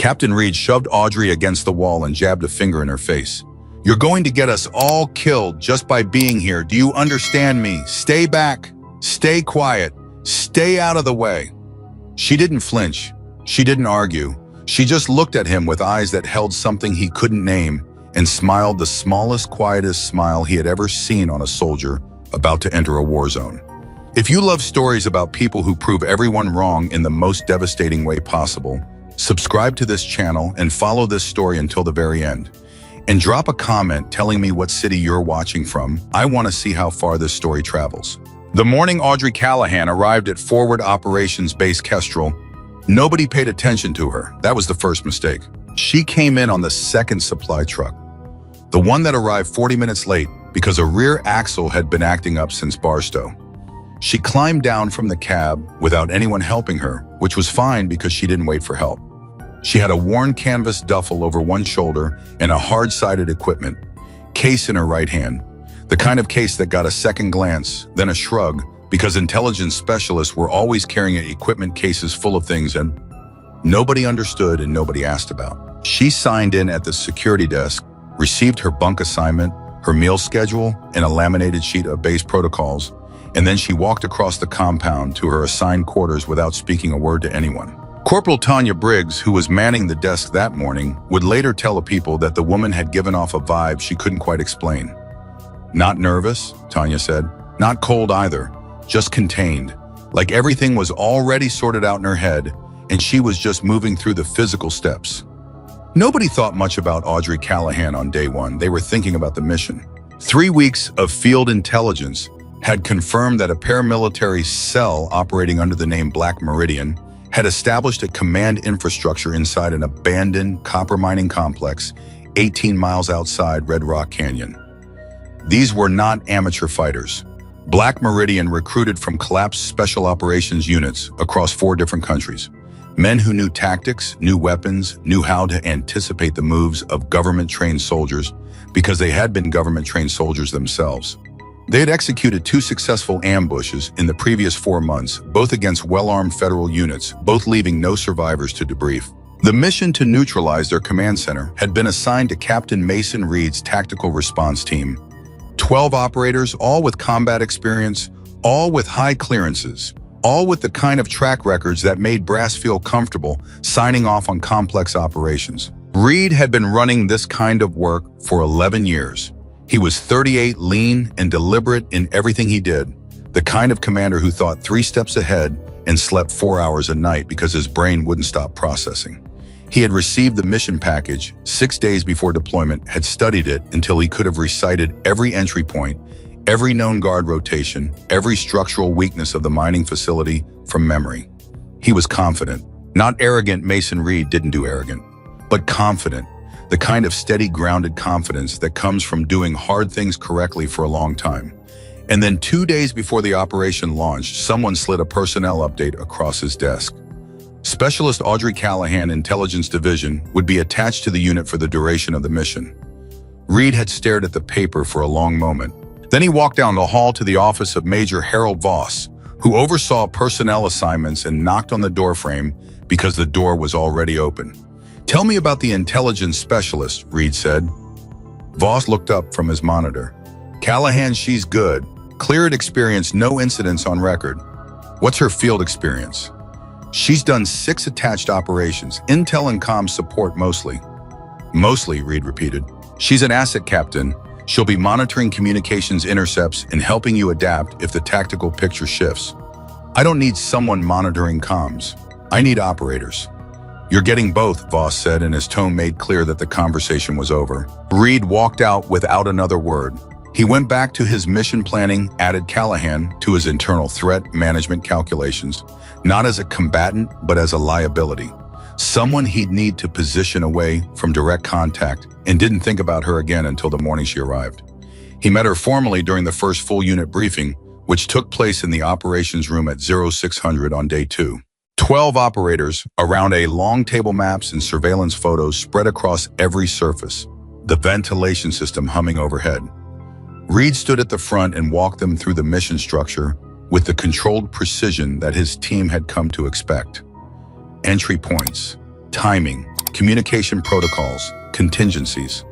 Captain Reed shoved Audrey against the wall and jabbed a finger in her face. "You're going to get us all killed just by being here. Do you understand me? Stay back. Stay quiet. Stay out of the way." She didn't flinch. She didn't argue. She just looked at him with eyes that held something he couldn't name and smiled the smallest, quietest smile he had ever seen on a soldier about to enter a war zone. If you love stories about people who prove everyone wrong in the most devastating way possible, subscribe to this channel and follow this story until the very end. And drop a comment telling me what city you're watching from. I want to see how far this story travels. The morning Audrey Callahan arrived at Forward Operations Base Kestrel, nobody paid attention to her. That was the first mistake. She came in on the second supply truck, the one that arrived 40 minutes late because a rear axle had been acting up since Barstow. She climbed down from the cab without anyone helping her, which was fine because she didn't wait for help. She had a worn canvas duffel over one shoulder and a hard-sided equipment case in her right hand, the kind of case that got a second glance, then a shrug, because intelligence specialists were always carrying equipment cases full of things and nobody understood and nobody asked about. She signed in at the security desk, received her bunk assignment, her meal schedule, and a laminated sheet of base protocols, and then she walked across the compound to her assigned quarters without speaking a word to anyone. Corporal Tanya Briggs, who was manning the desk that morning, would later tell the people that the woman had given off a vibe she couldn't quite explain. "Not nervous," Tanya said. "Not cold either, just contained. Like everything was already sorted out in her head, and she was just moving through the physical steps." Nobody thought much about Audrey Callahan on day one. They were thinking about the mission. 3 weeks of field intelligence had confirmed that a paramilitary cell operating under the name Black Meridian had established a command infrastructure inside an abandoned copper mining complex 18 miles outside Red Rock Canyon. These were not amateur fighters. Black Meridian recruited from collapsed special operations units across 4 different countries. Men who knew tactics, knew weapons, knew how to anticipate the moves of government-trained soldiers because they had been government-trained soldiers themselves. They had executed 2 successful ambushes in the previous 4 months, both against well-armed federal units, both leaving no survivors to debrief. The mission to neutralize their command center had been assigned to Captain Mason Reed's tactical response team. 12 operators, all with combat experience, all with high clearances, all with the kind of track records that made brass feel comfortable signing off on complex operations. Reed had been running this kind of work for 11 years. He was 38, lean and deliberate in everything he did, the kind of commander who thought 3 steps ahead and slept 4 hours a night because his brain wouldn't stop processing. He had received the mission package 6 days before deployment, had studied it until he could have recited every entry point, every known guard rotation, every structural weakness of the mining facility from memory. He was confident. Not arrogant. Mason Reed didn't do arrogant, but confident. The kind of steady, grounded confidence that comes from doing hard things correctly for a long time. And then 2 days before the operation launched, someone slid a personnel update across his desk. Specialist Audrey Callahan, Intelligence Division, would be attached to the unit for the duration of the mission. Reed had stared at the paper for a long moment. Then he walked down the hall to the office of Major Harold Voss, who oversaw personnel assignments and knocked on the doorframe because the door was already open. "Tell me about the intelligence specialist," Reed said. Voss looked up from his monitor. "Callahan, she's good. Cleared experience, no incidents on record." "What's her field experience?" "She's done 6 attached operations, intel and comm support mostly." "Mostly," Reed repeated. "She's an asset captain. She'll be monitoring communications intercepts and helping you adapt if the tactical picture shifts." "I don't need someone monitoring comms. I need operators." "You're getting both," Voss said, and his tone made clear that the conversation was over. Reed walked out without another word. He went back to his mission planning, added Callahan to his internal threat management calculations, not as a combatant, but as a liability. Someone he'd need to position away from direct contact, and didn't think about her again until the morning she arrived. He met her formally during the first full unit briefing, which took place in the operations room at 0600 on day 2. 12 operators around a long table, maps and surveillance photos spread across every surface, the ventilation system humming overhead. Reed stood at the front and walked them through the mission structure with the controlled precision that his team had come to expect. Entry points, timing, communication protocols, contingencies.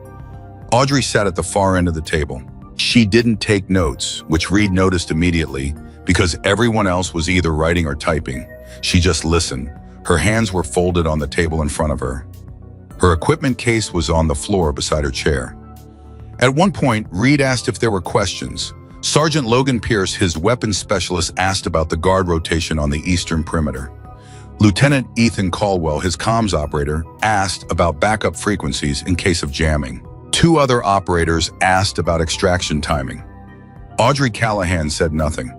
Audrey sat at the far end of the table. She didn't take notes, which Reed noticed immediately because everyone else was either writing or typing. She just listened. Her hands were folded on the table in front of her. Her equipment case was on the floor beside her chair. At one point, Reed asked if there were questions. Sergeant Logan Pierce, his weapons specialist, asked about the guard rotation on the eastern perimeter. Lieutenant Ethan Caldwell, his comms operator, asked about backup frequencies in case of jamming. Two other operators asked about extraction timing. Audrey Callahan said nothing.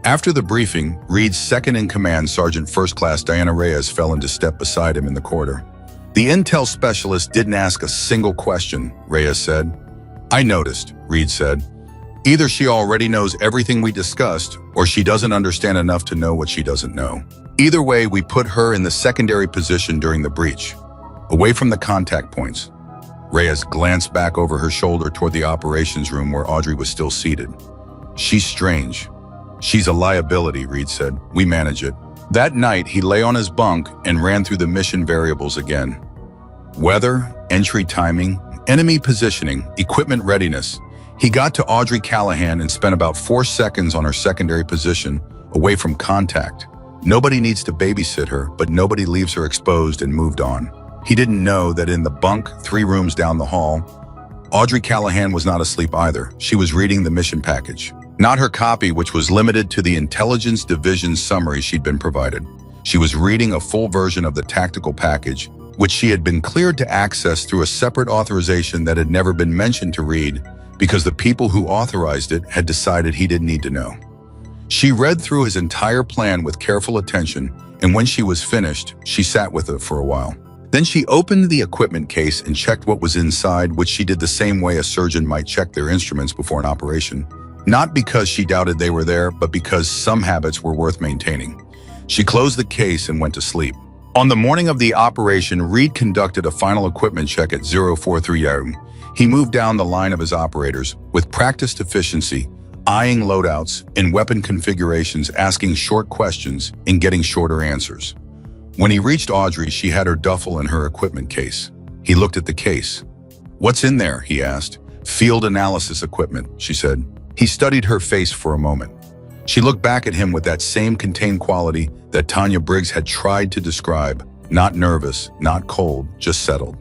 After the briefing, Reed's second-in-command, Sergeant First Class Diana Reyes, fell into step beside him in the corridor. The intel specialist didn't ask a single question, Reyes said. I noticed, Reed said. Either she already knows everything we discussed, or she doesn't understand enough to know what she doesn't know. Either way, we put her in the secondary position during the breach, away from the contact points. Reyes glanced back over her shoulder toward the operations room where Audrey was still seated. She's strange. She's a liability, Reed said. We manage it. That night, he lay on his bunk and ran through the mission variables again. Weather, entry timing, enemy positioning, equipment readiness. He got to Audrey Callahan and spent about 4 seconds on her secondary position, away from contact. Nobody needs to babysit her, but nobody leaves her exposed, and moved on. He didn't know that in the bunk 3 rooms down the hall, Audrey Callahan was not asleep either. She was reading the mission package. Not her copy, which was limited to the Intelligence Division summary she'd been provided. She was reading a full version of the tactical package, which she had been cleared to access through a separate authorization that had never been mentioned to Reed because the people who authorized it had decided he didn't need to know. She read through his entire plan with careful attention, and when she was finished, she sat with it for a while. Then she opened the equipment case and checked what was inside, which she did the same way a surgeon might check their instruments before an operation. Not because she doubted they were there, but because some habits were worth maintaining. She closed the case and went to sleep. On the morning of the operation, Reed conducted a final equipment check at 043 AM. He moved down the line of his operators with practiced efficiency, eyeing loadouts and weapon configurations, asking short questions and getting shorter answers. When he reached Audrey, she had her duffel in her equipment case. He looked at the case. What's in there? He asked. Field analysis equipment, she said. He studied her face for a moment. She looked back at him with that same contained quality that Tanya Briggs had tried to describe. Not nervous, not cold, just settled.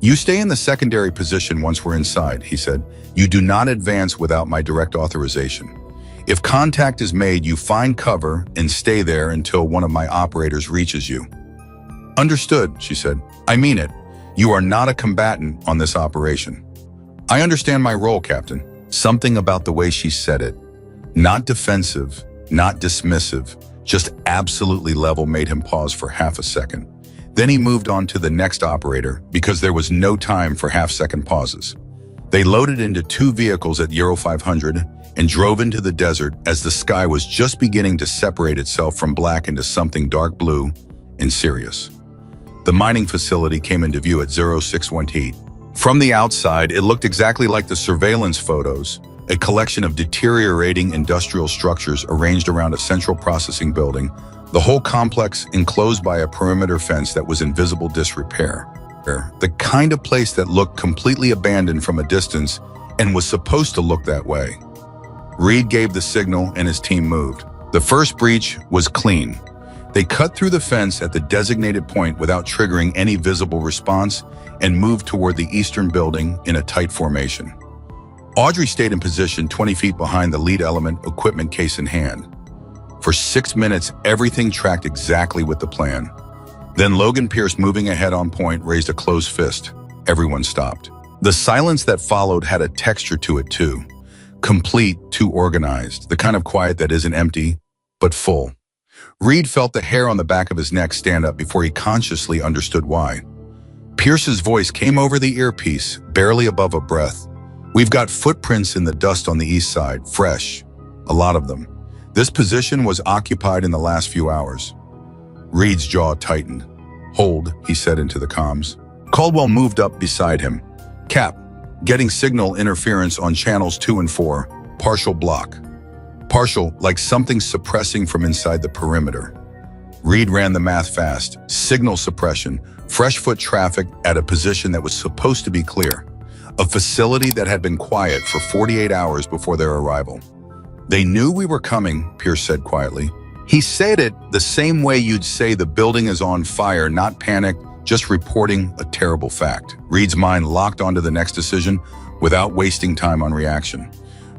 You stay in the secondary position once we're inside, he said. You do not advance without my direct authorization. If contact is made, you find cover and stay there until one of my operators reaches you. Understood, she said. I mean it. You are not a combatant on this operation. I understand my role, Captain. Something about the way she said it. Not defensive, not dismissive, just absolutely level made him pause for half a second. Then he moved on to the next operator because there was no time for half-second pauses. They loaded into 2 vehicles at Euro 500 and drove into the desert as the sky was just beginning to separate itself from black into something dark blue and serious. The mining facility came into view at 0618. From the outside, it looked exactly like the surveillance photos, a collection of deteriorating industrial structures arranged around a central processing building, the whole complex enclosed by a perimeter fence that was in visible disrepair. The kind of place that looked completely abandoned from a distance and was supposed to look that way. Reed gave the signal and his team moved. The first breach was clean. They cut through the fence at the designated point without triggering any visible response and moved toward the eastern building in a tight formation. Audrey stayed in position 20 feet behind the lead element equipment case in hand. For 6 minutes, everything tracked exactly with the plan. Then Logan Pierce, moving ahead on point, raised a closed fist. Everyone stopped. The silence that followed had a texture to it too. Complete, too organized, the kind of quiet that isn't empty, but full. Reed felt the hair on the back of his neck stand up before he consciously understood why. Pierce's voice came over the earpiece, barely above a breath. We've got footprints in the dust on the east side, fresh. A lot of them. This position was occupied in the last few hours. Reed's jaw tightened. Hold, he said into the comms. Caldwell moved up beside him. Cap, getting signal interference on channels 2 and 4. Partial block. Partial, like something suppressing from inside the perimeter. Reed ran the math fast. Signal suppression, fresh foot traffic at a position that was supposed to be clear. A facility that had been quiet for 48 hours before their arrival. They knew we were coming, Pierce said quietly. He said it the same way you'd say the building is on fire, not panic, just reporting a terrible fact. Reed's mind locked onto the next decision without wasting time on reaction.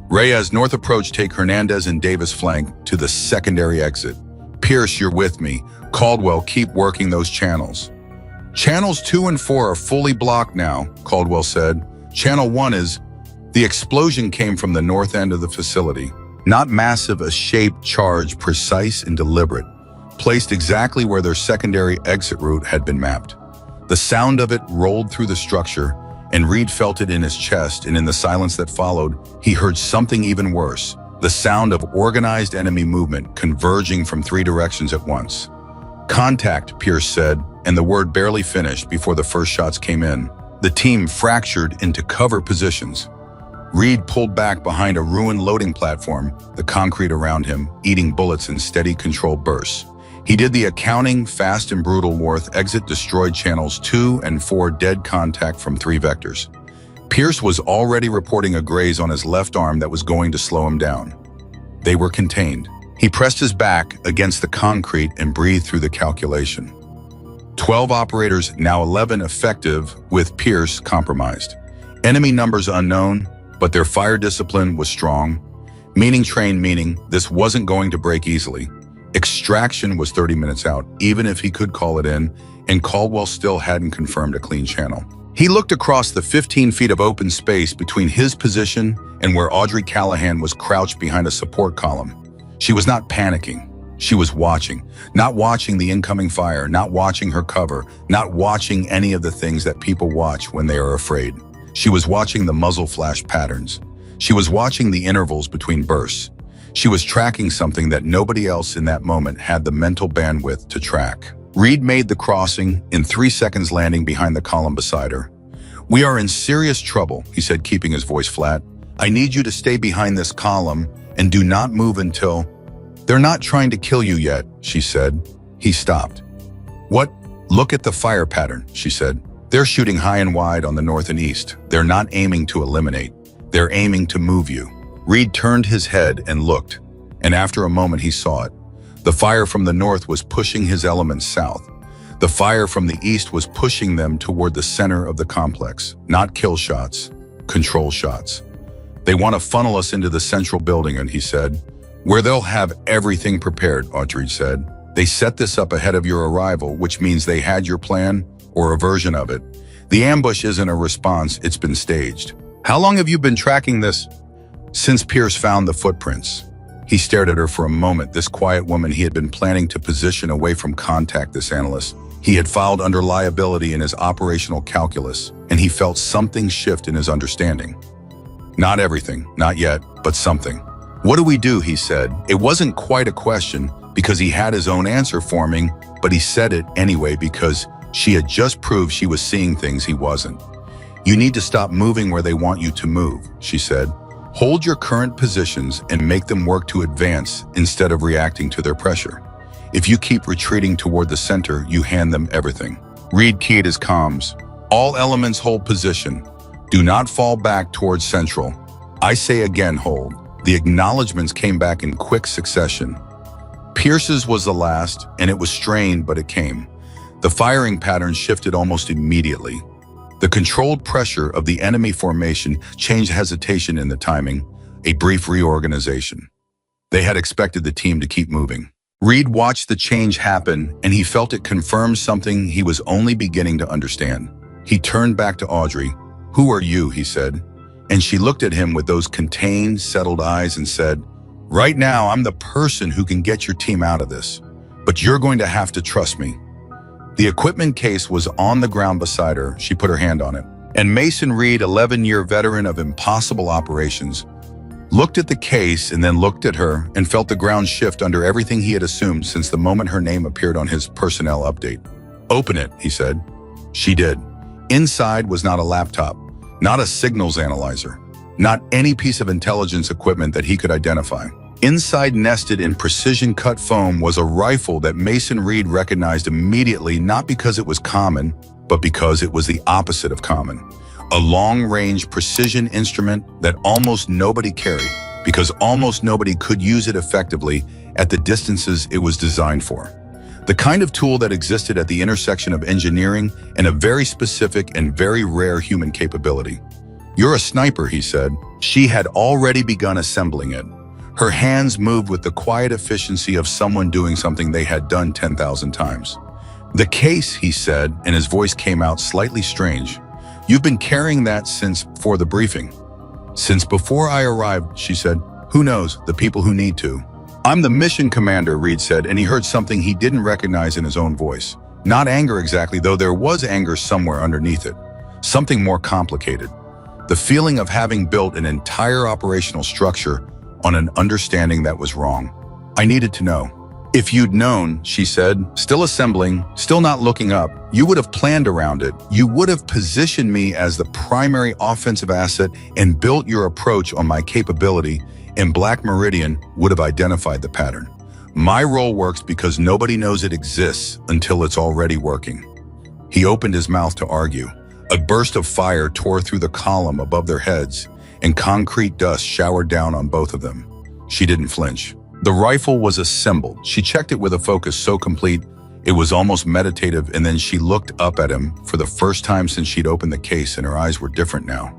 Reyes, north approach, take Hernandez and Davis flank to the secondary exit. Pierce, you're with me. Caldwell, keep working those channels. Channels 2 and 4 are fully blocked now, Caldwell said. Channel 1 is... The explosion came from the north end of the facility. Not massive, a shaped charge, precise and deliberate, placed exactly where their secondary exit route had been mapped. The sound of it rolled through the structure, and Reed felt it in his chest, and in the silence that followed, he heard something even worse. The sound of organized enemy movement converging from 3 directions at once. Contact, Pierce said, and the word barely finished before the first shots came in. The team fractured into cover positions. Reed pulled back behind a ruined loading platform, the concrete around him, eating bullets in steady, controlled bursts. He did the accounting, fast and brutal. North exit destroyed channels 2 and 4, dead contact from 3 vectors. Pierce was already reporting a graze on his left arm that was going to slow him down. They were contained. He pressed his back against the concrete and breathed through the calculation. 12 operators, now 11 effective, with Pierce compromised. Enemy numbers unknown, but their fire discipline was strong. Meaning trained, meaning this wasn't going to break easily. Extraction was 30 minutes out, even if he could call it in, and Caldwell still hadn't confirmed a clean channel. He looked across the 15 feet of open space between his position and where Audrey Callahan was crouched behind a support column. She was not panicking. She was watching. Not watching the incoming fire, not watching her cover, not watching any of the things that people watch when they are afraid. She was watching the muzzle flash patterns. She was watching the intervals between bursts. She was tracking something that nobody else in that moment had the mental bandwidth to track. Reed made the crossing, in 3 seconds landing behind the column beside her. "We are in serious trouble," he said, keeping his voice flat. "I need you to stay behind this column and do not move until..." "They're not trying to kill you yet," she said. He stopped. "What? Look at the fire pattern," she said. "They're shooting high and wide on the north and east. They're not aiming to eliminate. They're aiming to move you." Reed turned his head and looked, and after a moment he saw it. The fire from the north was pushing his elements south. The fire from the east was pushing them toward the center of the complex. Not kill shots, control shots. "They want to funnel us into the central building," and he said. "Where they'll have everything prepared," Audrey said. "They set this up ahead of your arrival, which means they had your plan, or a version of it. The ambush isn't a response, it's been staged." "How long have you been tracking this?" "Since Pierce found the footprints." He stared at her for a moment, this quiet woman he had been planning to position away from contact, this analyst. He had filed under liability in his operational calculus, and he felt something shift in his understanding. "Not everything, not yet, but something." "What do we do?" he said. It wasn't quite a question, because he had his own answer forming, but he said it anyway because she had just proved she was seeing things he wasn't. "You need to stop moving where they want you to move," she said. "Hold your current positions and make them work to advance instead of reacting to their pressure. If you keep retreating toward the center, you hand them everything." Reed keyed his comms. "All elements hold position. Do not fall back towards central. I say again, hold." The acknowledgements came back in quick succession. Pierce's was the last, and it was strained, but it came. The firing pattern shifted almost immediately. The controlled pressure of the enemy formation changed hesitation in the timing, a brief reorganization. They had expected the team to keep moving. Reed watched the change happen, and he felt it confirmed something he was only beginning to understand. He turned back to Audrey. "Who are you?" he said. And she looked at him with those contained, settled eyes and said, "Right now, I'm the person who can get your team out of this. But you're going to have to trust me." The equipment case was on the ground beside her. She put her hand on it. And Mason Reed, 11-year veteran of impossible operations, looked at the case and then looked at her and felt the ground shift under everything he had assumed since the moment her name appeared on his personnel update. "Open it," he said. She did. Inside was not a laptop, not a signals analyzer, not any piece of intelligence equipment that he could identify. Inside, nested in precision-cut foam, was a rifle that Mason Reed recognized immediately, not because it was common, but because it was the opposite of common. A long-range precision instrument that almost nobody carried, because almost nobody could use it effectively at the distances it was designed for. The kind of tool that existed at the intersection of engineering and a very specific and very rare human capability. "You're a sniper," he said. She had already begun assembling it. Her hands moved with the quiet efficiency of someone doing something they had done 10,000 times. "The case," he said, and his voice came out slightly strange. "You've been carrying that since before the briefing." "Since before I arrived," she said. "Who knows? The people who need to." "I'm the mission commander," Reed said, and he heard something he didn't recognize in his own voice. Not anger exactly, though there was anger somewhere underneath it. Something more complicated. The feeling of having built an entire operational structure on an understanding that was wrong. "I needed to know." "If you'd known," she said, still assembling, still not looking up, "you would have planned around it. You would have positioned me as the primary offensive asset and built your approach on my capability, and Black Meridian would have identified the pattern. My role works because nobody knows it exists until it's already working." He opened his mouth to argue. A burst of fire tore through the column above their heads, and concrete dust showered down on both of them. She didn't flinch. The rifle was assembled. She checked it with a focus so complete, it was almost meditative, and then she looked up at him for the first time since she'd opened the case, and her eyes were different now.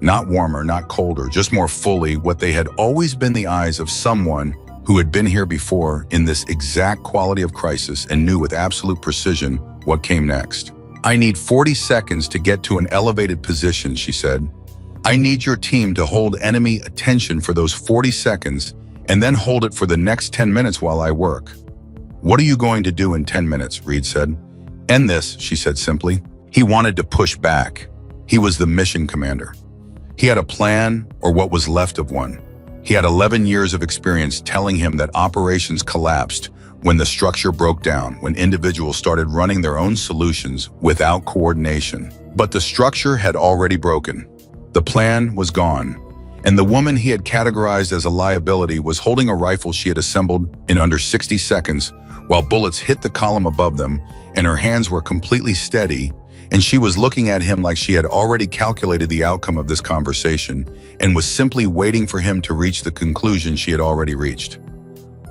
Not warmer, not colder, just more fully what they had always been, the eyes of someone who had been here before in this exact quality of crisis and knew with absolute precision what came next. "I need 40 seconds to get to an elevated position," she said. "I need your team to hold enemy attention for those 40 seconds and then hold it for the next 10 minutes while I work." "What are you going to do in 10 minutes?" Reed said. "End this," she said simply. He wanted to push back. He was the mission commander. He had a plan, or what was left of one. He had 11 years of experience telling him that operations collapsed when the structure broke down, when individuals started running their own solutions without coordination. But the structure had already broken. The plan was gone, and the woman he had categorized as a liability was holding a rifle she had assembled in under 60 seconds while bullets hit the column above them, and her hands were completely steady, and she was looking at him like she had already calculated the outcome of this conversation and was simply waiting for him to reach the conclusion she had already reached.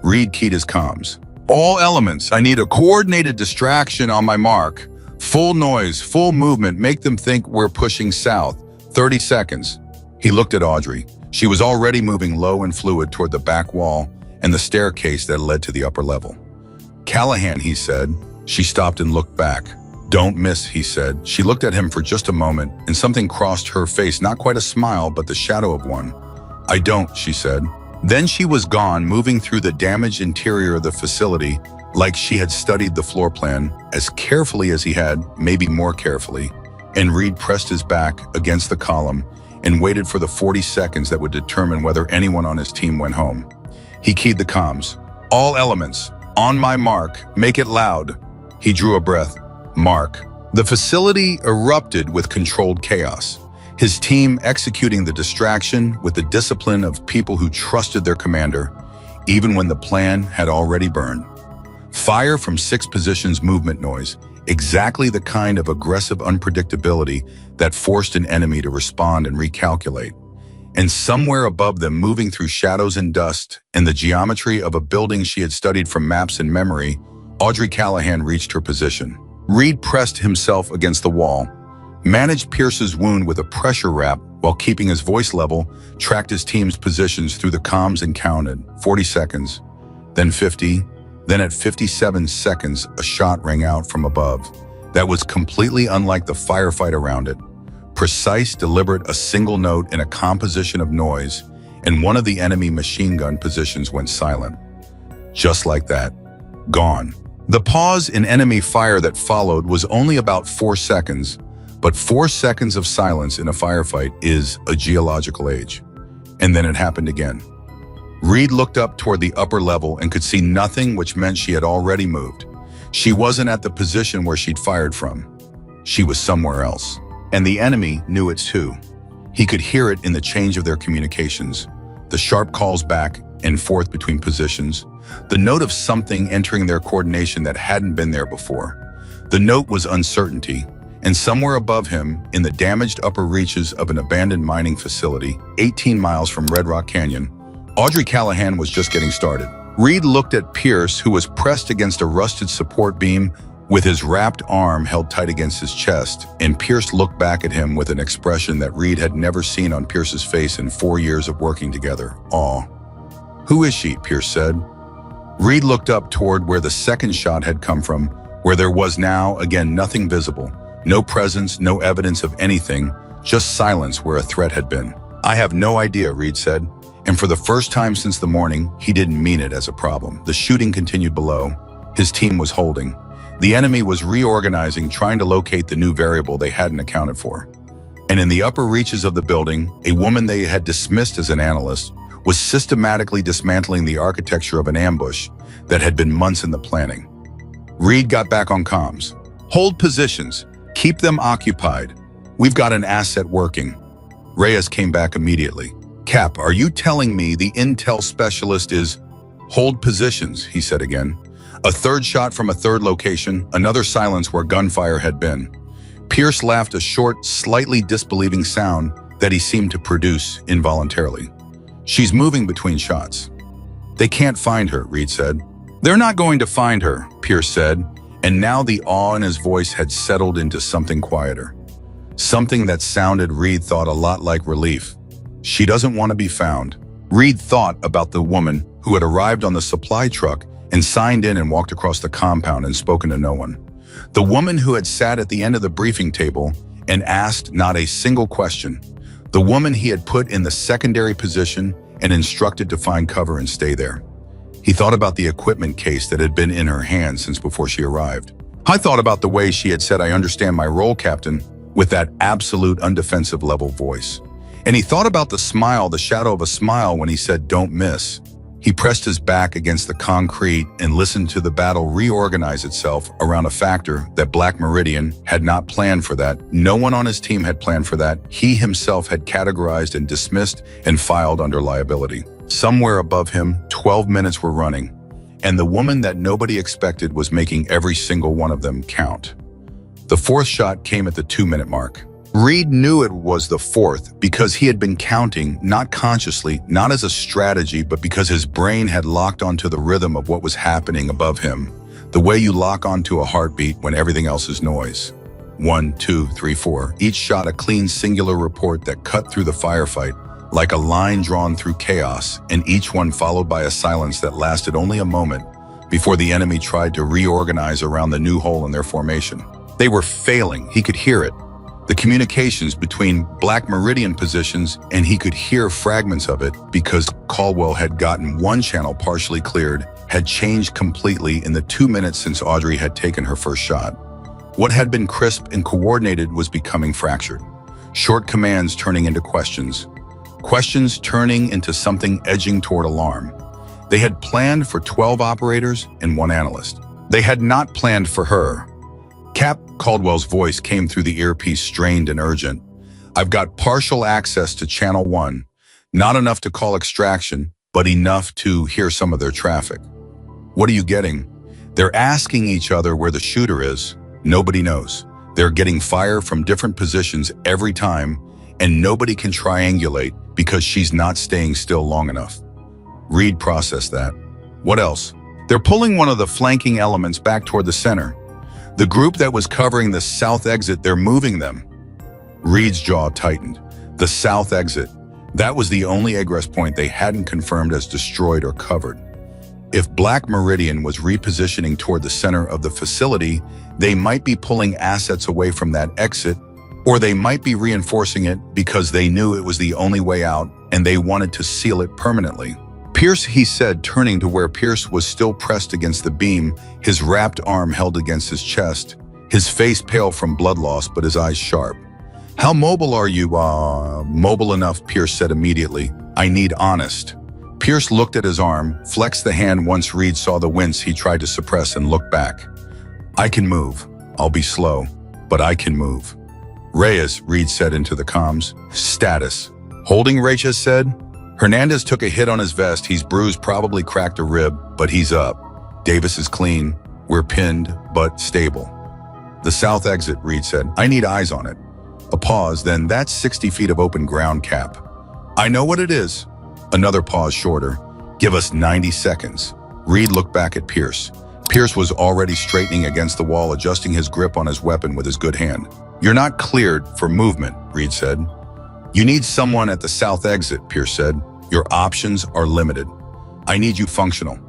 Reed keyed his comms. "All elements, I need a coordinated distraction on my mark. Full noise, full movement, make them think we're pushing south. 30 seconds. He looked at Audrey. She was already moving low and fluid toward the back wall and the staircase that led to the upper level. "Callahan," he said. She stopped and looked back. "Don't miss," he said. She looked at him for just a moment, and something crossed her face, not quite a smile, but the shadow of one. "I don't," she said. Then she was gone, moving through the damaged interior of the facility like she had studied the floor plan as carefully as he had, maybe more carefully, and Reed pressed his back against the column and waited for the 40 seconds that would determine whether anyone on his team went home. He keyed the comms. "All elements, on my mark, make it loud." He drew a breath. Mark. The facility erupted with controlled chaos. His team executing the distraction with the discipline of people who trusted their commander, even when the plan had already burned. Fire from 6 positions, movement noise, exactly the kind of aggressive unpredictability that forced an enemy to respond and recalculate. And somewhere above them, moving through shadows and dust and the geometry of a building she had studied from maps and memory, Audrey Callahan reached her position. Reed pressed himself against the wall, managed Pierce's wound with a pressure wrap while keeping his voice level, tracked his team's positions through the comms and counted. 40 seconds, then 50, then at 57 seconds, a shot rang out from above. That was completely unlike the firefight around it. Precise, deliberate, a single note in a composition of noise, and one of the enemy machine gun positions went silent. Just like that. Gone. The pause in enemy fire that followed was only about 4 seconds, but 4 seconds of silence in a firefight is a geological age. And then it happened again. Reed looked up toward the upper level and could see nothing, which meant she had already moved. She wasn't at the position where she'd fired from. She was somewhere else. And the enemy knew it too. He could hear it in the change of their communications, the sharp calls back, and forth between positions, the note of something entering their coordination that hadn't been there before. The note was uncertainty, and somewhere above him, in the damaged upper reaches of an abandoned mining facility, 18 miles from Red Rock Canyon, Audrey Callahan was just getting started. Reed looked at Pierce, who was pressed against a rusted support beam with his wrapped arm held tight against his chest, and Pierce looked back at him with an expression that Reed had never seen on Pierce's face in 4 years of working together. Awe. "Who is she?" Pierce said. Reed looked up toward where the second shot had come from, where there was now, again, nothing visible. No presence, no evidence of anything, just silence where a threat had been. "I have no idea," Reed said. And for the first time since the morning, he didn't mean it as a problem. The shooting continued below. His team was holding. The enemy was reorganizing, trying to locate the new variable they hadn't accounted for. And in the upper reaches of the building, a woman they had dismissed as an analyst was systematically dismantling the architecture of an ambush that had been months in the planning. Reed got back on comms. "Hold positions. Keep them occupied. We've got an asset working." Reyes came back immediately. "Cap, are you telling me the intel specialist is—" "Hold positions," he said again. A third shot from a third location, another silence where gunfire had been. Pierce laughed, a short, slightly disbelieving sound that he seemed to produce involuntarily. "She's moving between shots." "They can't find her," Reed said. "They're not going to find her," Pierce said, and now the awe in his voice had settled into something quieter. Something that sounded, Reed thought, a lot like relief. "She doesn't want to be found." Reed thought about the woman who had arrived on the supply truck and signed in and walked across the compound and spoken to no one. The woman who had sat at the end of the briefing table and asked not a single question. The woman he had put in the secondary position and instructed to find cover and stay there. He thought about the equipment case that had been in her hand since before she arrived. I thought about the way she had said, "I understand my role, Captain," with that absolute undefensive level voice. And he thought about the smile, the shadow of a smile when he said, "Don't miss." He pressed his back against the concrete and listened to the battle reorganize itself around a factor that Black Meridian had not planned for that. No one on his team had planned for that. He himself had categorized and dismissed and filed under liability. Somewhere above him, 12 minutes were running, and the woman that nobody expected was making every single one of them count. The fourth shot came at the 2-minute mark. Reed knew it was the fourth because he had been counting, not consciously, not as a strategy, but because his brain had locked onto the rhythm of what was happening above him, the way you lock onto a heartbeat when everything else is noise. 1, 2, 3, 4. Each shot a clean, singular report that cut through the firefight like a line drawn through chaos, and each one followed by a silence that lasted only a moment before the enemy tried to reorganize around the new hole in their formation. They were failing. He could hear it. The communications between Black Meridian positions, and he could hear fragments of it because Caldwell had gotten one channel partially cleared, had changed completely in the 2 minutes since Audrey had taken her first shot. What had been crisp and coordinated was becoming fractured. Short commands turning into questions. Questions turning into something edging toward alarm. They had planned for 12 operators and 1 analyst. They had not planned for her. Cap, Caldwell's voice came through the earpiece, strained and urgent. "I've got partial access to Channel 1. Not enough to call extraction, but enough to hear some of their traffic." "What are you getting?" "They're asking each other where the shooter is. Nobody knows. They're getting fire from different positions every time, and nobody can triangulate because she's not staying still long enough." Reed processed that. "What else?" "They're pulling one of the flanking elements back toward the center. The group that was covering the south exit, they're moving them." Reed's jaw tightened. The south exit. That was the only egress point they hadn't confirmed as destroyed or covered. If Black Meridian was repositioning toward the center of the facility, they might be pulling assets away from that exit, or they might be reinforcing it because they knew it was the only way out and they wanted to seal it permanently. "Pierce," he said, turning to where Pierce was still pressed against the beam, his wrapped arm held against his chest, his face pale from blood loss but his eyes sharp. "How mobile are you?" "Mobile enough," Pierce said immediately. "I need honest." Pierce looked at his arm, flexed the hand once Reed saw the wince he tried to suppress and looked back. "I can move. I'll be slow, but I can move." "Reyes," Reed said into the comms. "Status." "Holding," Reyes said. Hernandez took a hit on his vest. He's bruised, probably cracked a rib, but he's up. Davis is clean. We're pinned, but stable. The south exit, Reed said. I need eyes on it. A pause, then that's 60 feet of open ground, Cap. I know what it is. Another pause shorter. Give us 90 seconds. Reed looked back at Pierce. Pierce was already straightening against the wall, adjusting his grip on his weapon with his good hand. You're not cleared for movement, Reed said. You need someone at the south exit, Pierce said. Your options are limited. I need you functional.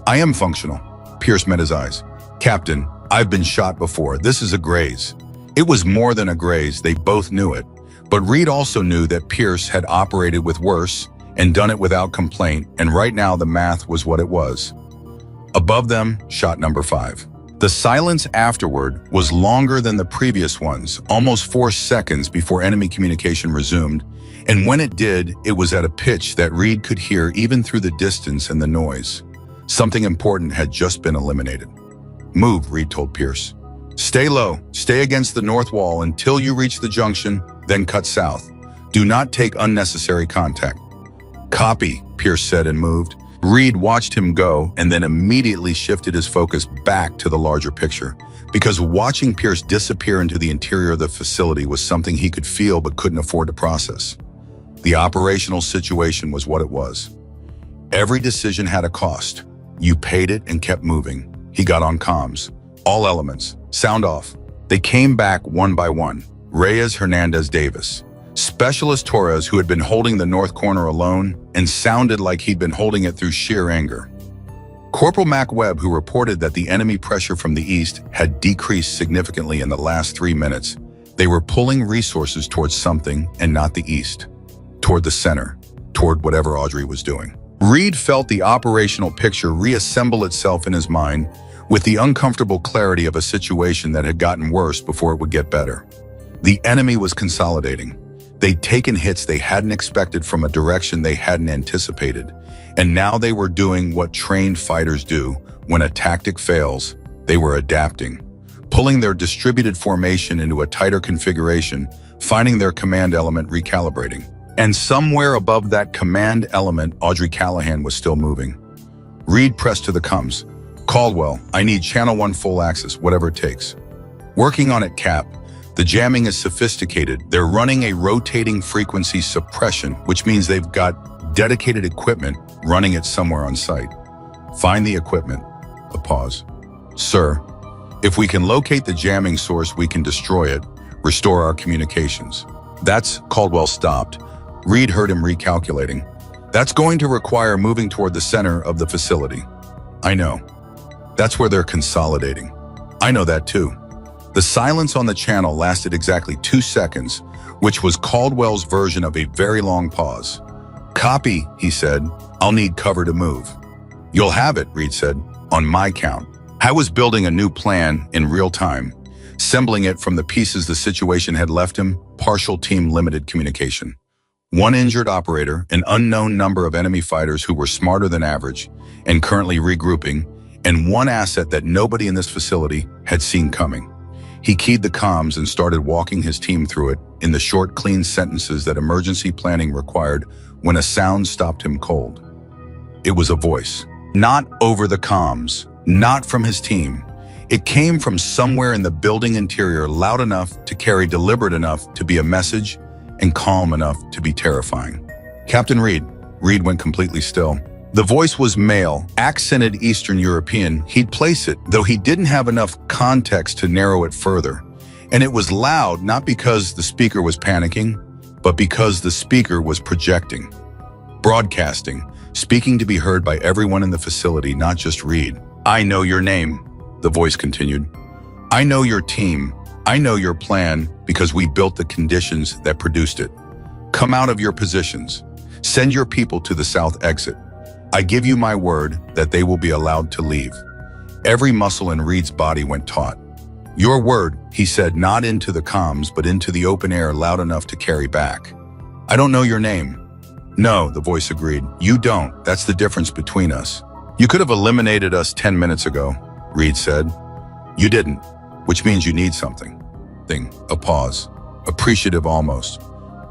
I am functional. Pierce met his eyes. Captain, I've been shot before. This is a graze. It was more than a graze. They both knew it. But Reed also knew that Pierce had operated with worse and done it without complaint, and right now the math was what it was. Above them, shot number 5. The silence afterward was longer than the previous ones, almost 4 seconds before enemy communication resumed, and when it did, it was at a pitch that Reed could hear even through the distance and the noise. Something important had just been eliminated. Move, Reed told Pierce. Stay low, stay against the north wall until you reach the junction, then cut south. Do not take unnecessary contact. Copy, Pierce said and moved. Reed watched him go and then immediately shifted his focus back to the larger picture, because watching Pierce disappear into the interior of the facility was something he could feel but couldn't afford to process. The operational situation was what it was. Every decision had a cost. You paid it and kept moving. He got on comms. All elements. Sound off. They came back one by one. Reyes, Hernandez, Davis. Specialist Torres, who had been holding the north corner alone and sounded like he'd been holding it through sheer anger. Corporal Mac Webb, who reported that the enemy pressure from the east had decreased significantly in the last 3 minutes. They were pulling resources towards something and not the east. Toward the center. Toward whatever Audrey was doing. Reed felt the operational picture reassemble itself in his mind with the uncomfortable clarity of a situation that had gotten worse before it would get better. The enemy was consolidating. They'd taken hits they hadn't expected from a direction they hadn't anticipated, and now they were doing what trained fighters do. When a tactic fails, they were adapting, pulling their distributed formation into a tighter configuration, finding their command element recalibrating. And somewhere above that command element, Audrey Callahan was still moving. Reed pressed to the comms. Caldwell, I need channel 1 full access, whatever it takes. Working on it, Cap. The jamming is sophisticated. They're running a rotating frequency suppression, which means they've got dedicated equipment running it somewhere on site. Find the equipment. A pause. Sir, if we can locate the jamming source, we can destroy it, restore our communications. That's Caldwell stopped. Reed heard him recalculating. That's going to require moving toward the center of the facility. I know. That's where they're consolidating. I know that too. The silence on the channel lasted exactly 2 seconds, which was Caldwell's version of a very long pause. Copy, he said. I'll need cover to move. You'll have it, Reed said, on my count. I was building a new plan in real time, assembling it from the pieces the situation had left him, partial team limited communication. 1 injured operator, an unknown number of enemy fighters who were smarter than average and currently regrouping, and 1 asset that nobody in this facility had seen coming. He keyed the comms and started walking his team through it in the short, clean sentences that emergency planning required when a sound stopped him cold. It was a voice. Not over the comms, not from his team. It came from somewhere in the building interior, loud enough to carry, deliberate enough to be a message, and calm enough to be terrifying. Captain Reed. Reed went completely still. The voice was male, accented Eastern European. He'd place it, though he didn't have enough context to narrow it further. And it was loud, not because the speaker was panicking, but because the speaker was projecting. Broadcasting, speaking to be heard by everyone in the facility, not just Reed. I know your name, the voice continued. I know your team. I know your plan because we built the conditions that produced it. Come out of your positions. Send your people to the south exit. I give you my word that they will be allowed to leave. Every muscle in Reed's body went taut. Your word, he said, not into the comms, but into the open air, loud enough to carry back. I don't know your name. No, the voice agreed. You don't. That's the difference between us. You could have eliminated us 10 minutes ago, Reed said. You didn't, which means you need something. A pause. Appreciative almost.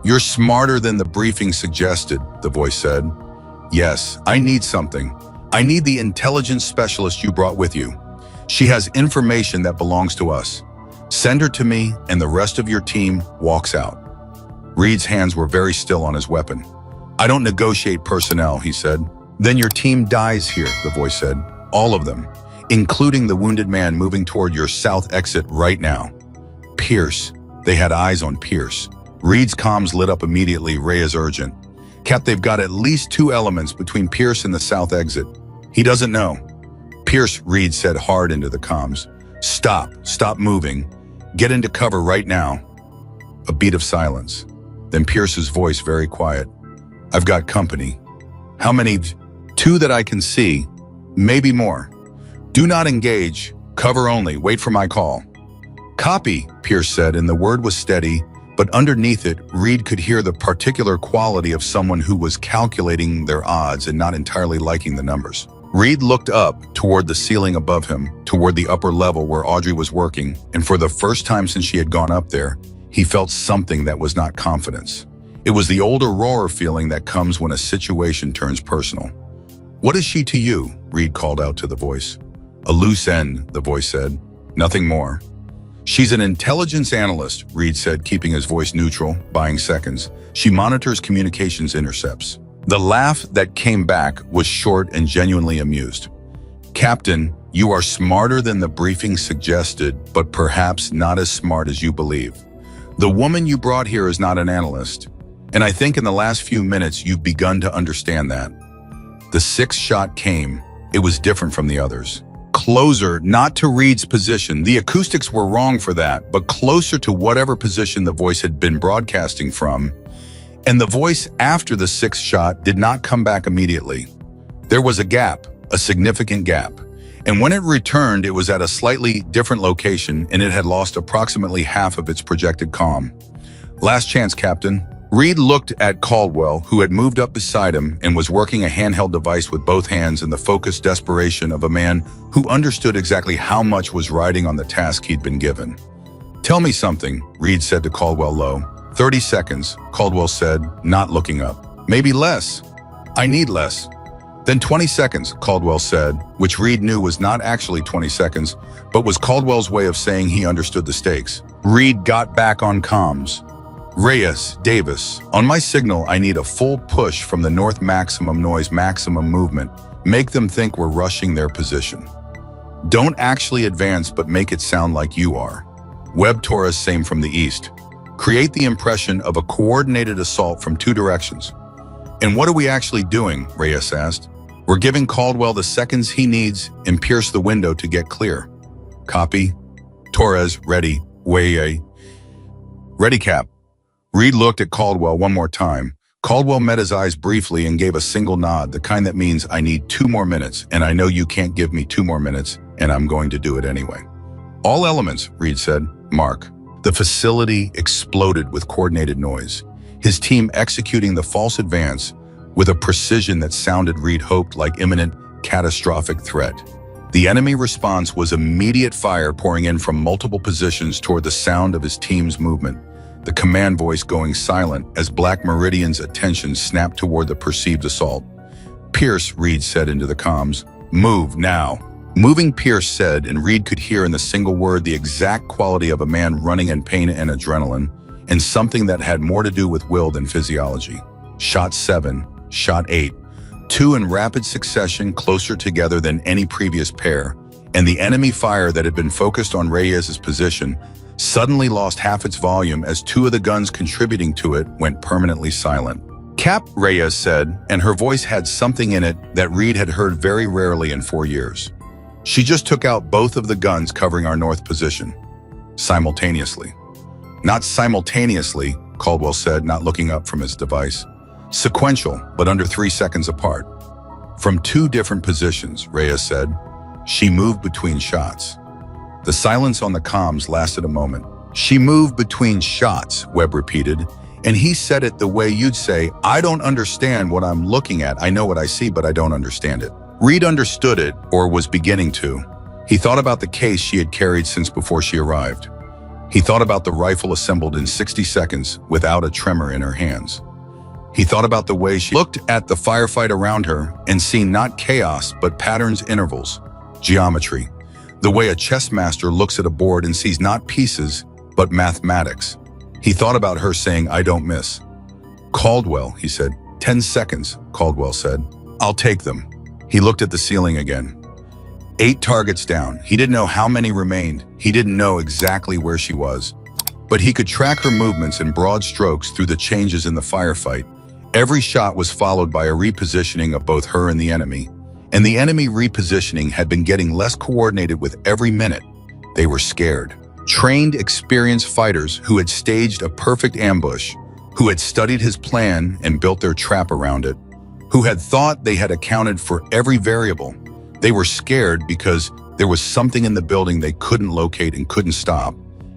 You're smarter than the briefing suggested, the voice said. Yes, I need something. I need the intelligence specialist you brought with you. She has information that belongs to us. Send her to me, and the rest of your team walks out. Reed's hands were very still on his weapon. I don't negotiate personnel, he said. Then your team dies here, the voice said. All of them, including the wounded man moving toward your south exit right now. Pierce. They had eyes on Pierce. Reed's comms lit up immediately. Reyes urgent. Cap, they've got at least 2 elements between Pierce and the south exit. He doesn't know. Pierce, Reed said hard into the comms. Stop moving. Get into cover right now. A beat of silence. Then Pierce's voice very quiet. I've got company. How many? 2 that I can see. Maybe more. Do not engage. Cover only. Wait for my call. Copy, Pierce said, and the word was steady, but underneath it, Reed could hear the particular quality of someone who was calculating their odds and not entirely liking the numbers. Reed looked up toward the ceiling above him, toward the upper level where Audrey was working, and for the first time since she had gone up there, he felt something that was not confidence. It was the old Aurora feeling that comes when a situation turns personal. What is she to you? Reed called out to the voice. A loose end, the voice said. Nothing more. She's an intelligence analyst, Reed said, keeping his voice neutral, buying seconds. She monitors communications intercepts. The laugh that came back was short and genuinely amused. Captain, you are smarter than the briefing suggested, but perhaps not as smart as you believe. The woman you brought here is not an analyst, and I think in the last few minutes you've begun to understand that. The 6th shot came. It was different from the others. Closer, not to Reed's position. The acoustics were wrong for that, but closer to whatever position the voice had been broadcasting from. And the voice after the 6th shot did not come back immediately. There was a gap, a significant gap. And when it returned, it was at a slightly different location, and it had lost approximately half of its projected comm. Last chance, Captain. Reed looked at Caldwell, who had moved up beside him and was working a handheld device with both hands in the focused desperation of a man who understood exactly how much was riding on the task he'd been given. Tell me something, Reed said to Caldwell low. 30 seconds, Caldwell said, not looking up. Maybe less. I need less. Then 20 seconds, Caldwell said, which Reed knew was not actually 20 seconds, but was Caldwell's way of saying he understood the stakes. Reed got back on comms. Reyes, Davis, on my signal, I need a full push from the north maximum noise, maximum movement. Make them think we're rushing their position. Don't actually advance, but make it sound like you are. Webb Torres, same from the east. Create the impression of a coordinated assault from 2 directions. And what are we actually doing? Reyes asked. We're giving Caldwell the seconds he needs and pierce the window to get clear. Copy. Torres, ready. Way. Ready, Cap. Reed looked at Caldwell one more time. Caldwell met his eyes briefly and gave a single nod, the kind that means I need 2 more minutes, and I know you can't give me 2 more minutes, and I'm going to do it anyway. All elements, Reed said. Mark. The facility exploded with coordinated noise, his team executing the false advance with a precision that sounded, Reed hoped, like imminent catastrophic threat. The enemy response was immediate fire pouring in from multiple positions toward the sound of his team's movement, the command voice going silent as Black Meridian's attention snapped toward the perceived assault. Pierce, Reed said into the comms. Move now. Moving, Pierce said, and Reed could hear in the single word the exact quality of a man running in pain and adrenaline, and something that had more to do with will than physiology. Shot 7, shot 8, 2 in rapid succession, closer together than any previous pair, and the enemy fire that had been focused on Reyes's position suddenly lost half its volume as 2 of the guns contributing to it went permanently silent. Cap, Reyes said, and her voice had something in it that Reed had heard very rarely in 4 years. She just took out both of the guns covering our north position. Simultaneously. Not simultaneously, Caldwell said, not looking up from his device. Sequential, but under 3 seconds apart. From 2 different positions, Reyes said. She moved between shots. The silence on the comms lasted a moment. She moved between shots, Webb repeated, and he said it the way you'd say, I don't understand what I'm looking at. I know what I see, but I don't understand it. Reed understood it, or was beginning to. He thought about the case she had carried since before she arrived. He thought about the rifle assembled in 60 seconds without a tremor in her hands. He thought about the way she looked at the firefight around her and seen not chaos, but patterns, intervals, geometry. The way a chess master looks at a board and sees not pieces, but mathematics. He thought about her saying, "I don't miss." "Caldwell," he said. 10 seconds, Caldwell said. "I'll take them." He looked at the ceiling again. 8 targets down. He didn't know how many remained. He didn't know exactly where she was. But he could track her movements in broad strokes through the changes in the firefight. Every shot was followed by a repositioning of both her and the enemy repositioning had been getting less coordinated with every minute. They were scared. Trained, experienced fighters who had staged a perfect ambush, who had studied his plan and built their trap around it, who had thought they had accounted for every variable. They were scared because there was something in the building they couldn't locate and couldn't stop,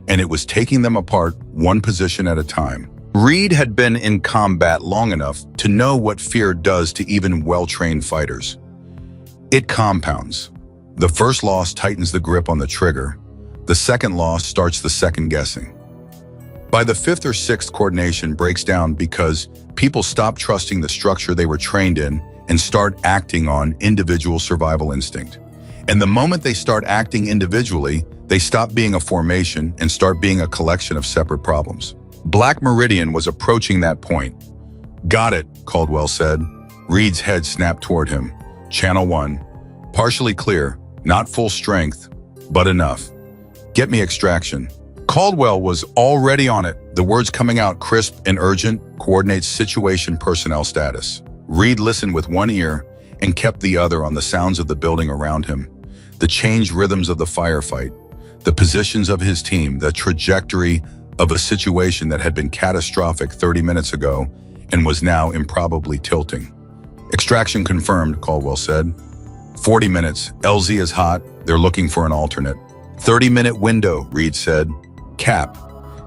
and it was taking them apart one position at a time. Reed had been in combat long enough to know what fear does to even well-trained fighters. It compounds. The first loss tightens the grip on the trigger. The second loss starts the second guessing. By the 5th or 6th, coordination breaks down because people stop trusting the structure they were trained in and start acting on individual survival instinct. And the moment they start acting individually, they stop being a formation and start being a collection of separate problems. Black Meridian was approaching that point. "Got it," Caldwell said. Reed's head snapped toward him. "Channel 1. Partially clear, not full strength, but enough. Get me extraction." Caldwell was already on it, the words coming out crisp and urgent. "Coordinate situation, personnel status." Reed listened with one ear and kept the other on the sounds of the building around him, the changed rhythms of the firefight, the positions of his team, the trajectory of a situation that had been catastrophic 30 minutes ago and was now improbably tilting. "Extraction confirmed," Caldwell said. 40 minutes. LZ is hot. They're looking for an alternate. 30-minute window, Reed said. "Cap.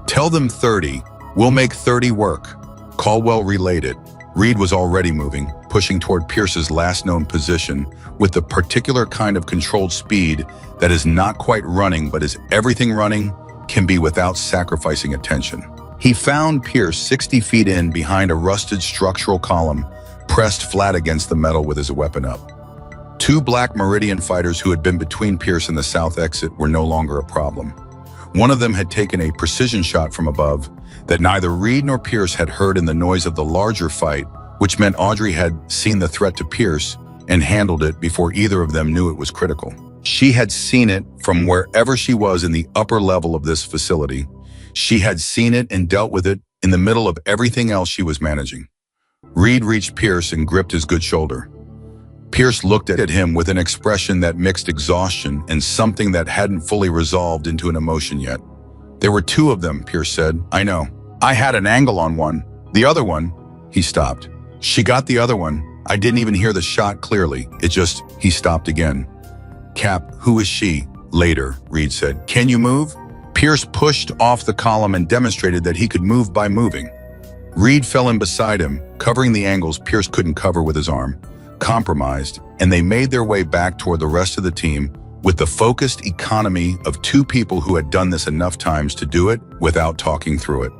Tell them 30. We'll make 30 work." Caldwell relayed it. Reed was already moving, pushing toward Pierce's last known position with the particular kind of controlled speed that is not quite running, but is everything running can be without sacrificing attention. He found Pierce 60 feet in behind a rusted structural column, pressed flat against the metal with his weapon up. 2 Black Meridian fighters who had been between Pierce and the south exit were no longer a problem. One of them had taken a precision shot from above that neither Reed nor Pierce had heard in the noise of the larger fight, which meant Audrey had seen the threat to Pierce and handled it before either of them knew it was critical. She had seen it from wherever she was in the upper level of this facility. She had seen it and dealt with it in the middle of everything else she was managing. Reed reached Pierce and gripped his good shoulder. Pierce looked at him with an expression that mixed exhaustion and something that hadn't fully resolved into an emotion yet. "There were 2 of them," Pierce said. "I know. I had an angle on one. The other one..." He stopped. "She got the other one. I didn't even hear the shot clearly. It just..." He stopped again. "Cap, who is she?" "Later," Reed said. "Can you move?" Pierce pushed off the column and demonstrated that he could move by moving. Reed fell in beside him, covering the angles Pierce couldn't cover with his arm. Compromised, and they made their way back toward the rest of the team with the focused economy of 2 people who had done this enough times to do it without talking through it.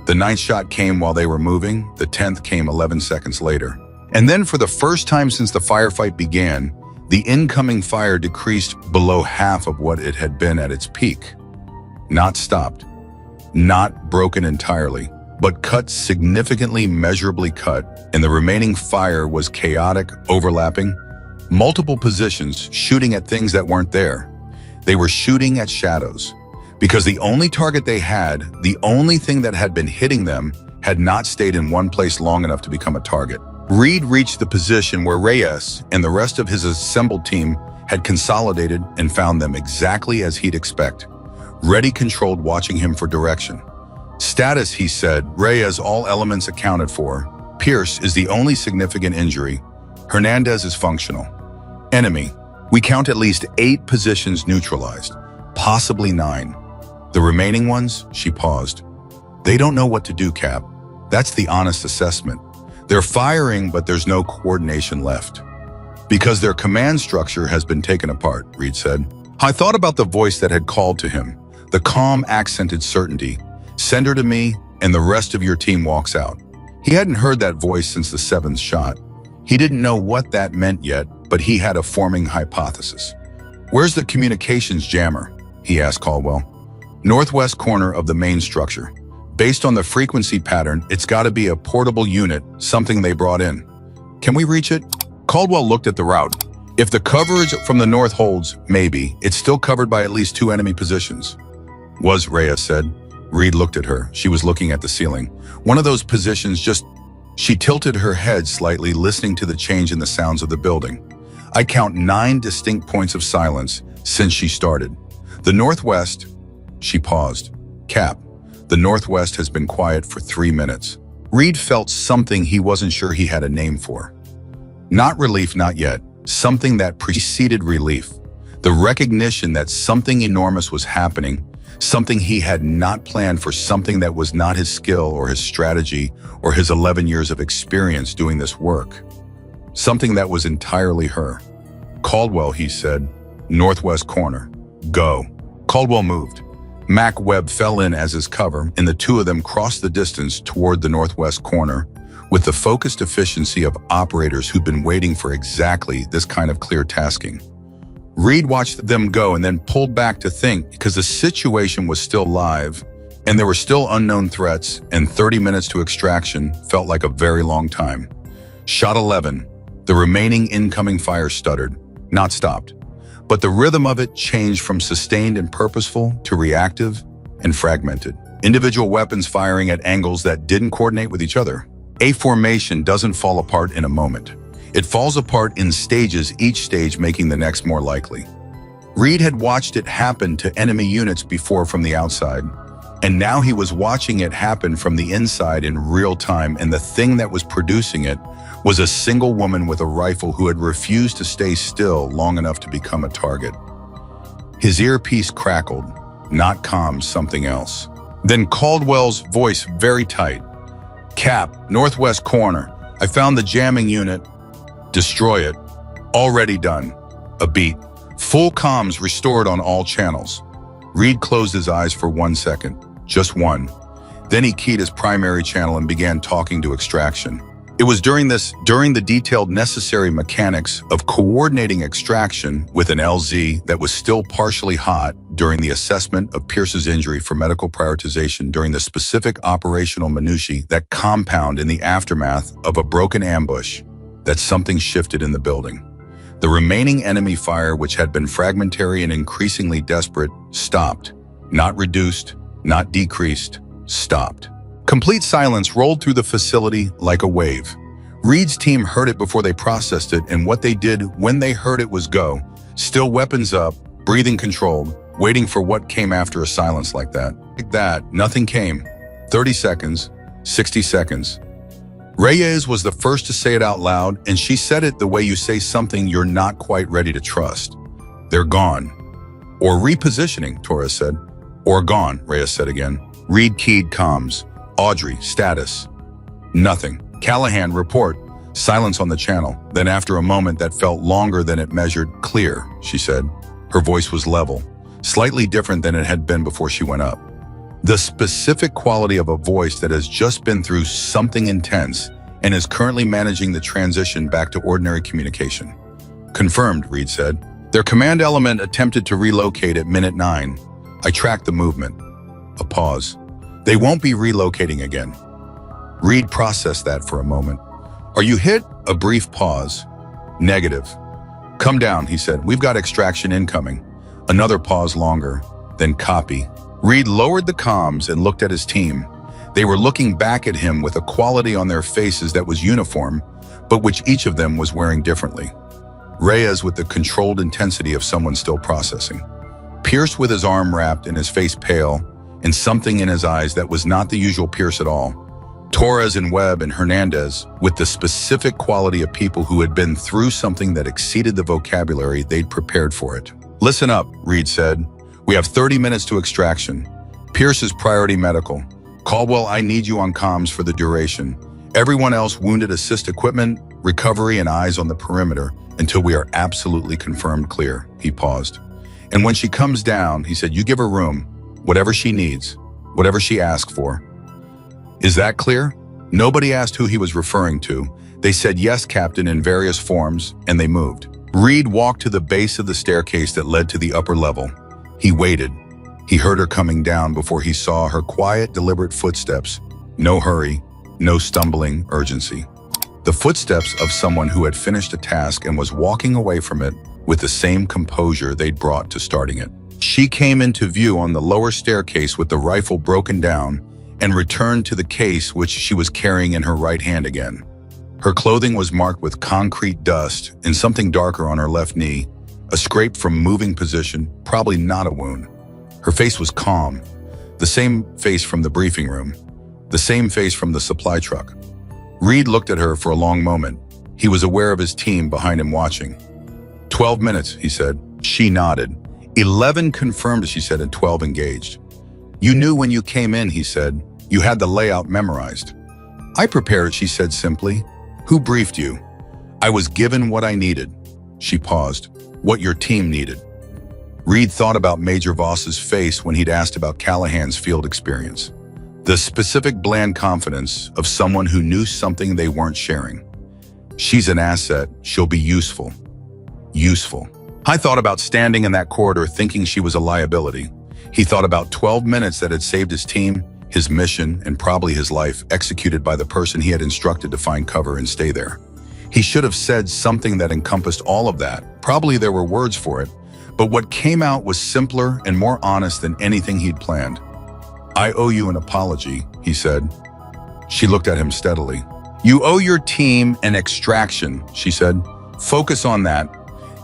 The 9th shot came while they were moving. The 10th came 11 seconds later. And then for the first time since the firefight began, the incoming fire decreased below half of what it had been at its peak. Not stopped, not broken entirely, but cut significantly, measurably cut, and the remaining fire was chaotic, overlapping, multiple positions, shooting at things that weren't there. They were shooting at shadows, because the only target they had, the only thing that had been hitting them, had not stayed in one place long enough to become a target. Reed reached the position where Reyes and the rest of his assembled team had consolidated and found them exactly as he'd expect, ready, controlled, watching him for direction. "Status," he said. "Reyes, all elements accounted for. Pierce is the only significant injury. Hernandez is functional. Enemy, we count at least 8 positions neutralized, possibly 9. The remaining ones," she paused. "They don't know what to do, Cap. That's the honest assessment. They're firing, but there's no coordination left. Because their command structure has been taken apart," Reed said. "I thought about the voice that had called to him, The calm accented certainty. Send her to me, and the rest of your team walks out. He hadn't heard that voice since the seventh shot. He didn't know what that meant yet, but he had a forming hypothesis. Where's the communications jammer? He asked Caldwell. Northwest corner of the main structure. Based on the frequency pattern, it's got to be a portable unit, something they brought in. Can we reach it? Caldwell looked at the route. If the coverage from the north holds, maybe. It's still covered by at least 2 enemy positions. Reyes said. Reed looked at her. She was looking at the ceiling. One of those positions just... She tilted her head slightly, listening to the change in the sounds of the building. I count 9 distinct points of silence since she started. The Northwest... She paused. Cap, the Northwest has been quiet for 3 minutes. Reed felt something he wasn't sure he had a name for. Not relief, not yet. Something that preceded relief. The recognition that something enormous was happening, something he had not planned for, something that was not his skill or his strategy or his 11 years of experience doing this work. Something that was entirely her. Caldwell, he said, Northwest corner. Go. Caldwell moved. Mac Webb fell in as his cover, and the two of them crossed the distance toward the northwest corner with the focused efficiency of operators who'd been waiting for exactly this kind of clear tasking. Reed watched them go and then pulled back to think, because the situation was still live and there were still unknown threats, and 30 minutes to extraction felt like a very long time. Shot 11. The remaining incoming fire stuttered, not stopped. But the rhythm of it changed from sustained and purposeful to reactive and fragmented. Individual weapons firing at angles that didn't coordinate with each other. A formation doesn't fall apart in a moment. It falls apart in stages, each stage making the next more likely. Reed had watched it happen to enemy units before from the outside, and now he was watching it happen from the inside in real time, and the thing that was producing it was a single woman with a rifle who had refused to stay still long enough to become a target. His earpiece crackled, not comms, something else. Then Caldwell's voice, very tight. Cap, northwest corner. I found the jamming unit. Destroy it. Already done. A beat. Full comms restored on all channels. Reed closed his eyes for 1 second. Just one. Then he keyed his primary channel and began talking to extraction. It was during the detailed necessary mechanics of coordinating extraction with an LZ that was still partially hot during the assessment of Pierce's injury for medical prioritization during the specific operational minutiae that compound in the aftermath of a broken ambush that something shifted in the building. The remaining enemy fire, which had been fragmentary and increasingly desperate, stopped. Not reduced, not decreased, stopped. Complete silence rolled through the facility like a wave. Reed's team heard it before they processed it, and what they did when they heard it was go, still weapons up, breathing controlled, waiting for what came after a silence like that. Like that, nothing came. 30 seconds, 60 seconds. Reyes was the first to say it out loud, and she said it the way you say something you're not quite ready to trust. They're gone. Or repositioning, Torres said. Or gone, Reyes said again. Reed keyed comms. Audrey, status. Nothing. Callahan, report. Silence on the channel. Then after a moment that felt longer than it measured, clear, she said. Her voice was level, slightly different than it had been before she went up. The specific quality of a voice that has just been through something intense and is currently managing the transition back to ordinary communication. Confirmed, Reed said. Their command element attempted to relocate at minute 9. I tracked the movement. A pause. They won't be relocating again. Reed processed that for a moment. Are you hit? A brief pause. Negative. Come down, he said. We've got extraction incoming. Another pause longer. Then copy. Reed lowered the comms and looked at his team. They were looking back at him with a quality on their faces that was uniform, but which each of them was wearing differently. Reyes with the controlled intensity of someone still processing. Pierce with his arm wrapped and his face pale, and something in his eyes that was not the usual Pierce at all. Torres and Webb and Hernandez with the specific quality of people who had been through something that exceeded the vocabulary they'd prepared for it. Listen up, Reed said. We have 30 minutes to extraction. Pierce is priority medical. Caldwell, I need you on comms for the duration. Everyone else wounded assist equipment, recovery, and eyes on the perimeter until we are absolutely confirmed clear. He paused. And when she comes down, he said, you give her room. whatever she needs, whatever she asks for. Is that clear? Nobody asked who he was referring to. They said yes, Captain, in various forms, and they moved. Reed walked to the base of the staircase that led to the upper level. He waited. He heard her coming down before he saw her quiet, deliberate footsteps. No hurry, no stumbling urgency. The footsteps of someone who had finished a task and was walking away from it with the same composure they'd brought to starting it. She came into view on the lower staircase with the rifle broken down and returned to the case which she was carrying in her right hand again. Her clothing was marked with concrete dust and something darker on her left knee, a scrape from moving position, probably not a wound. Her face was calm, the same face from the briefing room, the same face from the supply truck. Reed looked at her for a long moment. He was aware of his team behind him watching. 12 minutes, he said. She nodded. 11 confirmed, she said, and 12 engaged. You knew when you came in, he said. You had the layout memorized. I prepared it, she said simply. Who briefed you? I was given what I needed. She paused. What your team needed. Reed thought about Major Voss's face when he'd asked about Callahan's field experience. The specific bland confidence of someone who knew something they weren't sharing. She's an asset. She'll be useful. Useful. I thought about standing in that corridor thinking she was a liability. He thought about 12 minutes that had saved his team, his mission, and probably his life, executed by the person he had instructed to find cover and stay there. He should have said something that encompassed all of that. Probably there were words for it, but what came out was simpler and more honest than anything he'd planned. I owe you an apology, he said. She looked at him steadily. You owe your team an extraction, she said. Focus on that.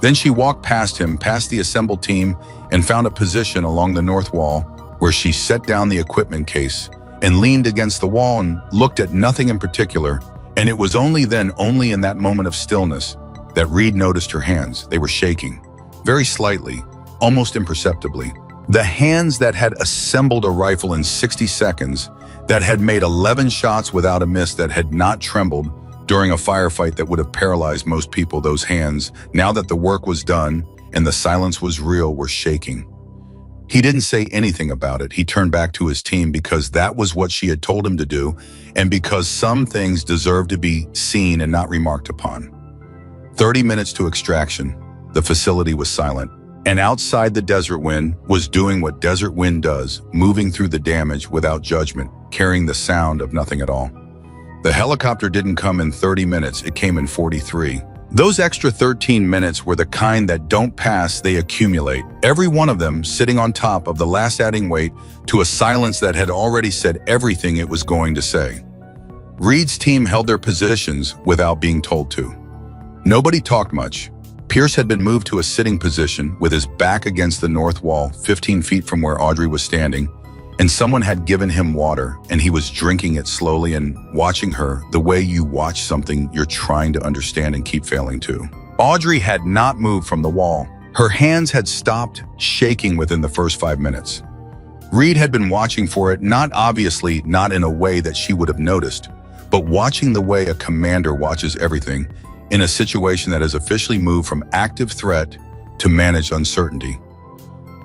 Then she walked past him, past the assembled team, and found a position along the north wall where she set down the equipment case and leaned against the wall and looked at nothing in particular. And it was only then, only in that moment of stillness, that Reed noticed her hands. They were shaking, very slightly, almost imperceptibly. The hands that had assembled a rifle in 60 seconds, that had made 11 shots without a miss, that had not trembled during a firefight that would have paralyzed most people, those hands, now that the work was done and the silence was real, were shaking. He didn't say anything about it. He turned back to his team because that was what she had told him to do, and because some things deserved to be seen and not remarked upon. 30 minutes to extraction. The facility was silent. And outside, the desert wind was doing what desert wind does, moving through the damage without judgment, carrying the sound of nothing at all. The helicopter didn't come in 30 minutes, it came in 43. Those extra 13 minutes were the kind that don't pass, they accumulate. Every one of them sitting on top of the last, adding weight to a silence that had already said everything it was going to say. Reed's team held their positions without being told to. Nobody talked much. Pierce had been moved to a sitting position with his back against the north wall, 15 feet from where Audrey was standing, and someone had given him water, and he was drinking it slowly and watching her the way you watch something you're trying to understand and keep failing to. Audrey had not moved from the wall. Her hands had stopped shaking within the first 5 minutes. Reed had been watching for it, not obviously, not in a way that she would have noticed, but watching the way a commander watches everything in a situation that has officially moved from active threat to managed uncertainty.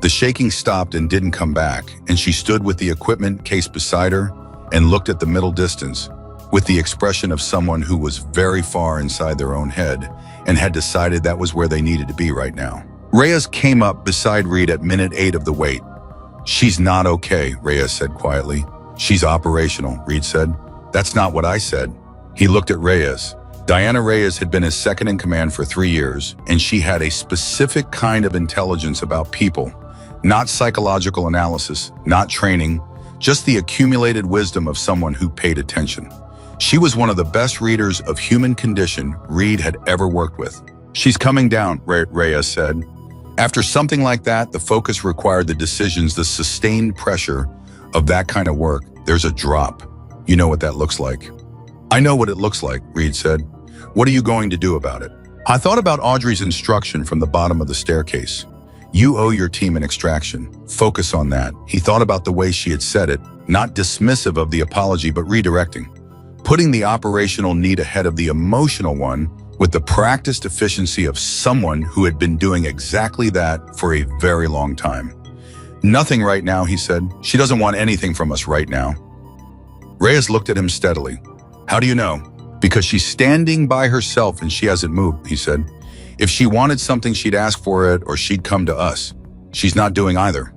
The shaking stopped and didn't come back, and she stood with the equipment case beside her and looked at the middle distance with the expression of someone who was very far inside their own head and had decided that was where they needed to be right now. Reyes came up beside Reed at minute 8 of the wait. She's not okay, Reyes said quietly. She's operational, Reed said. That's not what I said. He looked at Reyes. Diana Reyes had been his second in command for 3 years, and she had a specific kind of intelligence about people. Not psychological analysis, not training, just the accumulated wisdom of someone who paid attention. She was one of the best readers of human condition Reed had ever worked with. She's coming down, Reyes said. After something like that, the focus required the decisions, the sustained pressure of that kind of work. There's a drop. You know what that looks like. I know what it looks like, Reed said. What are you going to do about it? I thought about Audrey's instruction from the bottom of the staircase. You owe your team an extraction. Focus on that. He thought about the way she had said it, not dismissive of the apology, but redirecting. Putting the operational need ahead of the emotional one with the practiced efficiency of someone who had been doing exactly that for a very long time. Nothing right now, he said. She doesn't want anything from us right now. Reyes looked at him steadily. How do you know? Because she's standing by herself and she hasn't moved, he said. If she wanted something, she'd ask for it or she'd come to us. She's not doing either.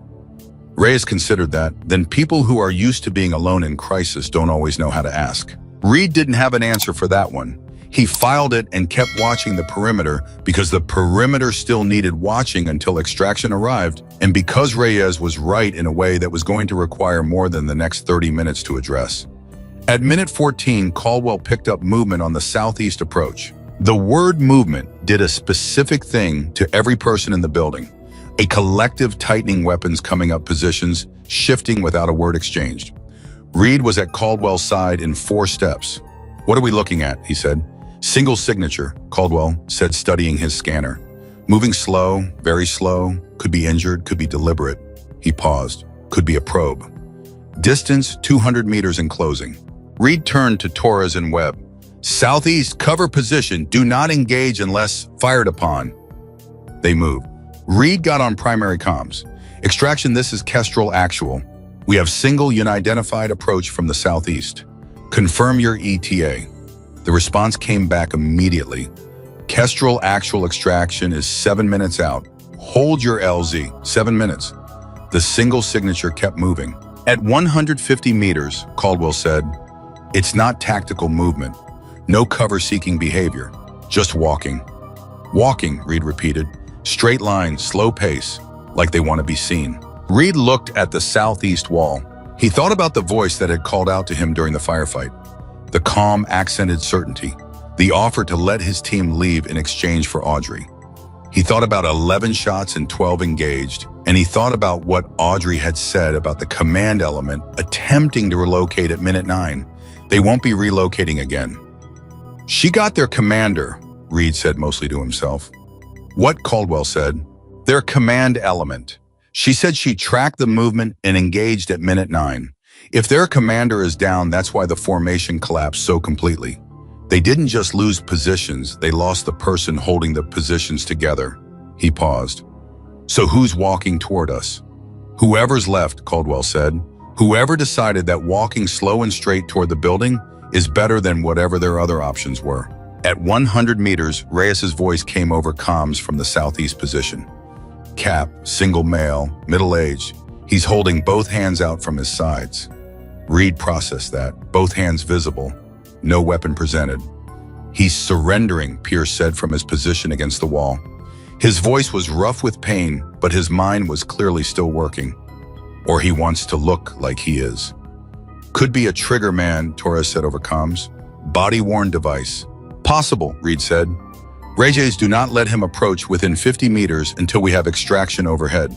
Reyes considered that. Then people who are used to being alone in crisis don't always know how to ask. Reed didn't have an answer for that one. He filed it and kept watching the perimeter because the perimeter still needed watching until extraction arrived, and because Reyes was right in a way that was going to require more than the next 30 minutes to address. At minute 14, Caldwell picked up movement on the southeast approach. The word movement did a specific thing to every person in the building. A collective tightening weapons coming up positions, shifting without a word exchanged. Reed was at Caldwell's side in 4 steps. What are we looking at? He said. Single signature, Caldwell said, studying his scanner. Moving slow, very slow, could be injured, could be deliberate. He paused. Could be a probe. Distance 200 meters in closing. Reed turned to Torres and Webb. Southeast cover position, do not engage unless fired upon. They moved. Reed got on primary comms. Extraction, this is Kestrel actual. We have single unidentified approach from the southeast. Confirm your ETA. The response came back immediately. Kestrel actual extraction is 7 minutes out. Hold your LZ, 7 minutes. The single signature kept moving. At 150 meters, Caldwell said, it's not tactical movement. No cover-seeking behavior. Just walking. Walking, Reed repeated. Straight line, slow pace, like they want to be seen. Reed looked at the southeast wall. He thought about the voice that had called out to him during the firefight. The calm, accented certainty. The offer to let his team leave in exchange for Audrey. He thought about 11 shots and 12 engaged, and he thought about what Audrey had said about the command element attempting to relocate at minute 9. They won't be relocating again. She got their commander, Reed said mostly to himself. What? Caldwell said. Their command element. She said she tracked the movement and engaged at minute 9. If their commander is down, that's why the formation collapsed so completely. They didn't just lose positions, they lost the person holding the positions together. He paused. So who's walking toward us? Whoever's left, Caldwell said. Whoever decided that walking slow and straight toward the building is better than whatever their other options were. At 100 meters, Reyes's voice came over comms from the southeast position. Cap, single male, middle-aged. He's holding both hands out from his sides. Reed processed that, both hands visible, no weapon presented. He's surrendering, Pierce said from his position against the wall. His voice was rough with pain, but his mind was clearly still working. Or he wants to look like he is. Could be a trigger man, Torres said over comms. Body-worn device. Possible, Reed said. Reyes, do not let him approach within 50 meters until we have extraction overhead.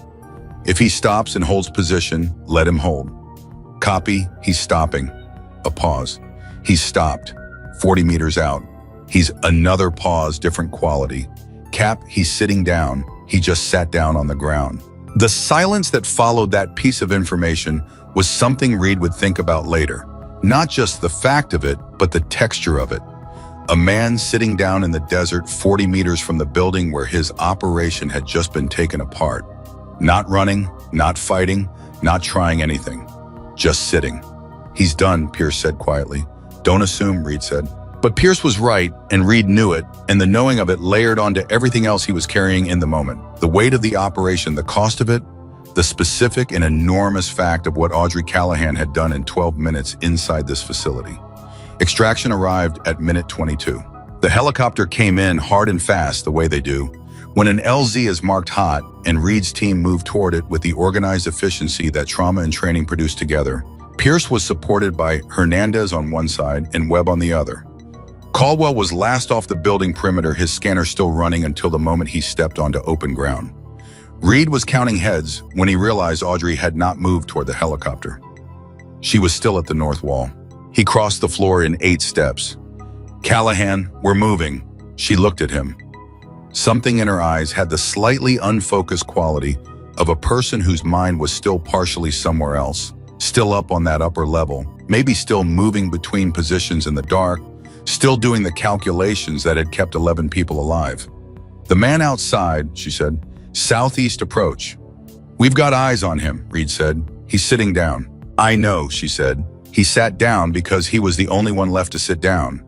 If he stops and holds position, let him hold. Copy, he's stopping. A pause. He's stopped. 40 meters out. He's another pause, different quality. Cap, he's sitting down. He just sat down on the ground. The silence that followed that piece of information was something Reed would think about later. Not just the fact of it, but the texture of it. A man sitting down in the desert 40 meters from the building where his operation had just been taken apart. Not running, not fighting, not trying anything. Just sitting. He's done, Pierce said quietly. Don't assume, Reed said. But Pierce was right, and Reed knew it, and the knowing of it layered onto everything else he was carrying in the moment. The weight of the operation, the cost of it, the specific and enormous fact of what Audrey Callahan had done in 12 minutes inside this facility. Extraction arrived at minute 22. The helicopter came in hard and fast the way they do. When an LZ is marked hot and Reed's team moved toward it with the organized efficiency that trauma and training produced together, Pierce was supported by Hernandez on one side and Webb on the other. Caldwell was last off the building perimeter, his scanner still running until the moment he stepped onto open ground. Reed was counting heads when he realized Audrey had not moved toward the helicopter. She was still at the north wall. He crossed the floor in 8 steps. Callahan, we're moving. She looked at him. Something in her eyes had the slightly unfocused quality of a person whose mind was still partially somewhere else, still up on that upper level, maybe still moving between positions in the dark, still doing the calculations that had kept 11 people alive. The man outside, she said, southeast approach. We've got eyes on him, Reed said. He's sitting down. I know, she said. He sat down because he was the only one left to sit down.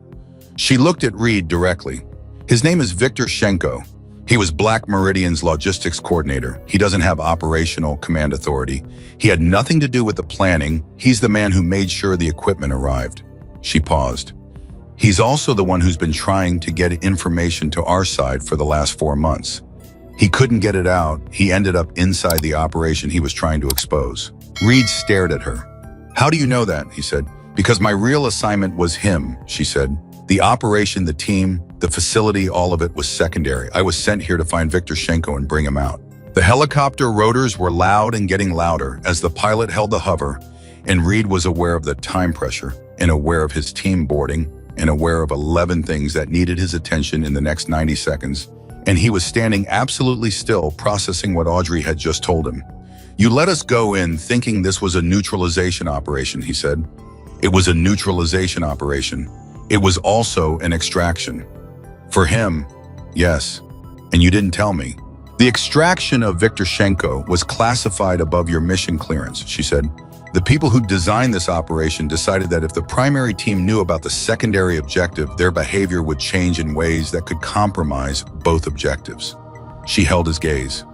She looked at Reed directly. His name is Victor Shenko. He was Black Meridian's logistics coordinator. He doesn't have operational command authority. He had nothing to do with the planning. He's the man who made sure the equipment arrived. She paused. He's also the one who's been trying to get information to our side for the last 4 months. He couldn't get it out. He ended up inside the operation he was trying to expose. Reed stared at her. How do you know that? He said. Because my real assignment was him, she said. The operation, the team, the facility, all of it was secondary. I was sent here to find Victor Shenko and bring him out. The helicopter rotors were loud and getting louder as the pilot held the hover, and Reed was aware of the time pressure and aware of his team boarding and aware of 11 things that needed his attention in the next 90 seconds. And he was standing absolutely still, processing what Audrey had just told him. You let us go in thinking this was a neutralization operation, he said. It was a neutralization operation. It was also an extraction. For him, yes. And you didn't tell me. The extraction of Victor Shenko was classified above your mission clearance, she said. The people who designed this operation decided that if the primary team knew about the secondary objective, their behavior would change in ways that could compromise both objectives. She held his gaze.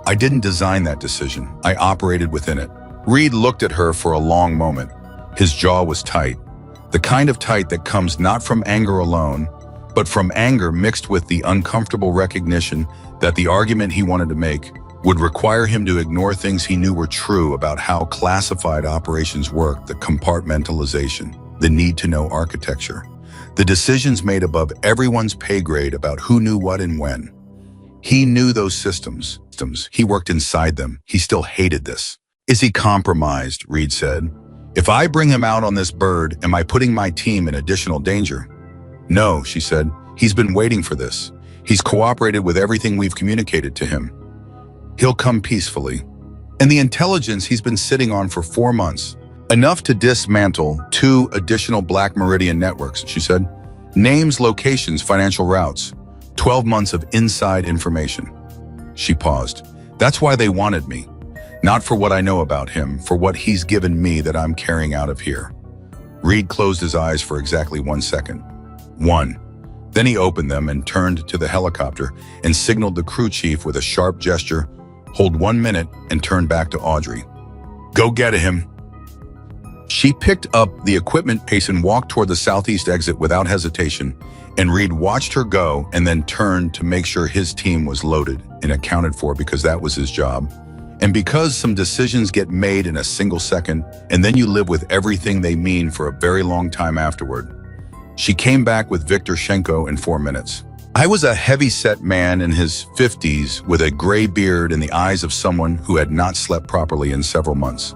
I didn't design that decision. I operated within it. Reed looked at her for a long moment. His jaw was tight. The kind of tight that comes not from anger alone, but from anger mixed with the uncomfortable recognition that the argument he wanted to make would require him to ignore things he knew were true about how classified operations work, the compartmentalization, the need-to-know architecture, the decisions made above everyone's pay grade about who knew what and when. He knew those systems. He worked inside them. He still hated this. Is he compromised? Reed said. If I bring him out on this bird, am I putting my team in additional danger? No, she said. He's been waiting for this. He's cooperated with everything we've communicated to him. He'll come peacefully. And the intelligence he's been sitting on for 4 months, enough to dismantle 2 additional Black Meridian networks, she said. Names, locations, financial routes, 12 months of inside information. She paused. That's why they wanted me. Not for what I know about him, for what he's given me that I'm carrying out of here. Reed closed his eyes for exactly 1 second. 1. Then he opened them and turned to the helicopter and signaled the crew chief with a sharp gesture, hold 1 minute, and turned back to Audrey. Go get him. She picked up the equipment case and walked toward the southeast exit without hesitation, and Reed watched her go and then turned to make sure his team was loaded and accounted for because that was his job. And because some decisions get made in a single second, and then you live with everything they mean for a very long time afterward. She came back with Victor Shenko in 4 minutes. I was a heavy-set man in his 50s with a gray beard and the eyes of someone who had not slept properly in several months.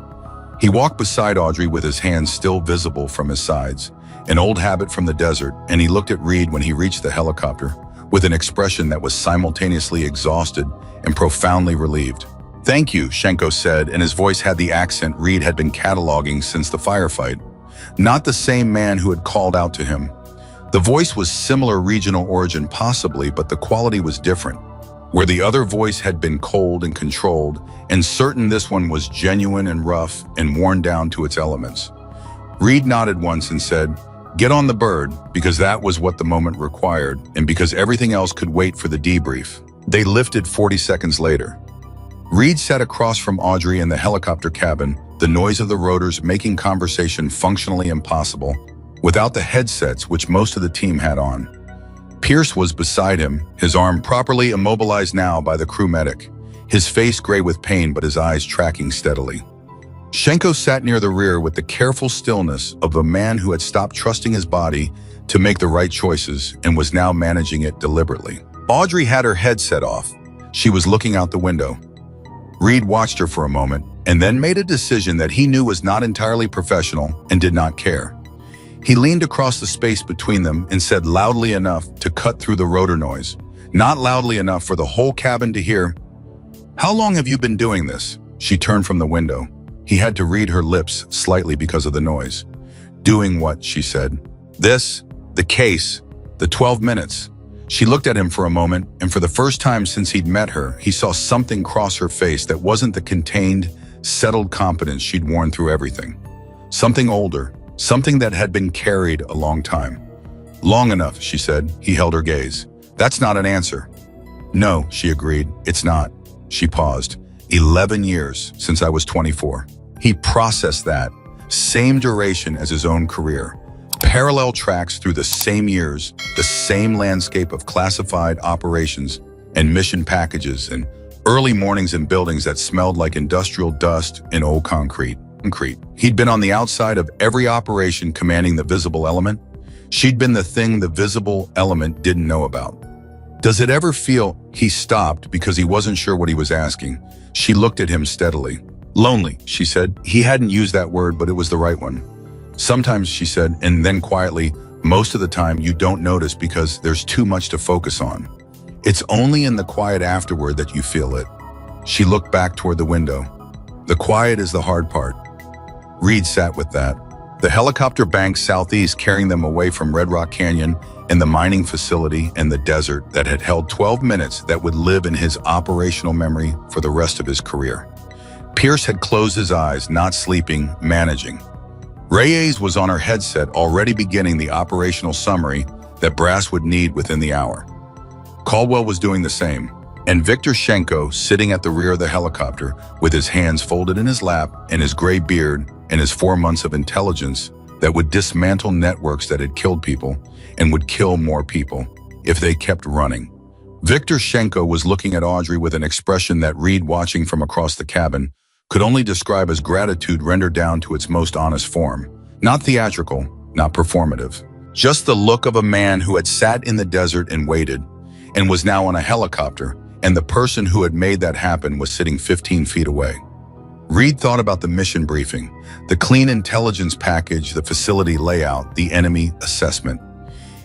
He walked beside Audrey with his hands still visible from his sides, an old habit from the desert, and he looked at Reed when he reached the helicopter with an expression that was simultaneously exhausted and profoundly relieved. Thank you, Shenko said, and his voice had the accent Reed had been cataloging since the firefight. Not the same man who had called out to him. The voice was similar regional origin possibly, but the quality was different. Where the other voice had been cold and controlled, and certain this one was genuine and rough and worn down to its elements. Reed nodded once and said, "Get on the bird," because that was what the moment required, and because everything else could wait for the debrief. They lifted 40 seconds later. Reed sat across from Audrey in the helicopter cabin, the noise of the rotors making conversation functionally impossible, without the headsets which most of the team had on. Pierce was beside him, his arm properly immobilized now by the crew medic, his face gray with pain but his eyes tracking steadily. Shenko sat near the rear with the careful stillness of a man who had stopped trusting his body to make the right choices and was now managing it deliberately. Audrey had her headset off. She was looking out the window. Reed watched her for a moment and then made a decision that he knew was not entirely professional and did not care. He leaned across the space between them and said loudly enough to cut through the rotor noise, not loudly enough for the whole cabin to hear. "How long have you been doing this?" She turned from the window. He had to read her lips slightly because of the noise. "Doing what?" she said. "This, the case, the 12 minutes. She looked at him for a moment, and for the first time since he'd met her, he saw something cross her face that wasn't the contained, settled competence she'd worn through everything. Something older, something that had been carried a long time. Long enough, she said. He held her gaze. That's not an answer. No, she agreed. It's not. She paused. 11 years since I was 24. He processed that. Same duration as his own career. Parallel tracks through the same years, the same landscape of classified operations and mission packages, and early mornings in buildings that smelled like industrial dust and old concrete. He'd been on the outside of every operation commanding the visible element. She'd been the thing the visible element didn't know about. Does it ever feel? He stopped because he wasn't sure what he was asking. She looked at him steadily. Lonely, she said. He hadn't used that word, but it was the right one. Sometimes, she said, and then quietly, most of the time you don't notice because there's too much to focus on. It's only in the quiet afterward that you feel it. She looked back toward the window. The quiet is the hard part. Reed sat with that. The helicopter banked southeast, carrying them away from Red Rock Canyon and the mining facility and the desert that had held 12 minutes that would live in his operational memory for the rest of his career. Pierce had closed his eyes, not sleeping, managing. Reyes was on her headset, already beginning the operational summary that Brass would need within the hour. Caldwell was doing the same, and Victor Shenko, sitting at the rear of the helicopter with his hands folded in his lap and his gray beard and his 4 months of intelligence that would dismantle networks that had killed people and would kill more people if they kept running. Victor Shenko was looking at Audrey with an expression that Reed, watching from across the cabin, could only describe as gratitude rendered down to its most honest form. Not theatrical, not performative. Just the look of a man who had sat in the desert and waited, and was now on a helicopter, and the person who had made that happen was sitting 15 feet away. Reed thought about the mission briefing, the clean intelligence package, the facility layout, the enemy assessment.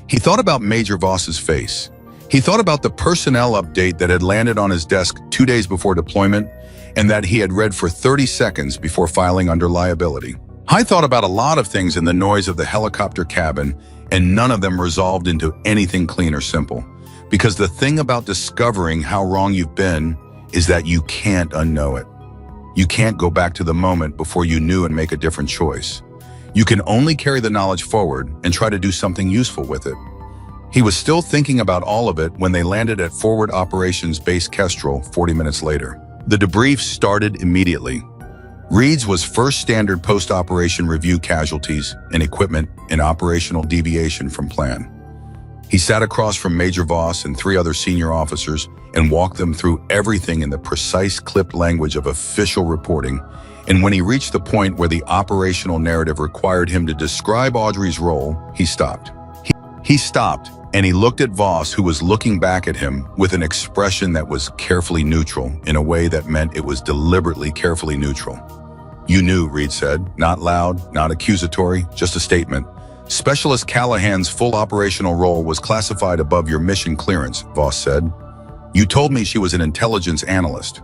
He thought about Major Voss's face. He thought about the personnel update that had landed on his desk 2 days before deployment and that he had read for 30 seconds before filing under liability. I thought about a lot of things in the noise of the helicopter cabin, and none of them resolved into anything clean or simple. Because the thing about discovering how wrong you've been is that you can't unknow it. You can't go back to the moment before you knew and make a different choice. You can only carry the knowledge forward and try to do something useful with it. He was still thinking about all of it when they landed at Forward Operations Base Kestrel 40 minutes later. The debrief started immediately. Reed's was first standard post-operation review casualties and equipment and operational deviation from plan. He sat across from Major Voss and 3 other senior officers and walked them through everything in the precise clipped language of official reporting, and when he reached the point where the operational narrative required him to describe Audrey's role, he stopped. He stopped, and he looked at Voss, who was looking back at him with an expression that was carefully neutral, in a way that meant it was deliberately carefully neutral. You knew, Reed said, not loud, not accusatory, just a statement. Specialist Callahan's full operational role was classified above your mission clearance, Voss said. You told me she was an intelligence analyst.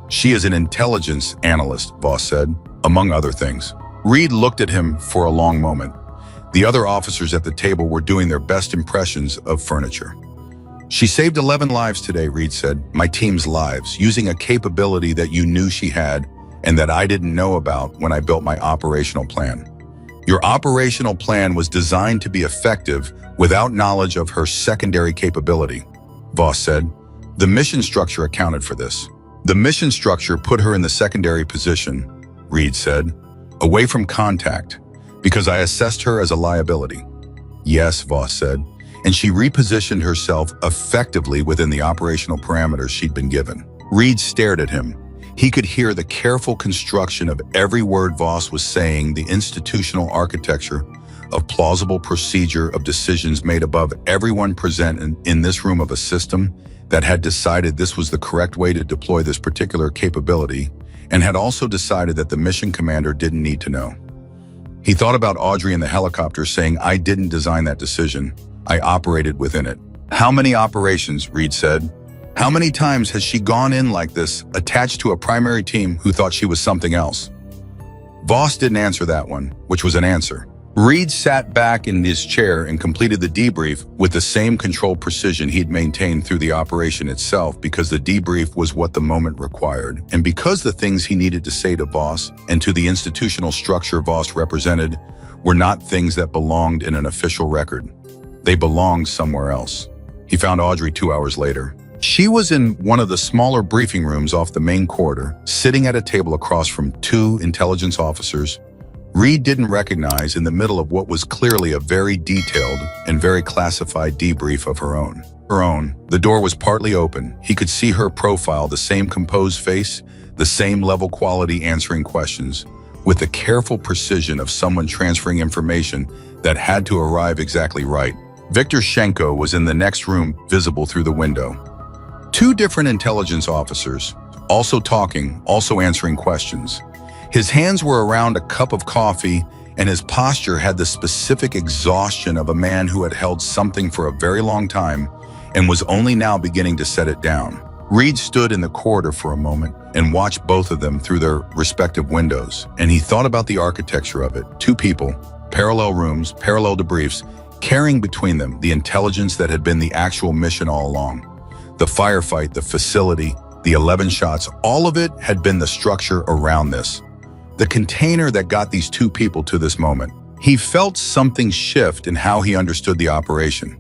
She is an intelligence analyst, Voss said, among other things. Reed looked at him for a long moment. The other officers at the table were doing their best impressions of furniture. She saved 11 lives today, Reed said, my team's lives, using a capability that you knew she had and that I didn't know about when I built my operational plan. Your operational plan was designed to be effective without knowledge of her secondary capability, Voss said. The mission structure accounted for this. The mission structure put her in the secondary position, Reed said, away from contact, because I assessed her as a liability. Yes, Voss said, and she repositioned herself effectively within the operational parameters she'd been given. Reed stared at him. He could hear the careful construction of every word Voss was saying, the institutional architecture of plausible procedure of decisions made above everyone present in this room of a system that had decided this was the correct way to deploy this particular capability and had also decided that the mission commander didn't need to know. He thought about Audrey in the helicopter saying, I didn't design that decision. I operated within it. How many operations, Reed said. How many times has she gone in like this, attached to a primary team who thought she was something else? Voss didn't answer that one, which was an answer. Reed sat back in his chair and completed the debrief with the same controlled precision he'd maintained through the operation itself, because the debrief was what the moment required, and because the things he needed to say to Voss and to the institutional structure Voss represented were not things that belonged in an official record. They belonged somewhere else. He found Audrey 2 hours later. She was in one of the smaller briefing rooms off the main corridor, sitting at a table across from two intelligence officers Reed didn't recognize in the middle of what was clearly a very detailed and very classified debrief of her own. The door was partly open. He could see her profile, the same composed face, the same level quality answering questions, with the careful precision of someone transferring information that had to arrive exactly right. Viktor Shenko was in the next room, visible through the window. Two different intelligence officers, also talking, also answering questions. His hands were around a cup of coffee, and his posture had the specific exhaustion of a man who had held something for a very long time and was only now beginning to set it down. Reed stood in the corridor for a moment and watched both of them through their respective windows, and he thought about the architecture of it. Two people, parallel rooms, parallel debriefs, carrying between them the intelligence that had been the actual mission all along. The firefight, the facility, the 11 shots, all of it had been the structure around this. The container that got these two people to this moment. He felt something shift in how he understood the operation.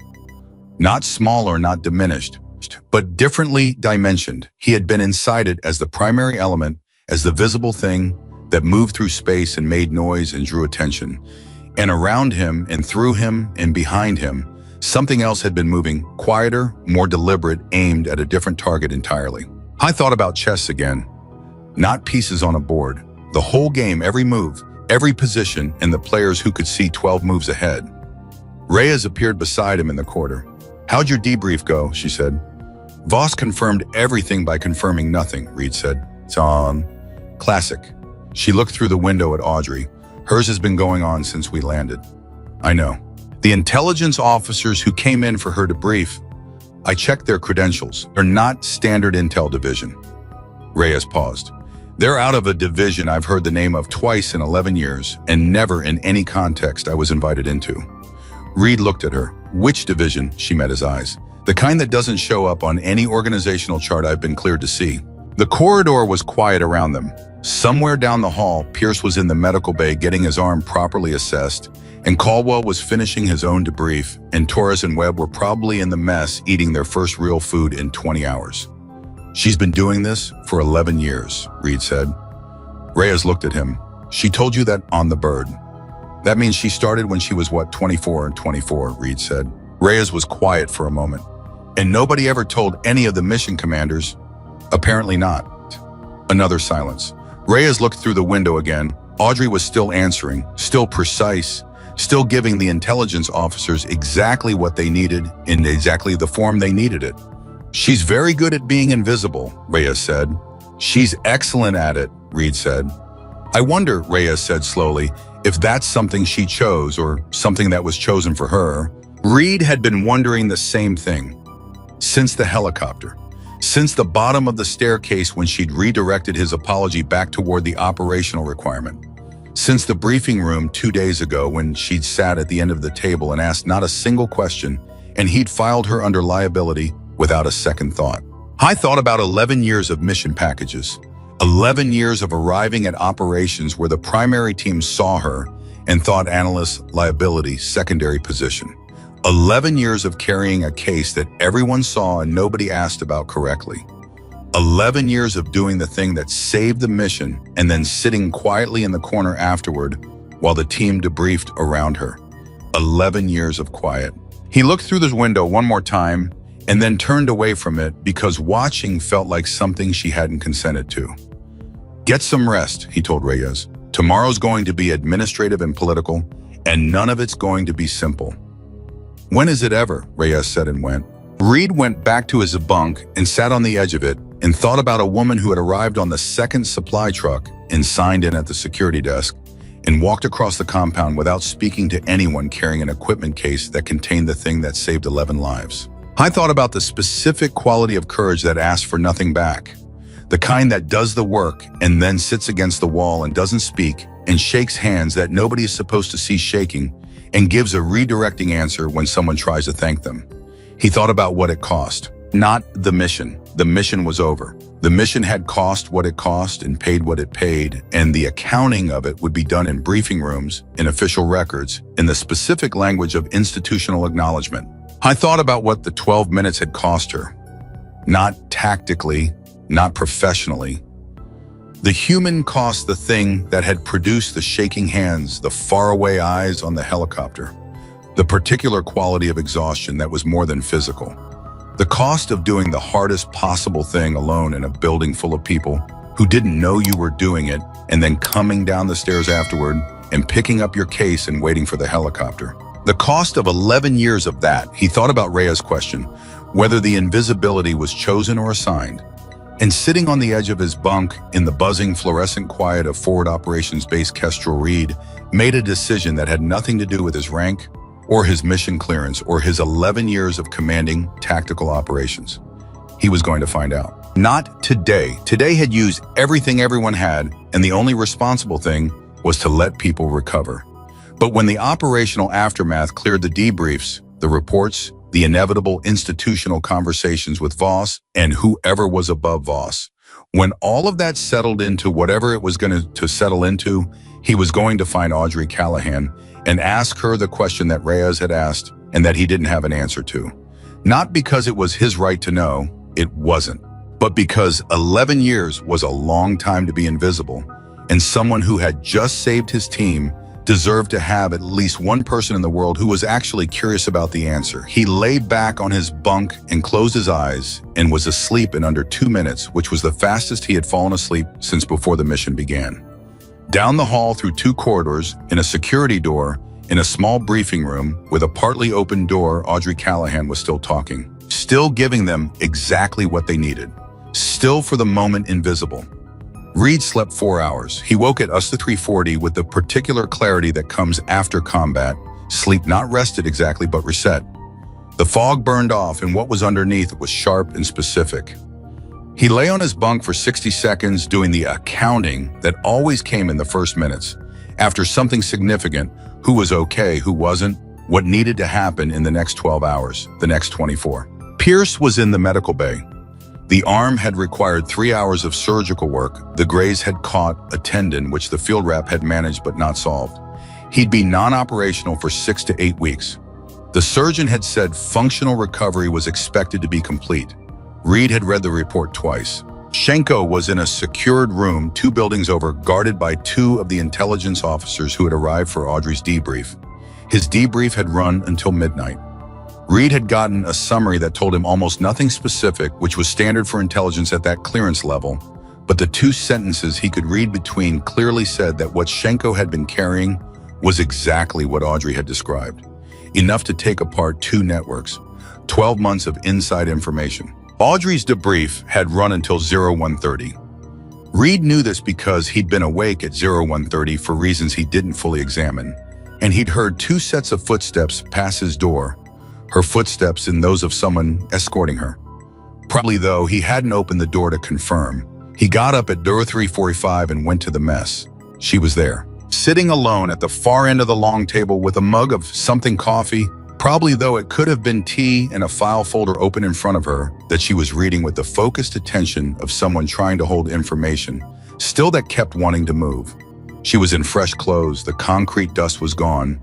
Not smaller, not diminished, but differently dimensioned. He had been inside it as the primary element, as the visible thing that moved through space and made noise and drew attention. And around him and through him and behind him, something else had been moving, quieter, more deliberate, aimed at a different target entirely. I thought about chess again, not pieces on a board. The whole game, every move, every position, and the players who could see 12 moves ahead. Reyes appeared beside him in the corridor. "How'd your debrief go?" she said. Voss confirmed everything by confirming nothing, Reed said. "It's on. Classic." She looked through the window at Audrey. "Hers has been going on since we landed." "I know." "The intelligence officers who came in for her debrief, I checked their credentials. They're not standard intel division." Reyes paused. "They're out of a division I've heard the name of twice in 11 years, and never in any context I was invited into." Reed looked at her. "Which division?" She met his eyes. "The kind that doesn't show up on any organizational chart I've been cleared to see." The corridor was quiet around them. Somewhere down the hall, Pierce was in the medical bay getting his arm properly assessed, and Caldwell was finishing his own debrief, and Torres and Webb were probably in the mess eating their first real food in 20 hours. "She's been doing this for 11 years, Reed said. Reyes looked at him. "She told you that on the bird. That means she started when she was, what, 24 and 24, Reed said. Reyes was quiet for a moment. "And nobody ever told any of the mission commanders?" "Apparently not." Another silence. Reyes looked through the window again. Audrey was still answering, still precise, still giving the intelligence officers exactly what they needed in exactly the form they needed it. "She's very good at being invisible," Reyes said. "She's excellent at it," Reed said. "I wonder," Reyes said slowly, "if that's something she chose or something that was chosen for her." Reed had been wondering the same thing. Since the helicopter. Since the bottom of the staircase when she'd redirected his apology back toward the operational requirement. Since the briefing room 2 days ago when she'd sat at the end of the table and asked not a single question, and he'd filed her under liability without a second thought. I thought about 11 years of mission packages, 11 years of arriving at operations where the primary team saw her and thought analysts liability secondary position. 11 years of carrying a case that everyone saw and nobody asked about correctly. 11 years of doing the thing that saved the mission and then sitting quietly in the corner afterward while the team debriefed around her. 11 years of quiet. He looked through the window one more time and then turned away from it because watching felt like something she hadn't consented to. "Get some rest," he told Reyes. "Tomorrow's going to be administrative and political, and none of it's going to be simple." "When is it ever?" Reyes said and went. Reed went back to his bunk and sat on the edge of it and thought about a woman who had arrived on the second supply truck and signed in at the security desk and walked across the compound without speaking to anyone carrying an equipment case that contained the thing that saved 11 lives. I thought about the specific quality of courage that asks for nothing back. The kind that does the work and then sits against the wall and doesn't speak and shakes hands that nobody is supposed to see shaking, and gives a redirecting answer when someone tries to thank them. He thought about what it cost, not the mission. The mission was over. The mission had cost what it cost and paid what it paid, and the accounting of it would be done in briefing rooms, in official records, in the specific language of institutional acknowledgement. I thought about what the 12 minutes had cost her. Not tactically, not professionally. The human cost, the thing that had produced the shaking hands, the faraway eyes on the helicopter, the particular quality of exhaustion that was more than physical. The cost of doing the hardest possible thing alone in a building full of people who didn't know you were doing it, and then coming down the stairs afterward and picking up your case and waiting for the helicopter. The cost of 11 years of that. He thought about Rhea's question, whether the invisibility was chosen or assigned. And sitting on the edge of his bunk in the buzzing fluorescent quiet of Forward Operations Base, Kestrel Reed made a decision that had nothing to do with his rank or his mission clearance or his 11 years of commanding tactical operations. He was going to find out. Not today. Today had used everything everyone had, and the only responsible thing was to let people recover. But when the operational aftermath cleared the debriefs, the reports, the inevitable institutional conversations with Voss and whoever was above Voss, when all of that settled into whatever it was going to settle into, he was going to find Audrey Callahan and ask her the question that Reyes had asked and that he didn't have an answer to. Not because it was his right to know, it wasn't, but because 11 years was a long time to be invisible, and someone who had just saved his team deserved to have at least one person in the world who was actually curious about the answer. He lay back on his bunk and closed his eyes and was asleep in under 2 minutes, which was the fastest he had fallen asleep since before the mission began. Down the hall through 2 corridors, in a security door, in a small briefing room with a partly open door, Audrey Callahan was still talking, still giving them exactly what they needed, still for the moment invisible. Reed slept 4 hours. He woke at us to 3:40 with the particular clarity that comes after combat, sleep not rested exactly but reset. The fog burned off and what was underneath was sharp and specific. He lay on his bunk for 60 seconds doing the accounting that always came in the first minutes. After something significant, who was okay, who wasn't, what needed to happen in the next 12 hours, the next 24. Pierce was in the medical bay. The arm had required 3 hours of surgical work. The graze had caught a tendon, which the field rep had managed but not solved. He'd be non-operational for 6 to 8 weeks. The surgeon had said functional recovery was expected to be complete. Reed had read the report twice. Schenko was in a secured room 2 buildings over, guarded by 2 of the intelligence officers who had arrived for Audrey's debrief. His debrief had run until midnight. Reed had gotten a summary that told him almost nothing specific, which was standard for intelligence at that clearance level, but the 2 sentences he could read between clearly said that what Schenko had been carrying was exactly what Audrey had described. Enough to take apart 2 networks, 12 months of inside information. Audrey's debrief had run until 01:30. Reed knew this because he'd been awake at 01:30 for reasons he didn't fully examine, and he'd heard 2 sets of footsteps pass his door, her footsteps and those of someone escorting her. Probably, though, he hadn't opened the door to confirm. He got up at 3:45 and went to the mess. She was there, sitting alone at the far end of the long table with a mug of something coffee, probably, though it could have been tea, and a file folder open in front of her that she was reading with the focused attention of someone trying to hold information, still that kept wanting to move. She was in fresh clothes, the concrete dust was gone.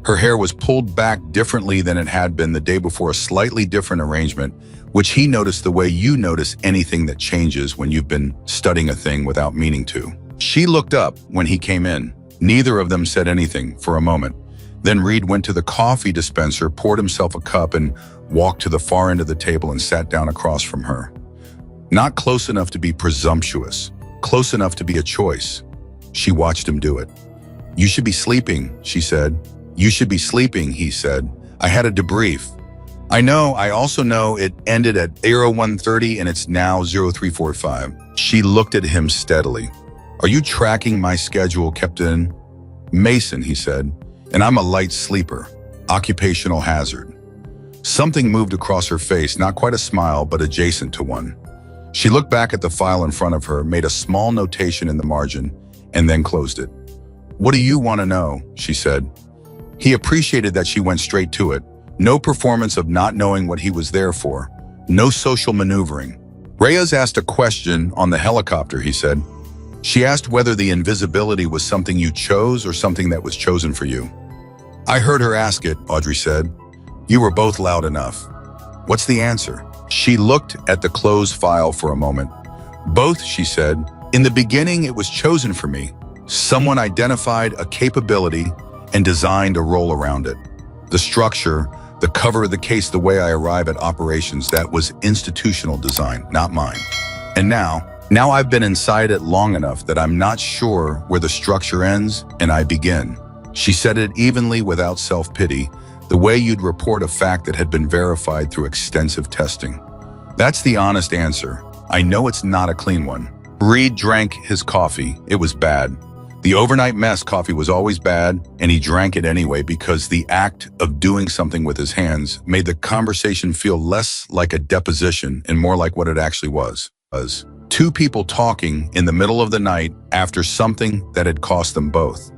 Her hair was pulled back differently than it had been the day before, a slightly different arrangement, which he noticed the way you notice anything that changes when you've been studying a thing without meaning to. She looked up when he came in. Neither of them said anything for a moment. Then Reed went to the coffee dispenser, poured himself a cup, and walked to the far end of the table and sat down across from her. Not close enough to be presumptuous, close enough to be a choice. She watched him do it. "You should be sleeping," she said. "You should be sleeping," he said. "I had a debrief. I know, I also know it ended at 01:30 and it's now 03:45. She looked at him steadily. "Are you tracking my schedule, Captain?" "Mason," he said, "and I'm a light sleeper. Occupational hazard." Something moved across her face, not quite a smile, but adjacent to one. She looked back at the file in front of her, made a small notation in the margin, and then closed it. What do you want to know? She said. He appreciated that she went straight to it. No performance of not knowing what he was there for. No social maneuvering. Reyes asked a question on the helicopter, he said. She asked whether the invisibility was something you chose or something that was chosen for you. I heard her ask it, Audrey said. You were both loud enough. What's the answer? She looked at the closed file for a moment. Both, she said. In the beginning, it was chosen for me. Someone identified a capability and designed a role around it. The structure, the cover of the case, the way I arrive at operations, that was institutional design, not mine. And now I've been inside it long enough that I'm not sure where the structure ends and I begin. She said it evenly without self-pity, the way you'd report a fact that had been verified through extensive testing. That's the honest answer. I know it's not a clean one. Reed drank his coffee. It was bad. The overnight mess coffee was always bad, and he drank it anyway because the act of doing something with his hands made the conversation feel less like a deposition and more like what it actually was. Two people talking in the middle of the night after something that had cost them both.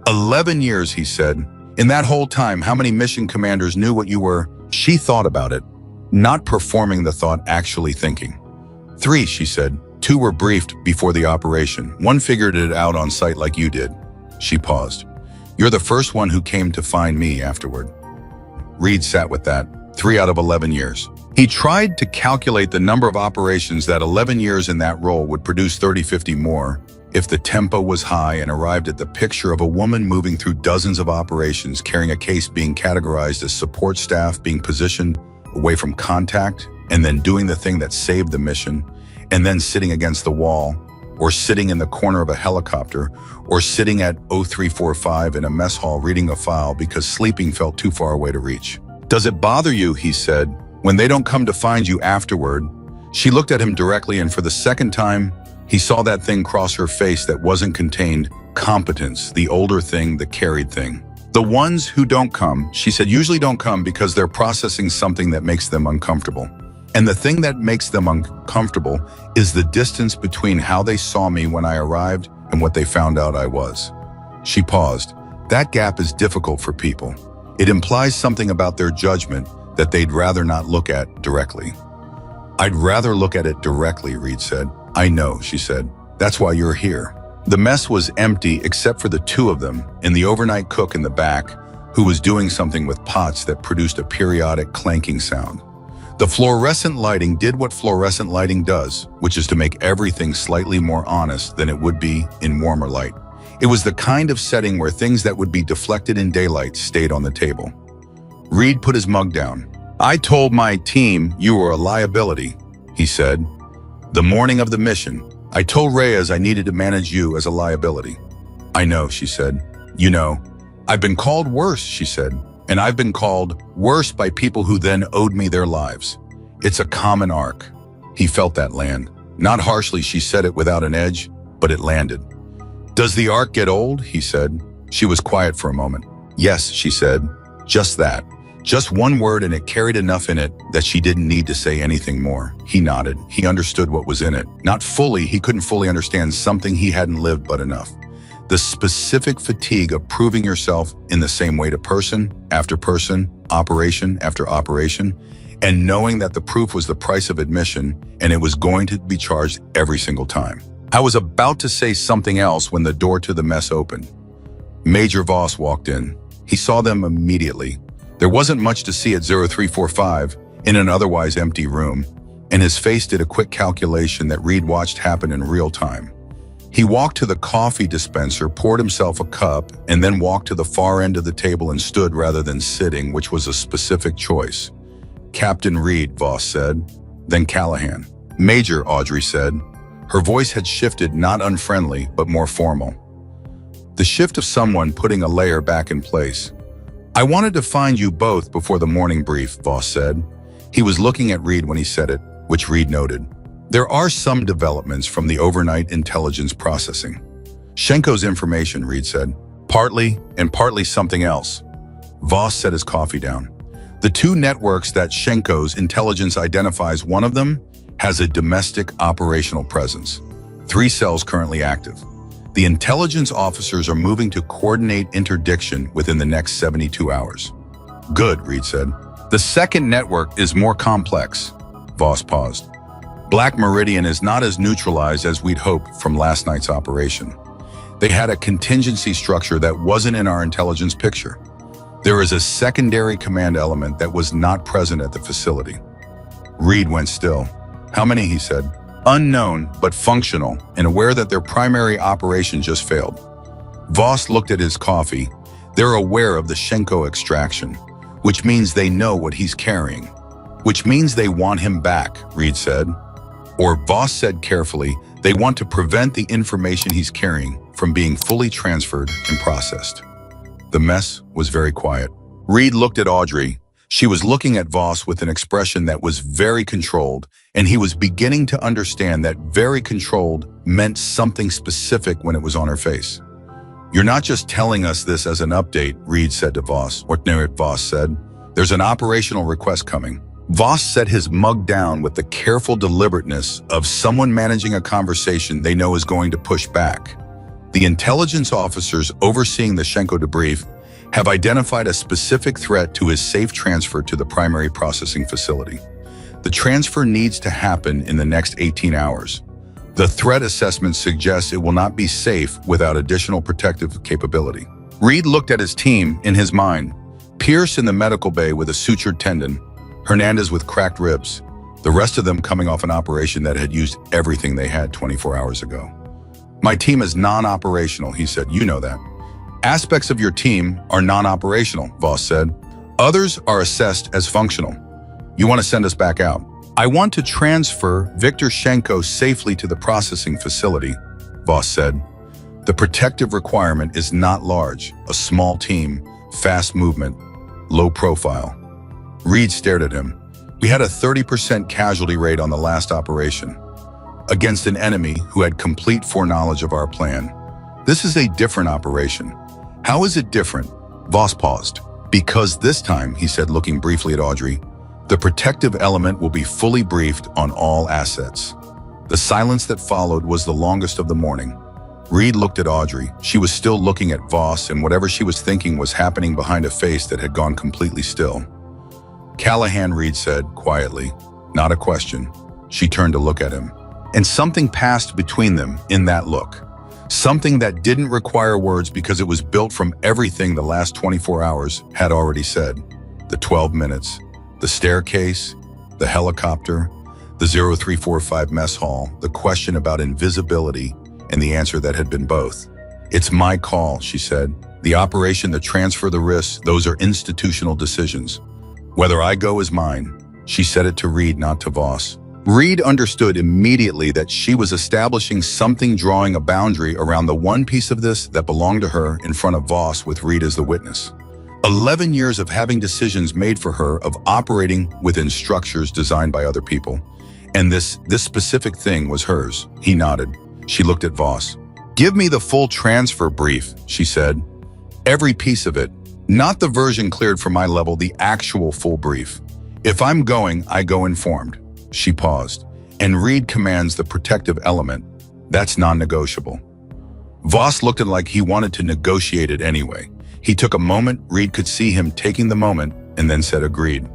11 years, he said. In that whole time, how many mission commanders knew what you were? She thought about it, not performing the thought, actually thinking. 3, she said. 2 were briefed before the operation. 1 figured it out on site like you did. She paused. You're the first one who came to find me afterward. Reed sat with that. 3 out of 11 years. He tried to calculate the number of operations that 11 years in that role would produce 30-50 more if the tempo was high, and arrived at the picture of a woman moving through dozens of operations, carrying a case, being categorized as support staff, being positioned away from contact, and then doing the thing that saved the mission, and then sitting against the wall, or sitting in the corner of a helicopter, or sitting at 0345 in a mess hall reading a file because sleeping felt too far away to reach. Does it bother you, he said, when they don't come to find you afterward? She looked at him directly, and for the second time, he saw that thing cross her face that wasn't contained. Competence, the older thing, the carried thing. The ones who don't come, she said, usually don't come because they're processing something that makes them uncomfortable. And the thing that makes them uncomfortable is the distance between how they saw me when I arrived and what they found out I was. She paused. That gap is difficult for people. It implies something about their judgment that they'd rather not look at directly. I'd rather look at it directly, Reed said. I know, she said. That's why you're here. The mess was empty except for the 2 of them and the overnight cook in the back, who was doing something with pots that produced a periodic clanking sound. The fluorescent lighting did what fluorescent lighting does, which is to make everything slightly more honest than it would be in warmer light. It was the kind of setting where things that would be deflected in daylight stayed on the table. Reed put his mug down. I told my team you were a liability, he said. The morning of the mission, I told Reyes I needed to manage you as a liability. I know, she said. You know, I've been called worse, she said. And I've been called worse by people who then owed me their lives. It's a common arc. He felt that land. Not harshly, she said it without an edge, but it landed. Does the arc get old? He said. She was quiet for a moment. Yes, she said. Just that. Just one word, and it carried enough in it that she didn't need to say anything more. He nodded. He understood what was in it. Not fully, he couldn't fully understand something he hadn't lived, but enough. The specific fatigue of proving yourself in the same way to person after person, operation after operation, and knowing that the proof was the price of admission and it was going to be charged every single time. I was about to say something else when the door to the mess opened. Major Voss walked in. He saw them immediately. There wasn't much to see at 0345 in an otherwise empty room, and his face did a quick calculation that Reed watched happen in real time. He walked to the coffee dispenser, poured himself a cup, and then walked to the far end of the table and stood rather than sitting, which was a specific choice. Captain Reed, Voss said. Then Callahan. Major, Audrey said. Her voice had shifted, not unfriendly, but more formal. The shift of someone putting a layer back in place. I wanted to find you both before the morning brief, Voss said. He was looking at Reed when he said it, which Reed noted. There are some developments from the overnight intelligence processing. Schenko's information, Reed said. Partly, and partly something else. Voss set his coffee down. The 2 networks that Schenko's intelligence identifies, one of them has a domestic operational presence. 3 cells currently active. The intelligence officers are moving to coordinate interdiction within the next 72 hours. Good, Reed said. The second network is more complex. Voss paused. Black Meridian is not as neutralized as we'd hoped from last night's operation. They had a contingency structure that wasn't in our intelligence picture. There is a secondary command element that was not present at the facility. Reed went still. How many, he said. Unknown, but functional, and aware that their primary operation just failed. Voss looked at his coffee. They're aware of the Shenko extraction, which means they know what he's carrying. Which means they want him back, Reed said. Or Voss said carefully, they want to prevent the information he's carrying from being fully transferred and processed. The mess was very quiet. Reed looked at Audrey. She was looking at Voss with an expression that was very controlled, and he was beginning to understand that very controlled meant something specific when it was on her face. You're not just telling us this as an update, Reed said to Voss. What near it, Voss said. There's an operational request coming. Voss set his mug down with the careful deliberateness of someone managing a conversation they know is going to push back. The intelligence officers overseeing the Shenko debrief have identified a specific threat to his safe transfer to the primary processing facility. The transfer needs to happen in the next 18 hours. The threat assessment suggests it will not be safe without additional protective capability. Reed looked at his team in his mind. Pierce in the medical bay with a sutured tendon, Hernandez with cracked ribs, the rest of them coming off an operation that had used everything they had 24 hours ago. My team is non-operational, he said. You know that. Aspects of your team are non-operational, Voss said. Others are assessed as functional. You want to send us back out? I want to transfer Viktor Shenko safely to the processing facility, Voss said. The protective requirement is not large, a small team, fast movement, low profile. Reed stared at him. We had a 30% casualty rate on the last operation, against an enemy who had complete foreknowledge of our plan. This is a different operation. How is it different? Voss paused. Because this time, he said, looking briefly at Audrey, the protective element will be fully briefed on all assets. The silence that followed was the longest of the morning. Reed looked at Audrey. She was still looking at Voss, and whatever she was thinking was happening behind a face that had gone completely still. Callahan, Reed said, quietly. Not a question. She turned to look at him. And something passed between them in that look. Something that didn't require words because it was built from everything the last 24 hours had already said. The 12 minutes, the staircase, the helicopter, the 0345 mess hall, the question about invisibility, and the answer that had been both. It's my call, she said. The operation, the transfer, the risks, those are institutional decisions. Whether I go is mine. She said it to Reed, not to Voss. Reed understood immediately that she was establishing something, drawing a boundary around the one piece of this that belonged to her in front of Voss with Reed as the witness. 11 years of having decisions made for her, of operating within structures designed by other people. And this specific thing was hers. He nodded. She looked at Voss. Give me the full transfer brief, she said. Every piece of it. Not the version cleared for my level, the actual full brief. If I'm going, I go informed. She paused. And Reed commands the protective element. That's non-negotiable. Voss looked at like he wanted to negotiate it anyway. He took a moment. Reed could see him taking the moment and then said agreed.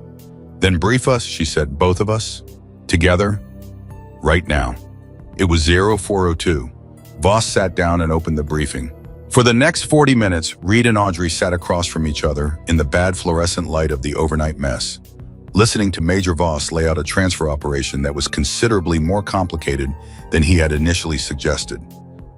Then brief us, she said, both of us, together, right now. It was 0402. Voss sat down and opened the briefing. For the next 40 minutes, Reed and Audrey sat across from each other in the bad fluorescent light of the overnight mess, listening to Major Voss lay out a transfer operation that was considerably more complicated than he had initially suggested.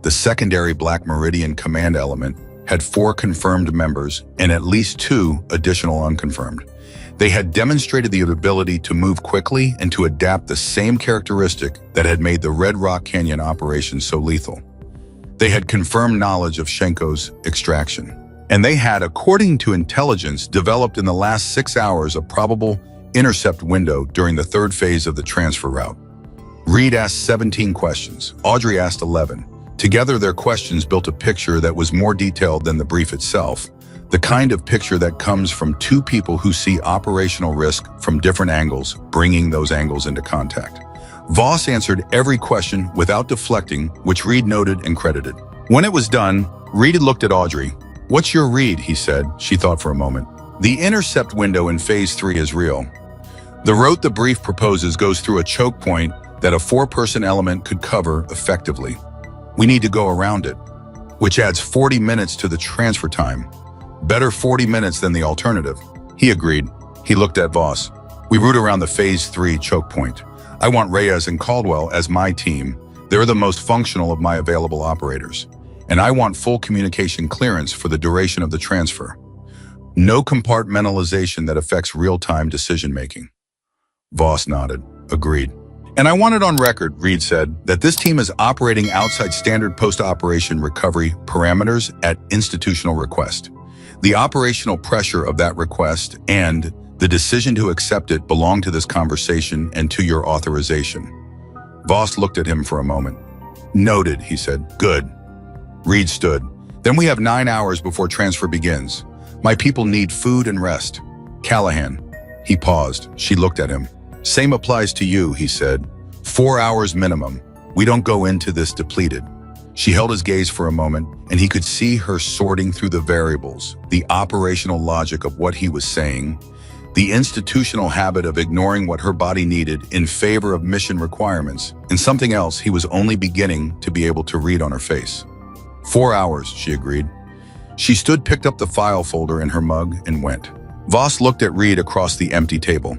The secondary Black Meridian command element had 4 confirmed members and at least 2 additional unconfirmed. They had demonstrated the ability to move quickly and to adapt the same characteristic that had made the Red Rock Canyon operation so lethal. They had confirmed knowledge of Shenko's extraction, and they had, according to intelligence, developed in the last 6 hours a probable intercept window during the 3rd phase of the transfer route. Reed asked 17 questions. Audrey asked 11. Together, their questions built a picture that was more detailed than the brief itself, the kind of picture that comes from 2 people who see operational risk from different angles, bringing those angles into contact. Voss answered every question without deflecting, which Reed noted and credited. When it was done, Reed looked at Audrey. "What's your read?" he said. She thought for a moment. "The intercept window in Phase 3 is real. The route the brief proposes goes through a choke point that a 4-person element could cover effectively. We need to go around it, which adds 40 minutes to the transfer time. Better 40 minutes than the alternative." He agreed. He looked at Voss. "We route around the Phase 3 choke point. I want Reyes and Caldwell as my team. They're the most functional of my available operators. And I want full communication clearance for the duration of the transfer. No compartmentalization that affects real-time decision-making." Voss nodded. "Agreed. And I want it on record," Reed said, "that this team is operating outside standard post-operation recovery parameters at institutional request. The operational pressure of that request and the decision to accept it belong to this conversation and to your authorization." Voss looked at him for a moment. "Noted," he said. "Good." Reed stood. "Then we have 9 hours before transfer begins. My people need food and rest. Callahan." He paused. She looked at him. "Same applies to you," he said. 4 hours minimum. We don't go into this depleted." She held his gaze for a moment, and he could see her sorting through the variables, the operational logic of what he was saying, the institutional habit of ignoring what her body needed in favor of mission requirements, and something else he was only beginning to be able to read on her face. 4 hours, she agreed. She stood, picked up the file folder in her mug, and went. Voss looked at Reed across the empty table.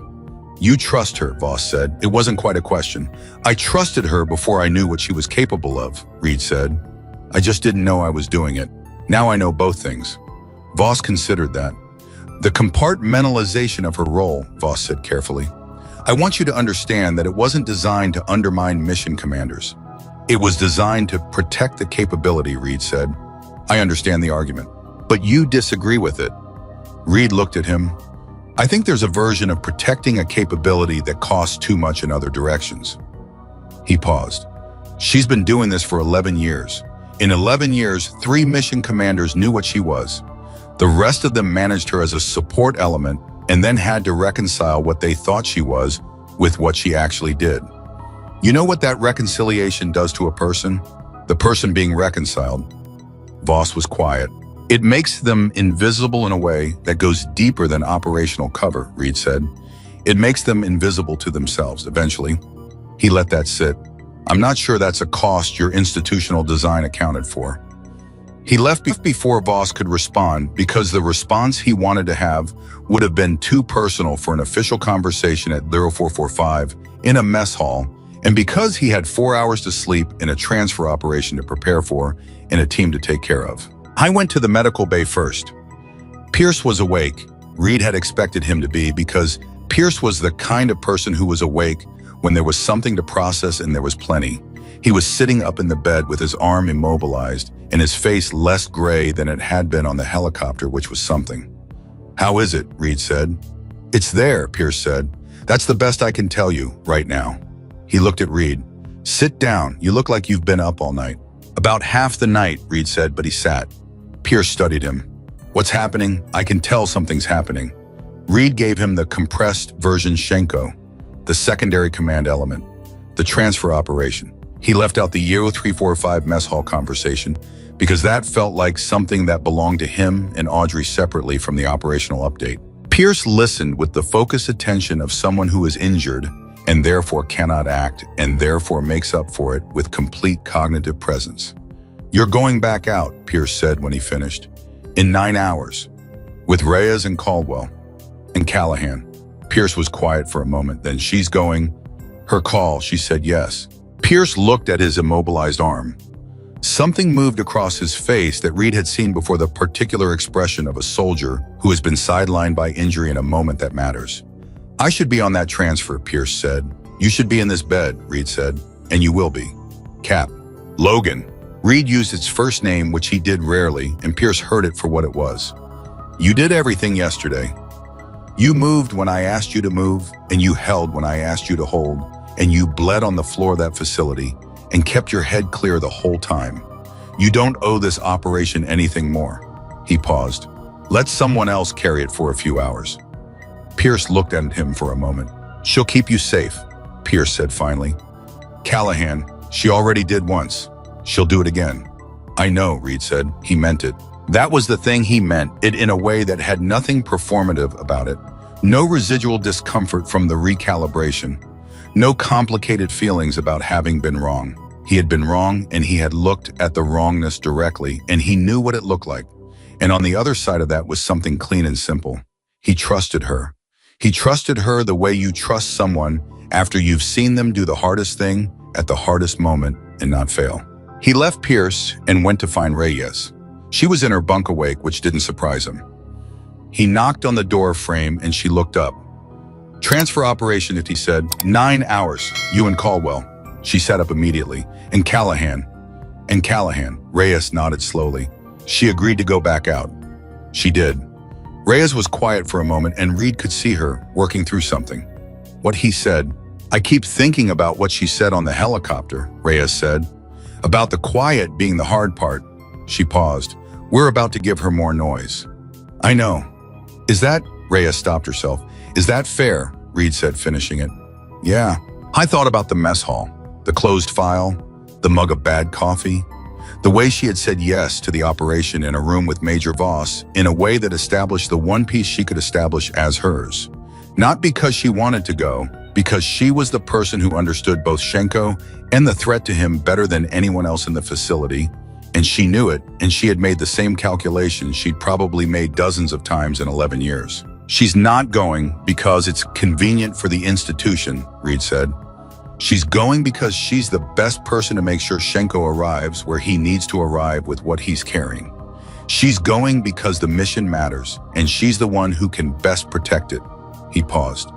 "You trust her," Voss said. It wasn't quite a question. "I trusted her before I knew what she was capable of," Reed said. "I just didn't know I was doing it. Now I know both things." Voss considered that. "The compartmentalization of her role," Voss said carefully. "I want you to understand that it wasn't designed to undermine mission commanders. It was designed to protect the capability," Reed said. "I understand the argument, but you disagree with it." Reed looked at him. "I think there's a version of protecting a capability that costs too much in other directions." He paused. "She's been doing this for 11 years. In 11 years, 3 mission commanders knew what she was. The rest of them managed her as a support element and then had to reconcile what they thought she was with what she actually did. You know what that reconciliation does to a person? The person being reconciled." Voss was quiet. "It makes them invisible in a way that goes deeper than operational cover," Reed said. "It makes them invisible to themselves, eventually." He let that sit. "I'm not sure that's a cost your institutional design accounted for." He left before Voss could respond because the response he wanted to have would have been too personal for an official conversation at 0445 in a mess hall, and because he had 4 hours to sleep in a transfer operation to prepare for and a team to take care of. "I went to the medical bay first." Pierce was awake. Reed had expected him to be, because Pierce was the kind of person who was awake when there was something to process, and there was plenty. He was sitting up in the bed with his arm immobilized and his face less gray than it had been on the helicopter, which was something. "How is it?" Reed said. "It's there," Pierce said. "That's the best I can tell you right now." He looked at Reed. "Sit down. You look like you've been up all night." "About half the night," Reed said, but he sat. Pierce studied him. "What's happening? I can tell something's happening." Reed gave him the compressed version Shenko, the secondary command element, the transfer operation. He left out the 0345 mess hall conversation because that felt like something that belonged to him and Audrey separately from the operational update. Pierce listened with the focused attention of someone who is injured and therefore cannot act, and therefore makes up for it with complete cognitive presence. "You're going back out," Pierce said when he finished. "In 9 hours. With Reyes and Caldwell. And Callahan." Pierce was quiet for a moment. "Then she's going?" "Her call," she said. "Yes." Pierce looked at his immobilized arm. Something moved across his face that Reed had seen before, the particular expression of a soldier who has been sidelined by injury in a moment that matters. "I should be on that transfer," Pierce said. "You should be in this bed," Reed said. "And you will be. Cap." "Logan." Reed used its first name, which he did rarely, and Pierce heard it for what it was. "You did everything yesterday. You moved when I asked you to move, and you held when I asked you to hold, and you bled on the floor of that facility and kept your head clear the whole time. You don't owe this operation anything more." He paused. "Let someone else carry it for a few hours." Pierce looked at him for a moment. "She'll keep you safe," Pierce said finally. "Callahan, she already did once. She'll do it again." I know, Reed said. He meant it. That was the thing, he meant it in a way that had nothing performative about it. No residual discomfort from the recalibration. No complicated feelings about having been wrong. He had been wrong, and he had looked at the wrongness directly, and he knew what it looked like. And on the other side of that was something clean and simple. He trusted her. He trusted her the way you trust someone after you've seen them do the hardest thing at the hardest moment and not fail. He left Pierce and went to find Reyes. She was in her bunk awake, which didn't surprise him. He knocked on the door frame and she looked up. Transfer operation, he said. 9 hours, you and Caldwell. She sat up immediately. And Callahan. Reyes nodded slowly. She agreed to go back out. She did. Reyes was quiet for a moment and Reed could see her working through something. What he said, I keep thinking about what she said on the helicopter, Reyes said. About the quiet being the hard part. She paused. We're about to give her more noise. I know. Is that, Reyes stopped herself. Is that fair? Reed said, finishing it. Yeah. I thought about the mess hall, the closed file, the mug of bad coffee, the way she had said yes to the operation in a room with Major Voss in a way that established the one piece she could establish as hers. Not because she wanted to go, because she was the person who understood both Schenko and the threat to him better than anyone else in the facility, and she knew it, and she had made the same calculations she'd probably made dozens of times in 11 years. She's not going because it's convenient for the institution, Reed said. She's going because she's the best person to make sure Schenko arrives where he needs to arrive with what he's carrying. She's going because the mission matters, and she's the one who can best protect it. He paused.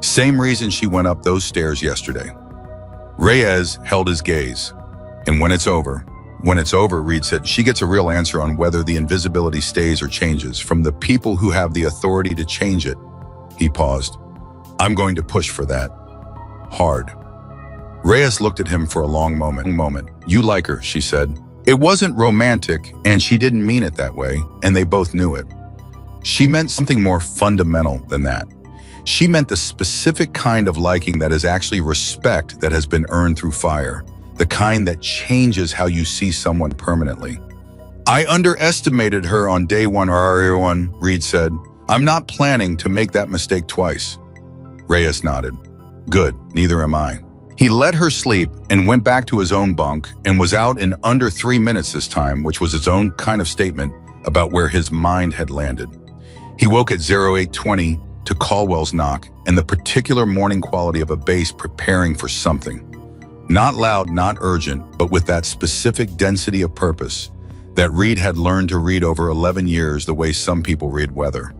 Same reason she went up those stairs yesterday. Reyes held his gaze. And when it's over, Reed said, she gets a real answer on whether the invisibility stays or changes from the people who have the authority to change it. He paused. I'm going to push for that. Hard. Reyes looked at him for a long moment. You like her, she said. It wasn't romantic, and she didn't mean it that way, and they both knew it. She meant something more fundamental than that. She meant the specific kind of liking that is actually respect that has been earned through fire. The kind that changes how you see someone permanently. I underestimated her on day one, Reed said. I'm not planning to make that mistake twice. Reyes nodded. Good, neither am I. He let her sleep and went back to his own bunk and was out in under 3 minutes this time, which was its own kind of statement about where his mind had landed. He woke at 08:20 to Caldwell's knock and the particular morning quality of a bass preparing for something. Not loud, not urgent, but with that specific density of purpose that Reed had learned to read over 11 years the way some people read weather.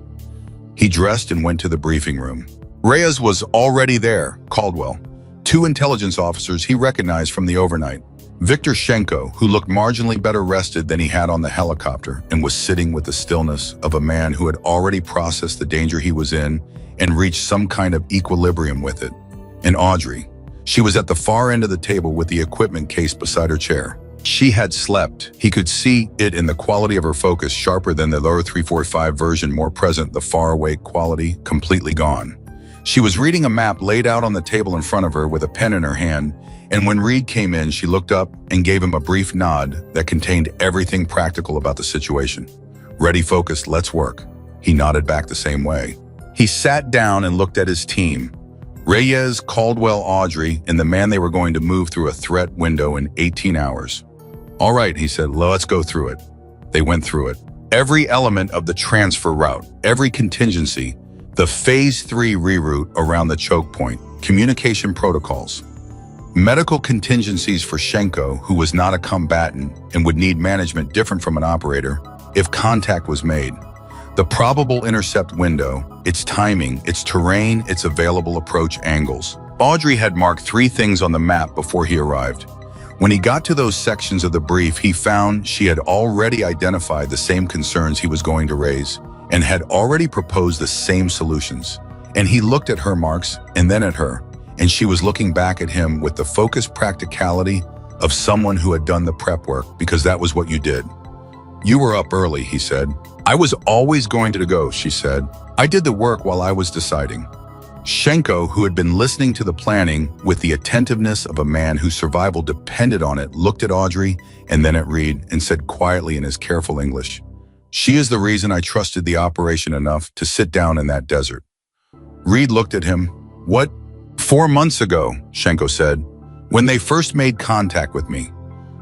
He dressed and went to the briefing room. Reyes was already there, Caldwell. 2 intelligence officers he recognized from the overnight. Victor Schenko, who looked marginally better rested than he had on the helicopter and was sitting with the stillness of a man who had already processed the danger he was in and reached some kind of equilibrium with it. And Audrey. She was at the far end of the table with the equipment case beside her chair. She had slept. He could see it in the quality of her focus, sharper than the lower 345 version, more present, the far awake quality, completely gone. She was reading a map laid out on the table in front of her with a pen in her hand, and when Reed came in, she looked up and gave him a brief nod that contained everything practical about the situation. Ready, focused, let's work. He nodded back the same way. He sat down and looked at his team. Reyes, Caldwell, Audrey, and the man they were going to move through a threat window in 18 hours. All right, he said, let's go through it. They went through it. Every element of the transfer route, every contingency, the Phase 3 reroute around the choke point, communication protocols, medical contingencies for Schenko, who was not a combatant and would need management different from an operator if contact was made. The probable intercept window, its timing, its terrain, its available approach angles. Audrey had marked 3 things on the map before he arrived. When he got to those sections of the brief, he found she had already identified the same concerns he was going to raise and had already proposed the same solutions. And he looked at her, Marks, and then at her, and she was looking back at him with the focused practicality of someone who had done the prep work, because that was what you did. You were up early, he said. I was always going to go, she said. I did the work while I was deciding. Shenko, who had been listening to the planning with the attentiveness of a man whose survival depended on it, looked at Audrey and then at Reed and said quietly in his careful English, "She is the reason I trusted the operation enough to sit down in that desert." Reed looked at him. "What?" "4 months ago," Shenko said, "when they first made contact with me.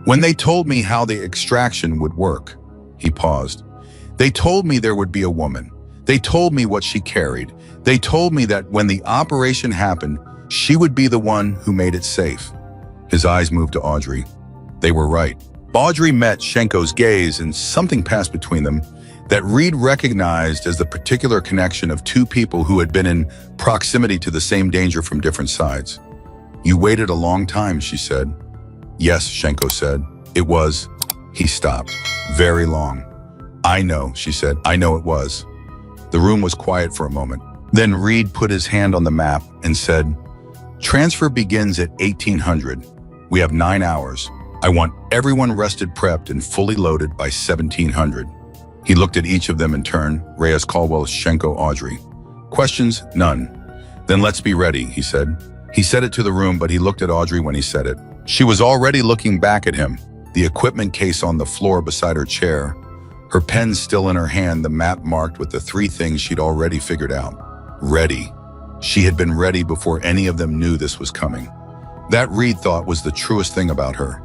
When they told me how the extraction would work." He paused. "They told me there would be a woman. They told me what she carried. They told me that when the operation happened, she would be the one who made it safe." His eyes moved to Audrey. They were right. Audrey met Shenko's gaze and something passed between them that Reed recognized as the particular connection of two people who had been in proximity to the same danger from different sides. "You waited a long time," she said. "Yes," Shenko said. "It was." He stopped. "Very long." "I know," she said. "I know it was." The room was quiet for a moment. Then Reed put his hand on the map and said, "Transfer begins at 1800. We have 9 hours. I want everyone rested, prepped, and fully loaded by 1700. He looked at each of them in turn, Reyes, Caldwell, Shenko, Audrey. "Questions? None." "Then let's be ready," he said. He said it to the room, but he looked at Audrey when he said it. She was already looking back at him, the equipment case on the floor beside her chair, her pen still in her hand, the map marked with the 3 things she'd already figured out. Ready. She had been ready before any of them knew this was coming. That Reed thought was the truest thing about her.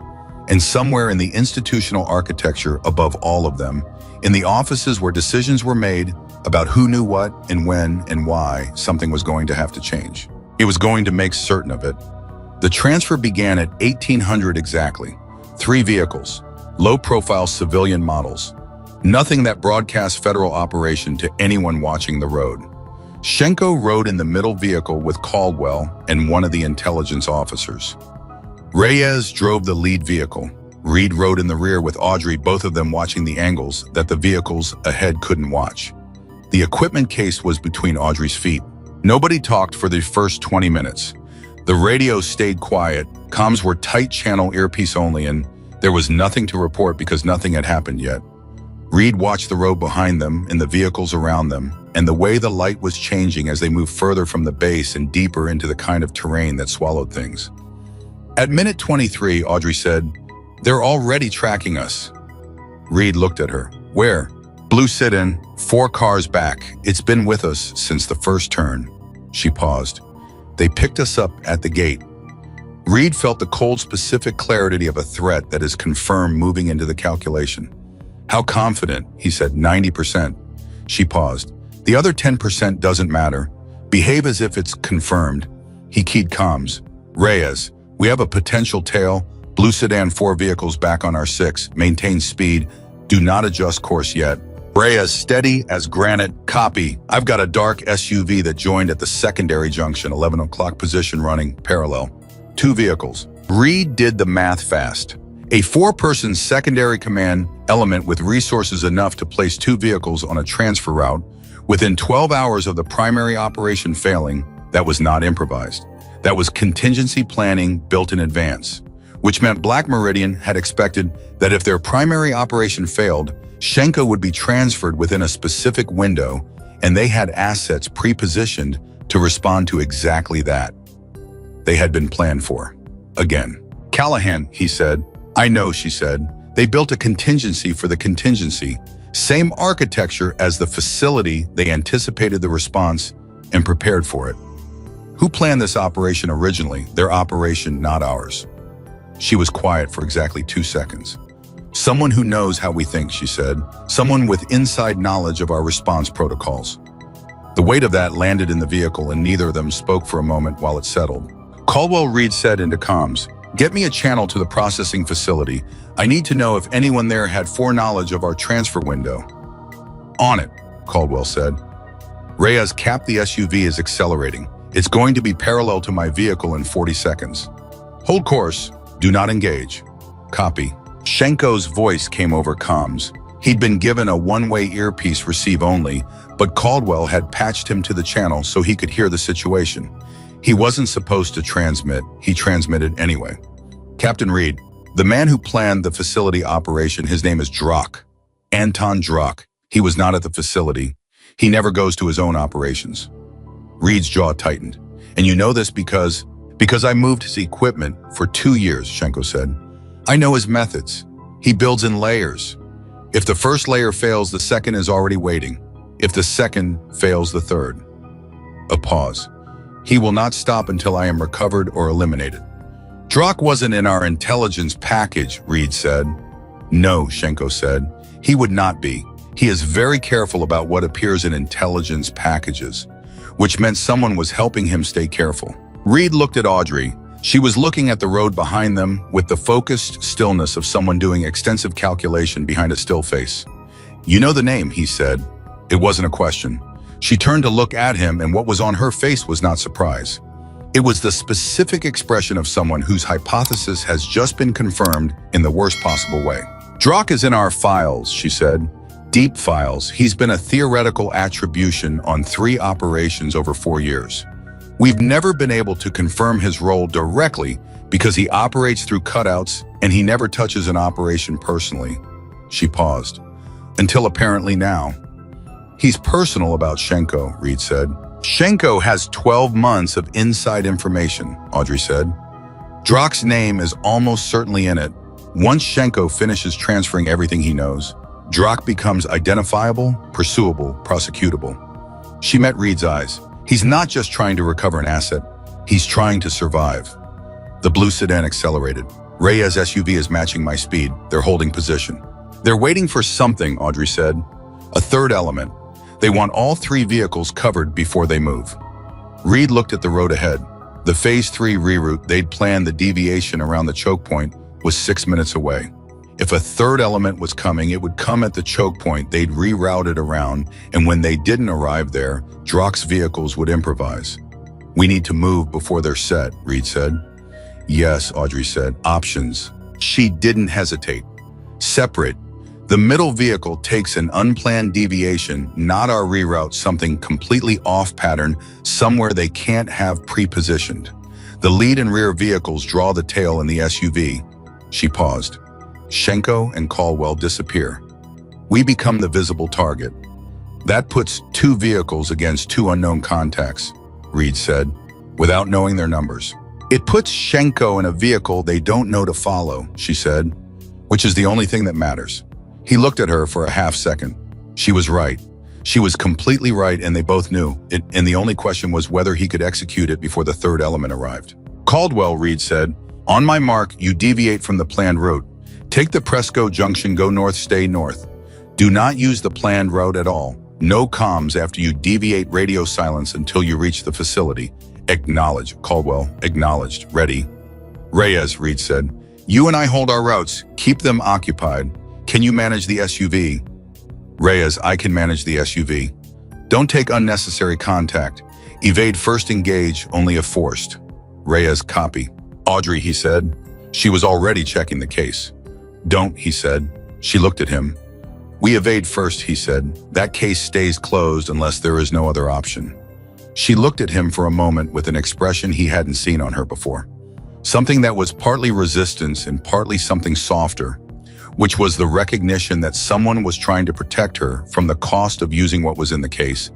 And somewhere in the institutional architecture above all of them, in the offices where decisions were made about who knew what and when and why, something was going to have to change. It was going to make certain of it. The transfer began at 1800 exactly. 3 vehicles, low-profile civilian models. Nothing that broadcast federal operation to anyone watching the road. Shenko rode in the middle vehicle with Caldwell and one of the intelligence officers. Reyes drove the lead vehicle. Reed rode in the rear with Audrey, both of them watching the angles that the vehicles ahead couldn't watch. The equipment case was between Audrey's feet. Nobody talked for the first 20 minutes. The radio stayed quiet, comms were tight channel earpiece only, and there was nothing to report because nothing had happened yet. Reed watched the road behind them and the vehicles around them, and the way the light was changing as they moved further from the base and deeper into the kind of terrain that swallowed things. At minute 23, Audrey said, "They're already tracking us." Reed looked at her. "Where?" "Blue sit-in, 4 cars back. It's been with us since the first turn." She paused. "They picked us up at the gate." Reed felt the cold, specific clarity of a threat that is confirmed moving into the calculation. "How confident?" He said. 90%. She paused. "The other 10% doesn't matter. Behave as if it's confirmed." He keyed comms. "Reyes, we have a potential tail. Blue sedan, 4 vehicles back on our 6. Maintain speed. Do not adjust course yet." Reyes, steady as granite. "Copy. I've got a dark SUV that joined at the secondary junction, 11 o'clock position running, parallel. 2 vehicles." Reed did the math fast. A 4-person secondary command element with resources enough to place 2 vehicles on a transfer route within 12 hours of the primary operation failing, that was not improvised. That was contingency planning built in advance, which meant Black Meridian had expected that if their primary operation failed, Shenko would be transferred within a specific window, and they had assets pre-positioned to respond to exactly that. They had been planned for. Again. "Callahan," he said. "I know," she said. "They built a contingency for the contingency. Same architecture as the facility. They anticipated the response and prepared for it." "Who planned this operation originally?" "Their operation, not ours." She was quiet for exactly 2 seconds. "Someone who knows how we think," she said. "Someone with inside knowledge of our response protocols." The weight of that landed in the vehicle, and neither of them spoke for a moment while it settled. Caldwell, Reed said into comms, "Get me a channel to the processing facility. I need to know if anyone there had foreknowledge of our transfer window." "On it," Caldwell said. "Reyes, cap the SUV is accelerating. It's going to be parallel to my vehicle in 40 seconds. Hold course. Do not engage." "Copy." Shenko's voice came over comms. He'd been given a one-way earpiece, receive only, but Caldwell had patched him to the channel so he could hear the situation. He wasn't supposed to transmit. He transmitted anyway. "Captain Reed, the man who planned the facility operation, his name is Drock. Anton Drock. He was not at the facility. He never goes to his own operations." Reed's jaw tightened. And you know this because I moved his equipment for 2 years, Shenko said. I know his methods. He builds in layers. If the first layer fails, the second is already waiting. If the second fails, the third. A pause. He will not stop until I am recovered or eliminated. Drock wasn't in our intelligence package, Reed said. No, Shenko said. He would not be. He is very careful about what appears in intelligence packages, which meant someone was helping him stay careful. Reed looked at Audrey. She was looking at the road behind them with the focused stillness of someone doing extensive calculation behind a still face. You know the name, he said. It wasn't a question. She turned to look at him, and what was on her face was not surprise. It was the specific expression of someone whose hypothesis has just been confirmed in the worst possible way. Drock is in our files, she said. Deep files. He's been a theoretical attribution on 3 operations over 4 years. We've never been able to confirm his role directly because he operates through cutouts and he never touches an operation personally. She paused. Until apparently now. He's personal about Shenko, Reed said. Shenko has 12 months of inside information, Audrey said. Drock's name is almost certainly in it. Once Shenko finishes transferring everything he knows, Drock becomes identifiable, pursuable, prosecutable. She met Reed's eyes. He's not just trying to recover an asset, he's trying to survive. The blue sedan accelerated. Reyes' SUV is matching my speed. They're holding position. They're waiting for something, Audrey said. A third element. They want all 3 vehicles covered before they move. Reed looked at the road ahead. The Phase 3 reroute they'd planned, the deviation around the choke point, was 6 minutes away. If a third element was coming, it would come at the choke point. They'd reroute it around, and when they didn't arrive there, Drock's vehicles would improvise. We need to move before they're set, Reed said. Yes, Audrey said. Options. She didn't hesitate. Separate. The middle vehicle takes an unplanned deviation, not our reroute, something completely off pattern, somewhere they can't have pre-positioned. The lead and rear vehicles draw the tail in the SUV. She paused. Shenko and Caldwell disappear. We become the visible target. That puts 2 vehicles against 2 unknown contacts, Reed said, without knowing their numbers. It puts Shenko in a vehicle they don't know to follow, she said, which is the only thing that matters. He looked at her for a half second. She was right. She was completely right, and they both knew it, and the only question was whether he could execute it before the third element arrived. Caldwell, Reed said, on my mark, you deviate from the planned route. Take the Presco Junction, go north, stay north. Do not use the planned route at all. No comms after you deviate, radio silence until you reach the facility. Acknowledge, Caldwell. Acknowledged. Ready. Reyes, Reed said. You and I hold our routes. Keep them occupied. Can you manage the SUV? Reyes, I can manage the SUV. Don't take unnecessary contact. Evade first, engage only if forced. Reyes, copy. Audrey, he said. She was already checking the case. Don't, he said. She looked at him. We evade first, he said. That case stays closed unless there is no other option. She looked at him for a moment with an expression he hadn't seen on her before. Something that was partly resistance and partly something softer, which was the recognition that someone was trying to protect her from the cost of using what was in the case,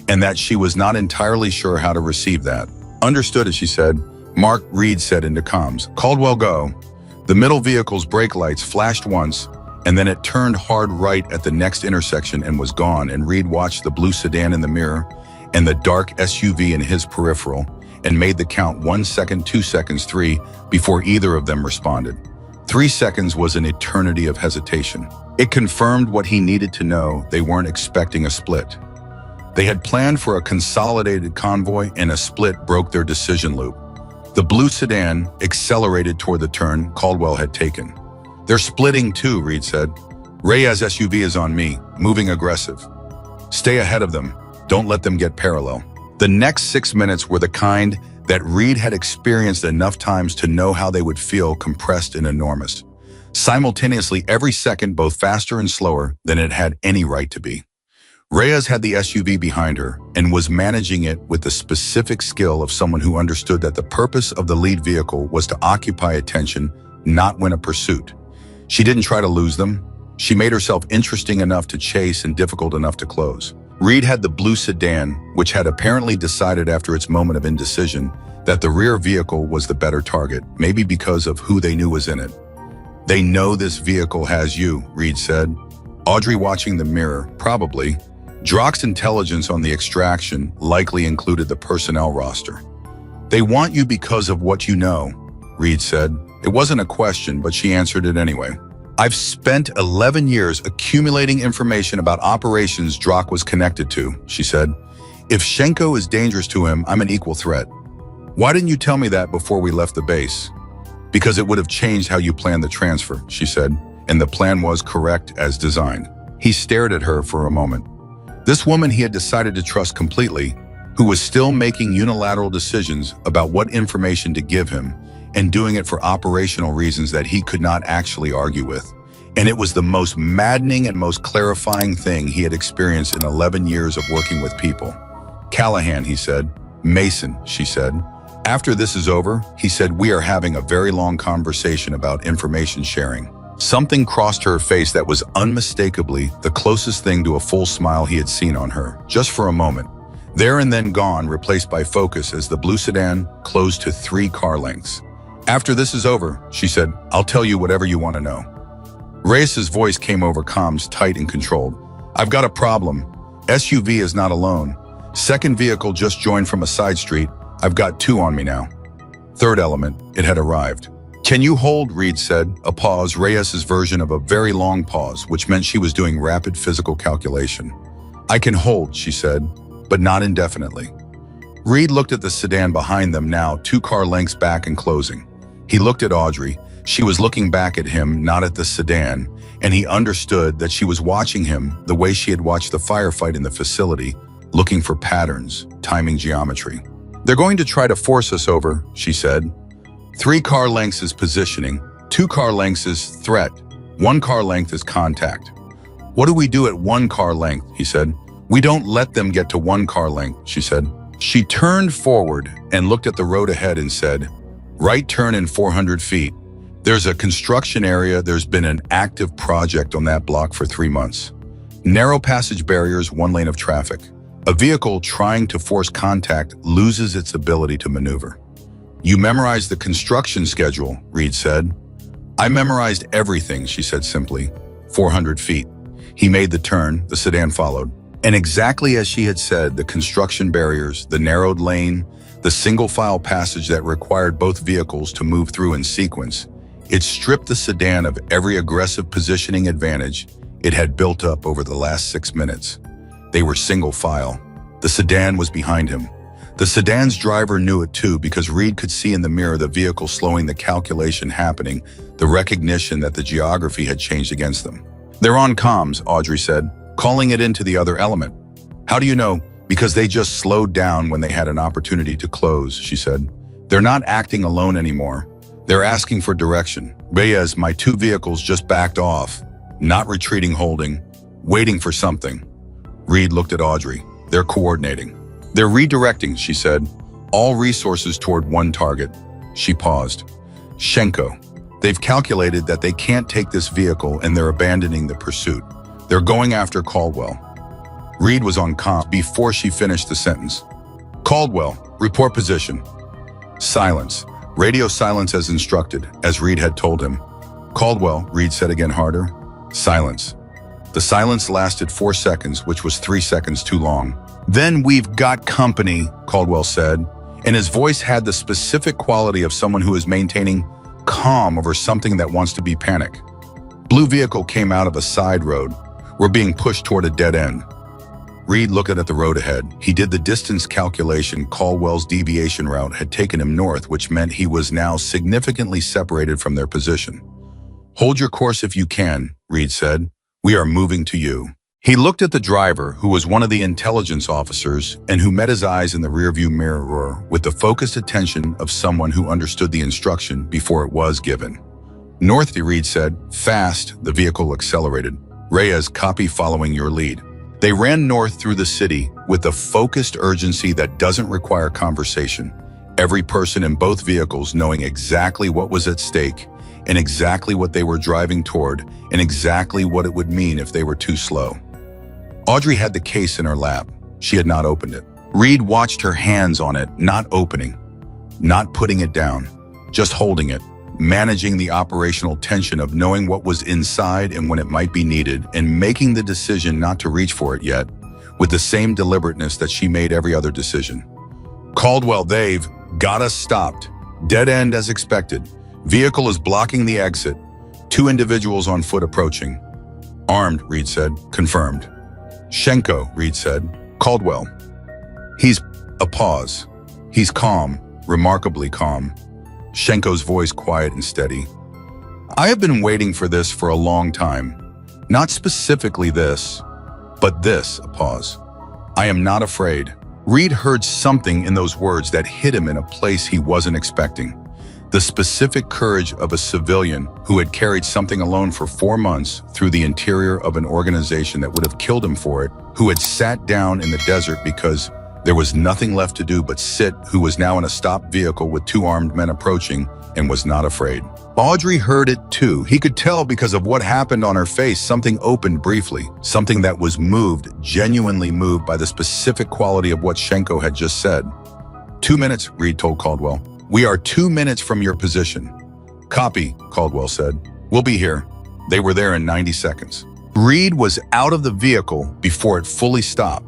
and that she was not entirely sure how to receive that. Understood, as she said. Mark, Reed said into comms. Caldwell, go. The middle vehicle's brake lights flashed once, and then it turned hard right at the next intersection and was gone, and Reed watched the blue sedan in the mirror and the dark SUV in his peripheral and made the count 1 second, 2 seconds, 3 before either of them responded. 3 seconds was an eternity of hesitation. It confirmed what he needed to know. They weren't expecting a split. They had planned for a consolidated convoy, and a split broke their decision loop. The blue sedan accelerated toward the turn Caldwell had taken. They're splitting too, Reed said. Reyes' SUV is on me, moving aggressive. Stay ahead of them. Don't let them get parallel. The next 6 minutes were the kind that Reed had experienced enough times to know how they would feel, compressed and enormous. Simultaneously, every second both faster and slower than it had any right to be. Reyes had the SUV behind her and was managing it with the specific skill of someone who understood that the purpose of the lead vehicle was to occupy attention, not win a pursuit. She didn't try to lose them. She made herself interesting enough to chase and difficult enough to close. Reed had the blue sedan, which had apparently decided after its moment of indecision that the rear vehicle was the better target, maybe because of who they knew was in it. "They know this vehicle has you," Reed said. Audrey watching the mirror, probably. Drock's intelligence on the extraction likely included the personnel roster. "They want you because of what you know," Reed said. It wasn't a question, but she answered it anyway. "I've spent 11 years accumulating information about operations Drock was connected to," she said. "If Shenko is dangerous to him, I'm an equal threat. Why didn't you tell me that before we left the base?" "Because it would have changed how you planned the transfer," she said, and the plan was correct as designed. He stared at her for a moment. This woman he had decided to trust completely, who was still making unilateral decisions about what information to give him, and doing it for operational reasons that he could not actually argue with. And it was the most maddening and most clarifying thing he had experienced in 11 years of working with people. "Callahan," he said. "Mason," she said. "After this is over," he said, "we are having a very long conversation about information sharing." Something crossed her face that was unmistakably the closest thing to a full smile he had seen on her, just for a moment. There and then gone, replaced by focus as the blue sedan closed to 3 car lengths. "After this is over," she said, "I'll tell you whatever you want to know." Reyes's voice came over comms, tight and controlled. "I've got a problem. SUV is not alone. Second vehicle just joined from a side street. I've got 2 on me now." Third element, it had arrived. "Can you hold?" Reed said, a pause, Reyes's version of a very long pause, which meant she was doing rapid physical calculation. "I can hold," she said, "but not indefinitely." Reed looked at the sedan behind them now, 2 car lengths back and closing. He looked at Audrey. She was looking back at him, not at the sedan, and he understood that she was watching him the way she had watched the firefight in the facility, looking for patterns, timing geometry. "They're going to try to force us over," she said. 3 car lengths is positioning, 2 car lengths is threat, 1 car length is contact. "What do we do at 1 car length?" he said. "We don't let them get to 1 car length," she said. She turned forward and looked at the road ahead and said, "Right turn in 400 feet. There's a construction area. There's been an active project on that block for 3 months. Narrow passage barriers, 1 lane of traffic. A vehicle trying to force contact loses its ability to maneuver." "You memorized the construction schedule," Reed said. "I memorized everything," she said simply. 400 feet. He made the turn, the sedan followed. And exactly as she had said, the construction barriers, the narrowed lane, the single-file passage that required both vehicles to move through in sequence, it stripped the sedan of every aggressive positioning advantage it had built up over the last 6 minutes. They were single-file. The sedan was behind him. The sedan's driver knew it too, because Reed could see in the mirror the vehicle slowing, the calculation happening, the recognition that the geography had changed against them. "They're on comms," Audrey said, "calling it into the other element." "How do you know?" "Because they just slowed down when they had an opportunity to close," she said. "They're not acting alone anymore. They're asking for direction. Reyes, my 2 vehicles just backed off, not retreating, holding, waiting for something." Reed looked at Audrey. "They're coordinating. They're redirecting," she said. "All resources toward 1 target." She paused. "Shenko. They've calculated that they can't take this vehicle and they're abandoning the pursuit. They're going after Caldwell." Reed was on comm before she finished the sentence. "Caldwell, report position." Silence. Radio silence as instructed, as Reed had told him. "Caldwell," Reed said again harder. Silence. The silence lasted 4 seconds, which was 3 seconds too long. "Then we've got company," Caldwell said, and his voice had the specific quality of someone who is maintaining calm over something that wants to be panic. Blue vehicle came out of a side road. "We're being pushed toward a dead end." Reed looked at the road ahead. He did the distance calculation. Caldwell's deviation route had taken him north, which meant he was now significantly separated from their position. "Hold your course if you can," Reed said. "We are moving to you." He looked at the driver, who was one of the intelligence officers and who met his eyes in the rearview mirror with the focused attention of someone who understood the instruction before it was given. "North," Reed said. "Fast." The vehicle accelerated. "Reyes, copy, following your lead." They ran north through the city with a focused urgency that doesn't require conversation. Every person in both vehicles knowing exactly what was at stake and exactly what they were driving toward and exactly what it would mean if they were too slow. Audrey had the case in her lap. She had not opened it. Reed watched her hands on it, not opening, not putting it down, just holding it, managing the operational tension of knowing what was inside and when it might be needed, and making the decision not to reach for it yet, with the same deliberateness that she made every other decision. Caldwell, they've got us stopped. Dead end as expected. Vehicle is blocking the exit. 2 individuals on foot approaching. Armed, Reed said. Confirmed. Shenko, Reed said. Caldwell. He's a pause. He's calm, remarkably calm. Shenko's voice quiet and steady. I have been waiting for this for a long time. Not specifically this, but this, a pause. I am not afraid. Reed heard something in those words that hit him in a place he wasn't expecting. The specific courage of a civilian who had carried something alone for 4 months through the interior of an organization that would have killed him for it, who had sat down in the desert because there was nothing left to do but sit, who was now in a stopped vehicle with 2 armed men approaching and was not afraid. Audrey heard it too. He could tell because of what happened on her face. Something opened briefly, something that was moved, genuinely moved by the specific quality of what Shenko had just said. 2 minutes, Reed told Caldwell. We are 2 minutes from your position. Copy, Caldwell said. We'll be here. They were there in 90 seconds. Reed was out of the vehicle before it fully stopped.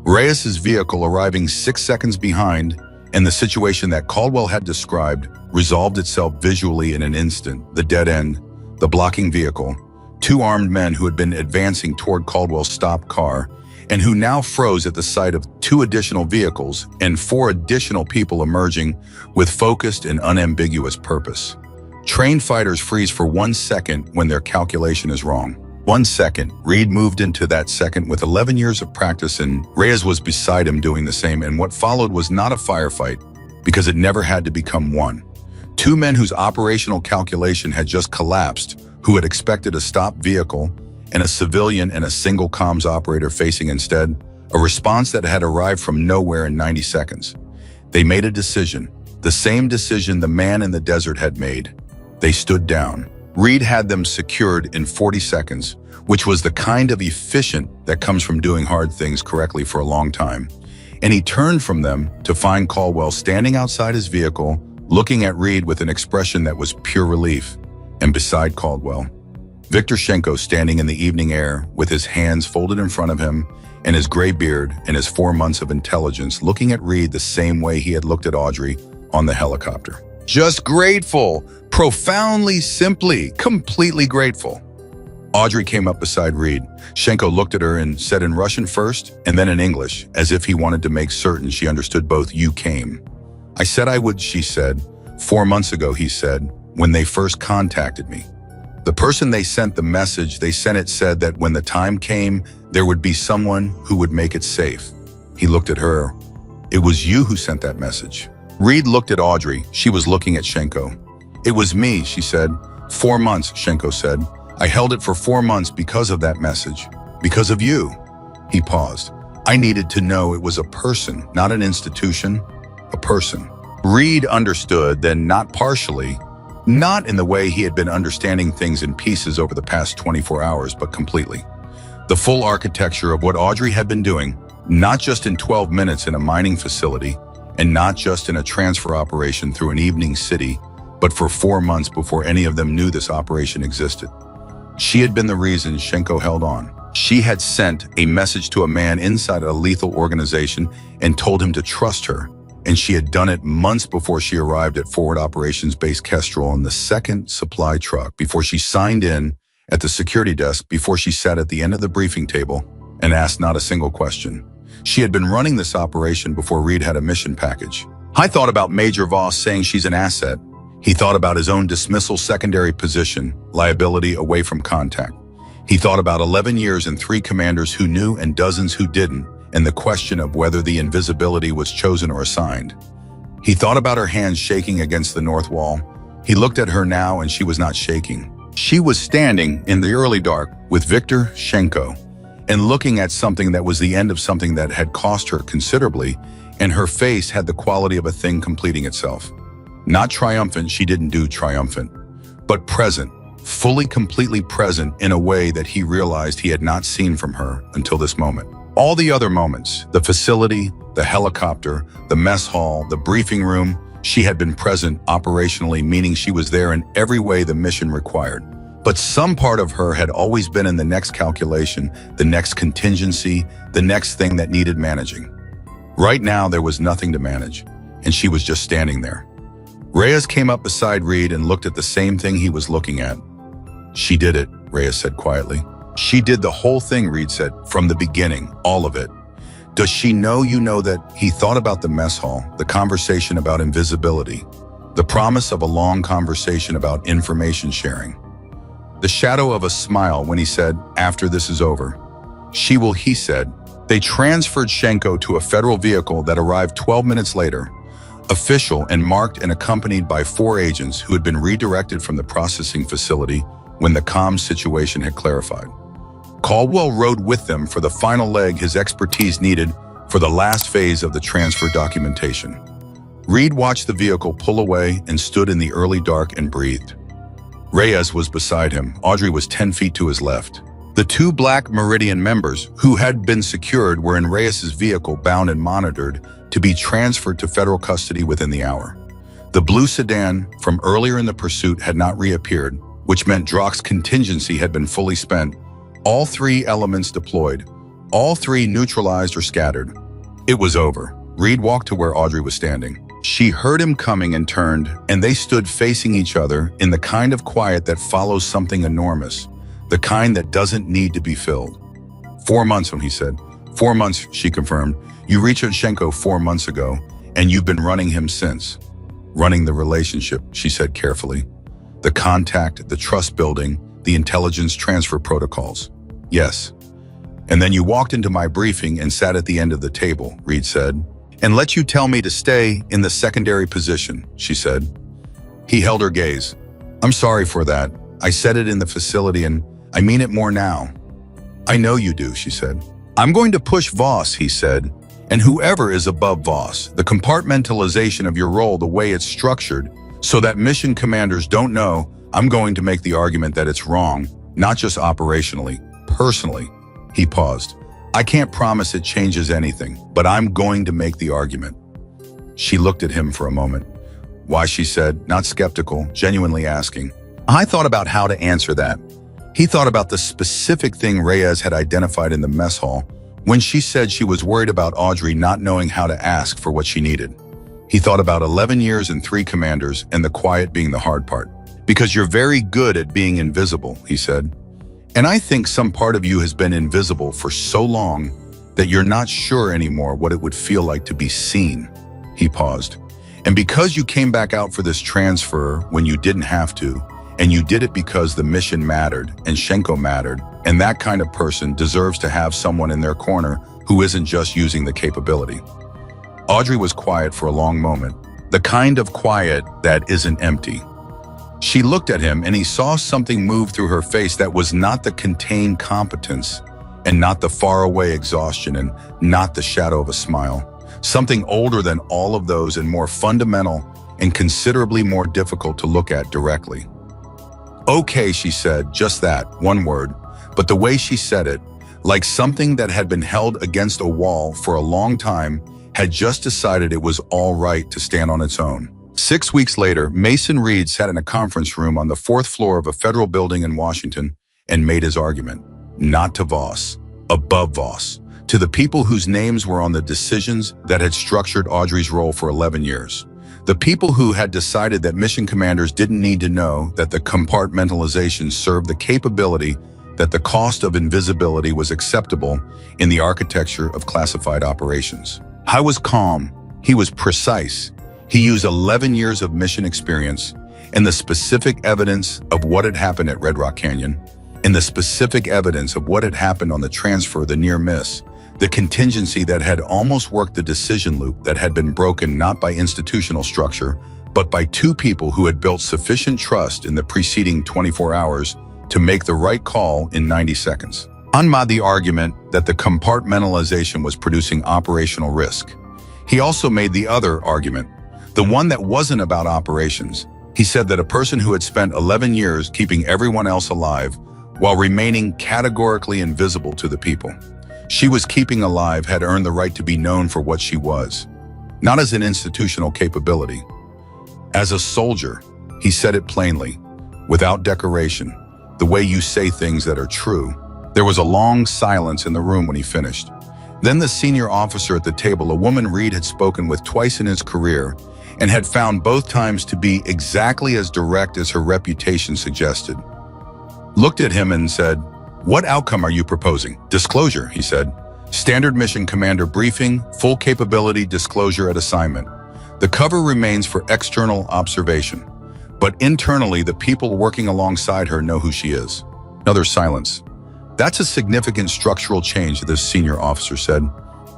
Reyes's vehicle arriving 6 seconds behind, and the situation that Caldwell had described resolved itself visually in an instant. The dead end, the blocking vehicle, 2 armed men who had been advancing toward Caldwell's stopped car, and who now froze at the sight of 2 additional vehicles and 4 additional people emerging with focused and unambiguous purpose. Trained fighters freeze for 1 second when their calculation is wrong. 1 second. Reed moved into that second with 11 years of practice, and Reyes was beside him doing the same, and what followed was not a firefight, because it never had to become one. 2 men whose operational calculation had just collapsed, who had expected a stopped vehicle, and a civilian and a single comms operator facing instead a response that had arrived from nowhere in 90 seconds. They made a decision, the same decision the man in the desert had made. They stood down. Reed had them secured in 40 seconds, which was the kind of efficient that comes from doing hard things correctly for a long time. And he turned from them to find Caldwell standing outside his vehicle, looking at Reed with an expression that was pure relief. And beside Caldwell, Victor Shenko standing in the evening air with his hands folded in front of him and his gray beard and his 4 months of intelligence, looking at Reed the same way he had looked at Audrey on the helicopter. Just grateful, profoundly, simply, completely grateful. Audrey came up beside Reed. Shenko looked at her and said in Russian first and then in English, as if he wanted to make certain she understood both. You came. I said I would, she said. 4 months ago, he said, when they first contacted me. The person they sent the message, they sent it said that when the time came, there would be someone who would make it safe. He looked at her. It was you who sent that message. Reed looked at Audrey. She was looking at Shenko. It was me, she said. 4 months, Shenko said. I held it for 4 months because of that message. Because of you. He paused. I needed to know it was a person, not an institution, a person. Reed understood, then not partially, not in the way he had been understanding things in pieces over the past 24 hours, but completely. The full architecture of what Audrey had been doing, not just in 12 minutes in a mining facility, and not just in a transfer operation through an evening city, but for 4 months before any of them knew this operation existed. She had been the reason Shenko held on. She had sent a message to a man inside a lethal organization and told him to trust her. And she had done it months before she arrived at Forward Operations Base Kestrel in the 2nd supply truck, before she signed in at the security desk, before she sat at the end of the briefing table and asked not a single question. She had been running this operation before Reed had a mission package. I thought about Major Voss saying she's an asset. He thought about his own dismissal secondary position, liability away from contact. He thought about 11 years and 3 commanders who knew and dozens who didn't, and the question of whether the invisibility was chosen or assigned. He thought about her hands shaking against the north wall. He looked at her now and she was not shaking. She was standing in the early dark with Victor Shenko and looking at something that was the end of something that had cost her considerably, and her face had the quality of a thing completing itself. Not triumphant, she didn't do triumphant, but present, fully, completely present in a way that he realized he had not seen from her until this moment. All the other moments, the facility, the helicopter, the mess hall, the briefing room, she had been present operationally, meaning she was there in every way the mission required. But some part of her had always been in the next calculation, the next contingency, the next thing that needed managing. Right now, there was nothing to manage, and she was just standing there. Reyes came up beside Reed and looked at the same thing he was looking at. "She did it," Reyes said quietly. "She did the whole thing," Reed said, "from the beginning, all of it." "Does she know you know that?" He thought about the mess hall, the conversation about invisibility, the promise of a long conversation about information sharing. The shadow of a smile when he said, "After this is over." "She will," he said. They transferred Shenko to a federal vehicle that arrived 12 minutes later, official and marked and accompanied by 4 agents who had been redirected from the processing facility when the comms situation had clarified. Caldwell rode with them for the final leg his expertise needed for the last phase of the transfer documentation. Reed watched the vehicle pull away and stood in the early dark and breathed. Reyes was beside him. Audrey was 10 feet to his left. The 2 Black Meridian members who had been secured were in Reyes's vehicle, bound and monitored to be transferred to federal custody within the hour. The blue sedan from earlier in the pursuit had not reappeared, which meant Drock's contingency had been fully spent. All 3 elements deployed, all 3 neutralized or scattered. It was over. Reed walked to where Audrey was standing. She heard him coming and turned, and they stood facing each other in the kind of quiet that follows something enormous, the kind that doesn't need to be filled. 4 months, he said. 4 months, she confirmed. You reached Shenko 4 months ago, and you've been running him since. Running the relationship, she said carefully. The contact, the trust building, the intelligence transfer protocols. Yes. And then you walked into my briefing and sat at the end of the table, Reed said, and let you tell me to stay in the secondary position, she said. He held her gaze. I'm sorry for that. I said it in the facility and I mean it more now. I know you do, she said. I'm going to push Voss, he said, and whoever is above Voss, the compartmentalization of your role, the way it's structured, so that mission commanders don't know. I'm going to make the argument that it's wrong, not just operationally, personally. He paused. I can't promise it changes anything, but I'm going to make the argument. She looked at him for a moment. Why, she said, not skeptical, genuinely asking. I thought about how to answer that. He thought about the specific thing Reyes had identified in the mess hall when she said she was worried about Audrey not knowing how to ask for what she needed. He thought about 11 years and 3 commanders and the quiet being the hard part. Because you're very good at being invisible, he said. And I think some part of you has been invisible for so long that you're not sure anymore what it would feel like to be seen. He paused. And because you came back out for this transfer when you didn't have to, and you did it because the mission mattered and Shenko mattered, and that kind of person deserves to have someone in their corner who isn't just using the capability. Audrey was quiet for a long moment, the kind of quiet that isn't empty. She looked at him and he saw something move through her face that was not the contained competence and not the faraway exhaustion and not the shadow of a smile. Something older than all of those and more fundamental and considerably more difficult to look at directly. Okay, she said, just that, one word, but the way she said it, like something that had been held against a wall for a long time, had just decided it was all right to stand on its own. 6 weeks later, Mason Reed sat in a conference room on the 4th floor of a federal building in Washington and made his argument. Not to Voss, above Voss, to the people whose names were on the decisions that had structured Audrey's role for 11 years. The people who had decided that mission commanders didn't need to know that the compartmentalization served the capability that the cost of invisibility was acceptable in the architecture of classified operations. I was calm. He was precise. He used 11 years of mission experience and the specific evidence of what had happened at Red Rock Canyon, and the specific evidence of what had happened on the transfer, the near miss, the contingency that had almost worked the decision loop that had been broken not by institutional structure, but by 2 people who had built sufficient trust in the preceding 24 hours to make the right call in 90 seconds. Unmad the argument that the compartmentalization was producing operational risk. He also made the other argument, the one that wasn't about operations, He said that a person who had spent 11 years keeping everyone else alive while remaining categorically invisible to the people she was keeping alive had earned the right to be known for what she was, not as an institutional capability. As a soldier, he said it plainly, without decoration, the way you say things that are true. There was a long silence in the room when he finished. Then the senior officer at the table, a woman Reed had spoken with twice in his career and had found both times to be exactly as direct as her reputation suggested, looked at him and said, "What outcome are you proposing?" "Disclosure," he said. "Standard mission commander briefing, full capability disclosure at assignment. The cover remains for external observation, but internally the people working alongside her know who she is." Another silence. "That's a significant structural change," this senior officer said.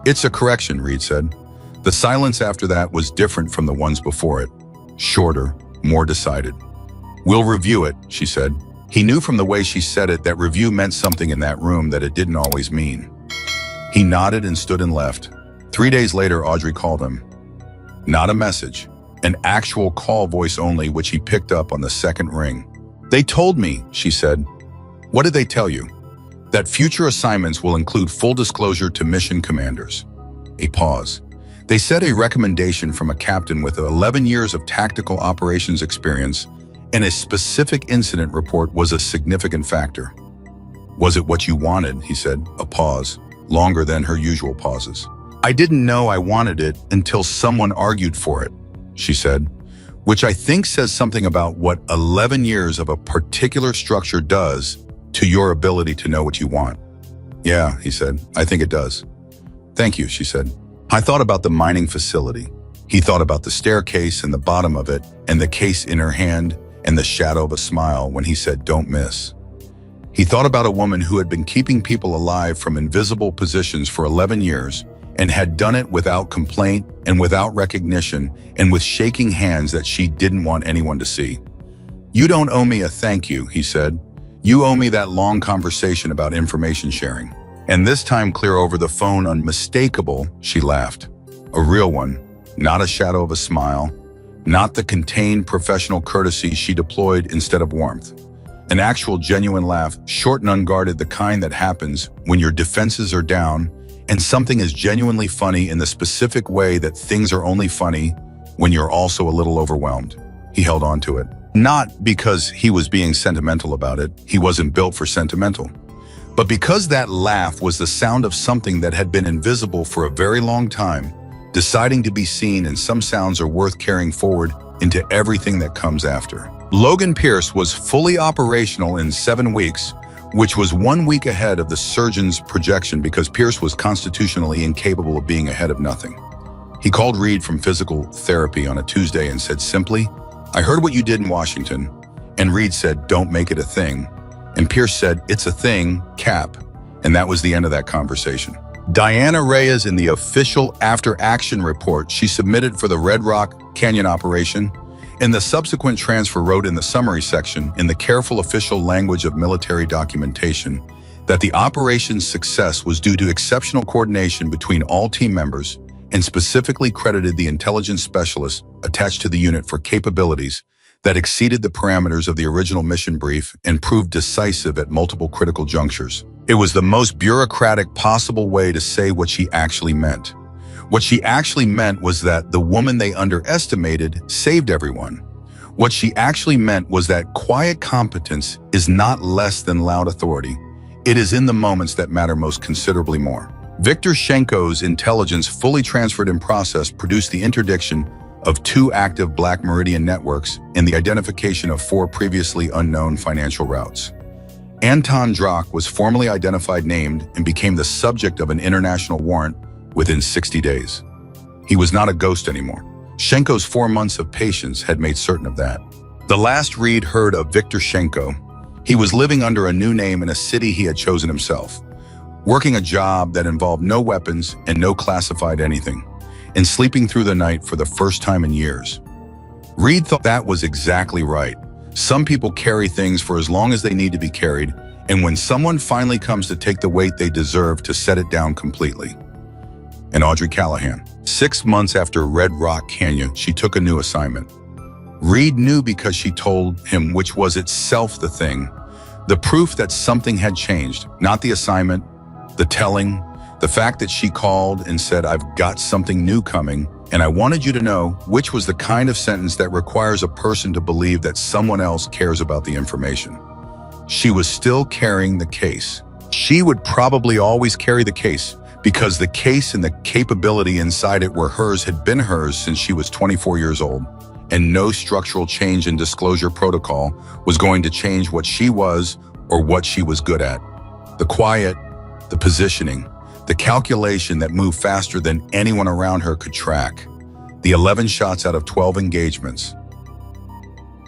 "It's a correction," Reed said. The silence after that was different from the ones before it. Shorter, more decided. "We'll review it," she said. He knew from the way she said it that review meant something in that room that it didn't always mean. He nodded and stood and left. 3 days later, Audrey called him. Not a message, an actual call, voice only, which he picked up on the second ring. "They told me," she said. "What did they tell you?" "That future assignments will include full disclosure to mission commanders." A pause. "They said a recommendation from a captain with 11 years of tactical operations experience and a specific incident report was a significant factor." "Was it what you wanted?" he said. A pause, longer than her usual pauses. "I didn't know I wanted it until someone argued for it," she said, which I think says something about what 11 years of a particular structure does to your ability to know what you want. "Yeah," he said, "I think it does." "Thank you," she said. "I thought about the mining facility." He thought about the staircase and the bottom of it and the case in her hand and the shadow of a smile when he said, "Don't miss." He thought about a woman who had been keeping people alive from invisible positions for 11 years and had done it without complaint and without recognition and with shaking hands that she didn't want anyone to see. "You don't owe me a thank you," he said. "You owe me that long conversation about information sharing. And this time clear over the phone, unmistakable," she laughed. A real one, not a shadow of a smile, not the contained professional courtesy she deployed instead of warmth. An actual genuine laugh, short and unguarded, the kind that happens when your defenses are down and something is genuinely funny in the specific way that things are only funny when you're also a little overwhelmed. He held on to it. Not because he was being sentimental about it, he wasn't built for sentimental, but because that laugh was the sound of something that had been invisible for a very long time, deciding to be seen, and some sounds are worth carrying forward into everything that comes after. Logan Pierce was fully operational in 7 weeks, which was 1 week ahead of the surgeon's projection because Pierce was constitutionally incapable of being ahead of nothing. He called Reed from physical therapy on a Tuesday and said simply, "I heard what you did in Washington." And Reed said, "Don't make it a thing." And Pierce said, "It's a thing, Cap." And that was the end of that conversation. Diana Reyes, in the official after-action report she submitted for the Red Rock Canyon operation, in the subsequent transfer, wrote in the summary section, in the careful official language of military documentation, that the operation's success was due to exceptional coordination between all team members and specifically credited the intelligence specialists attached to the unit for capabilities that exceeded the parameters of the original mission brief and proved decisive at multiple critical junctures. It was the most bureaucratic possible way to say what she actually meant. What she actually meant was that the woman they underestimated saved everyone. What she actually meant was that quiet competence is not less than loud authority. It is in the moments that matter most, considerably more. Viktor Shenko's intelligence, fully transferred in process, produced the interdiction of 2 active Black Meridian networks and the identification of 4 previously unknown financial routes. Anton Drak was formally identified, named, and became the subject of an international warrant within 60 days. He was not a ghost anymore. Shenko's 4 months of patience had made certain of that. The last Reed heard of Viktor Shenko, he was living under a new name in a city he had chosen himself, working a job that involved no weapons and no classified anything, and sleeping through the night for the first time in years. Reed thought that was exactly right. Some people carry things for as long as they need to be carried, and when someone finally comes to take the weight they deserve, to set it down completely. And Audrey Callahan. 6 months after Red Rock Canyon, she took a new assignment. Reed knew because she told him, which was itself the thing. The proof that something had changed, not the assignment, the telling, the fact that she called and said, "I've got something new coming, and I wanted you to know," which was the kind of sentence that requires a person to believe that someone else cares about the information. She was still carrying the case. She would probably always carry the case because the case and the capability inside it were hers, had been hers since she was 24 years old, and no structural change in disclosure protocol was going to change what she was or what she was good at. The quiet, the positioning, the calculation that moved faster than anyone around her could track. The 11 shots out of 12 engagements.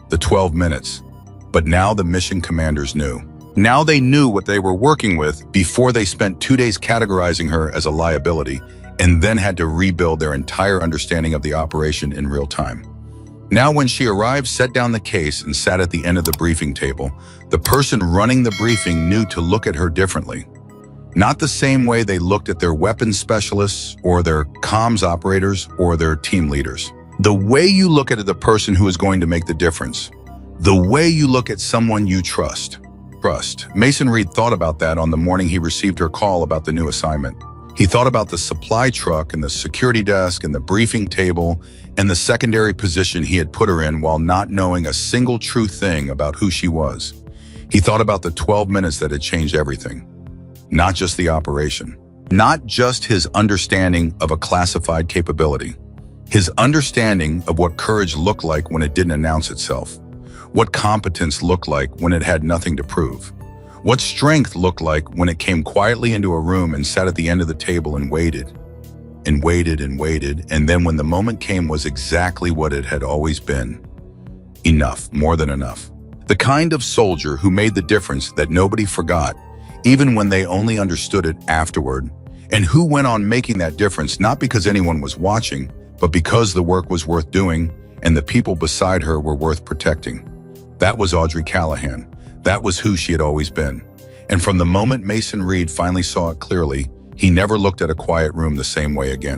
The 12 minutes. But now the mission commanders knew. Now they knew what they were working with before they spent 2 days categorizing her as a liability and then had to rebuild their entire understanding of the operation in real time. Now when she arrived, set down the case and sat at the end of the briefing table, the person running the briefing knew to look at her differently. Not the same way they looked at their weapons specialists or their comms operators or their team leaders. The way you look at the person who is going to make the difference. The way you look at someone you trust. Mason Reed thought about that on the morning he received her call about the new assignment. He thought about the supply truck and the security desk and the briefing table and the secondary position he had put her in while not knowing a single true thing about who she was. He thought about the 12 minutes that had changed everything. Not just the operation. Not just his understanding of a classified capability. His understanding of what courage looked like when it didn't announce itself. What competence looked like when it had nothing to prove. What strength looked like when it came quietly into a room and sat at the end of the table and waited. And waited and waited, and then when the moment came was exactly what it had always been. Enough, more than enough. The kind of soldier who made the difference that nobody forgot, even when they only understood it afterward, and who went on making that difference not because anyone was watching, but because the work was worth doing and the people beside her were worth protecting. That was Audrey Callahan. That was who she had always been. And from the moment Mason Reed finally saw it clearly, he never looked at a quiet room the same way again.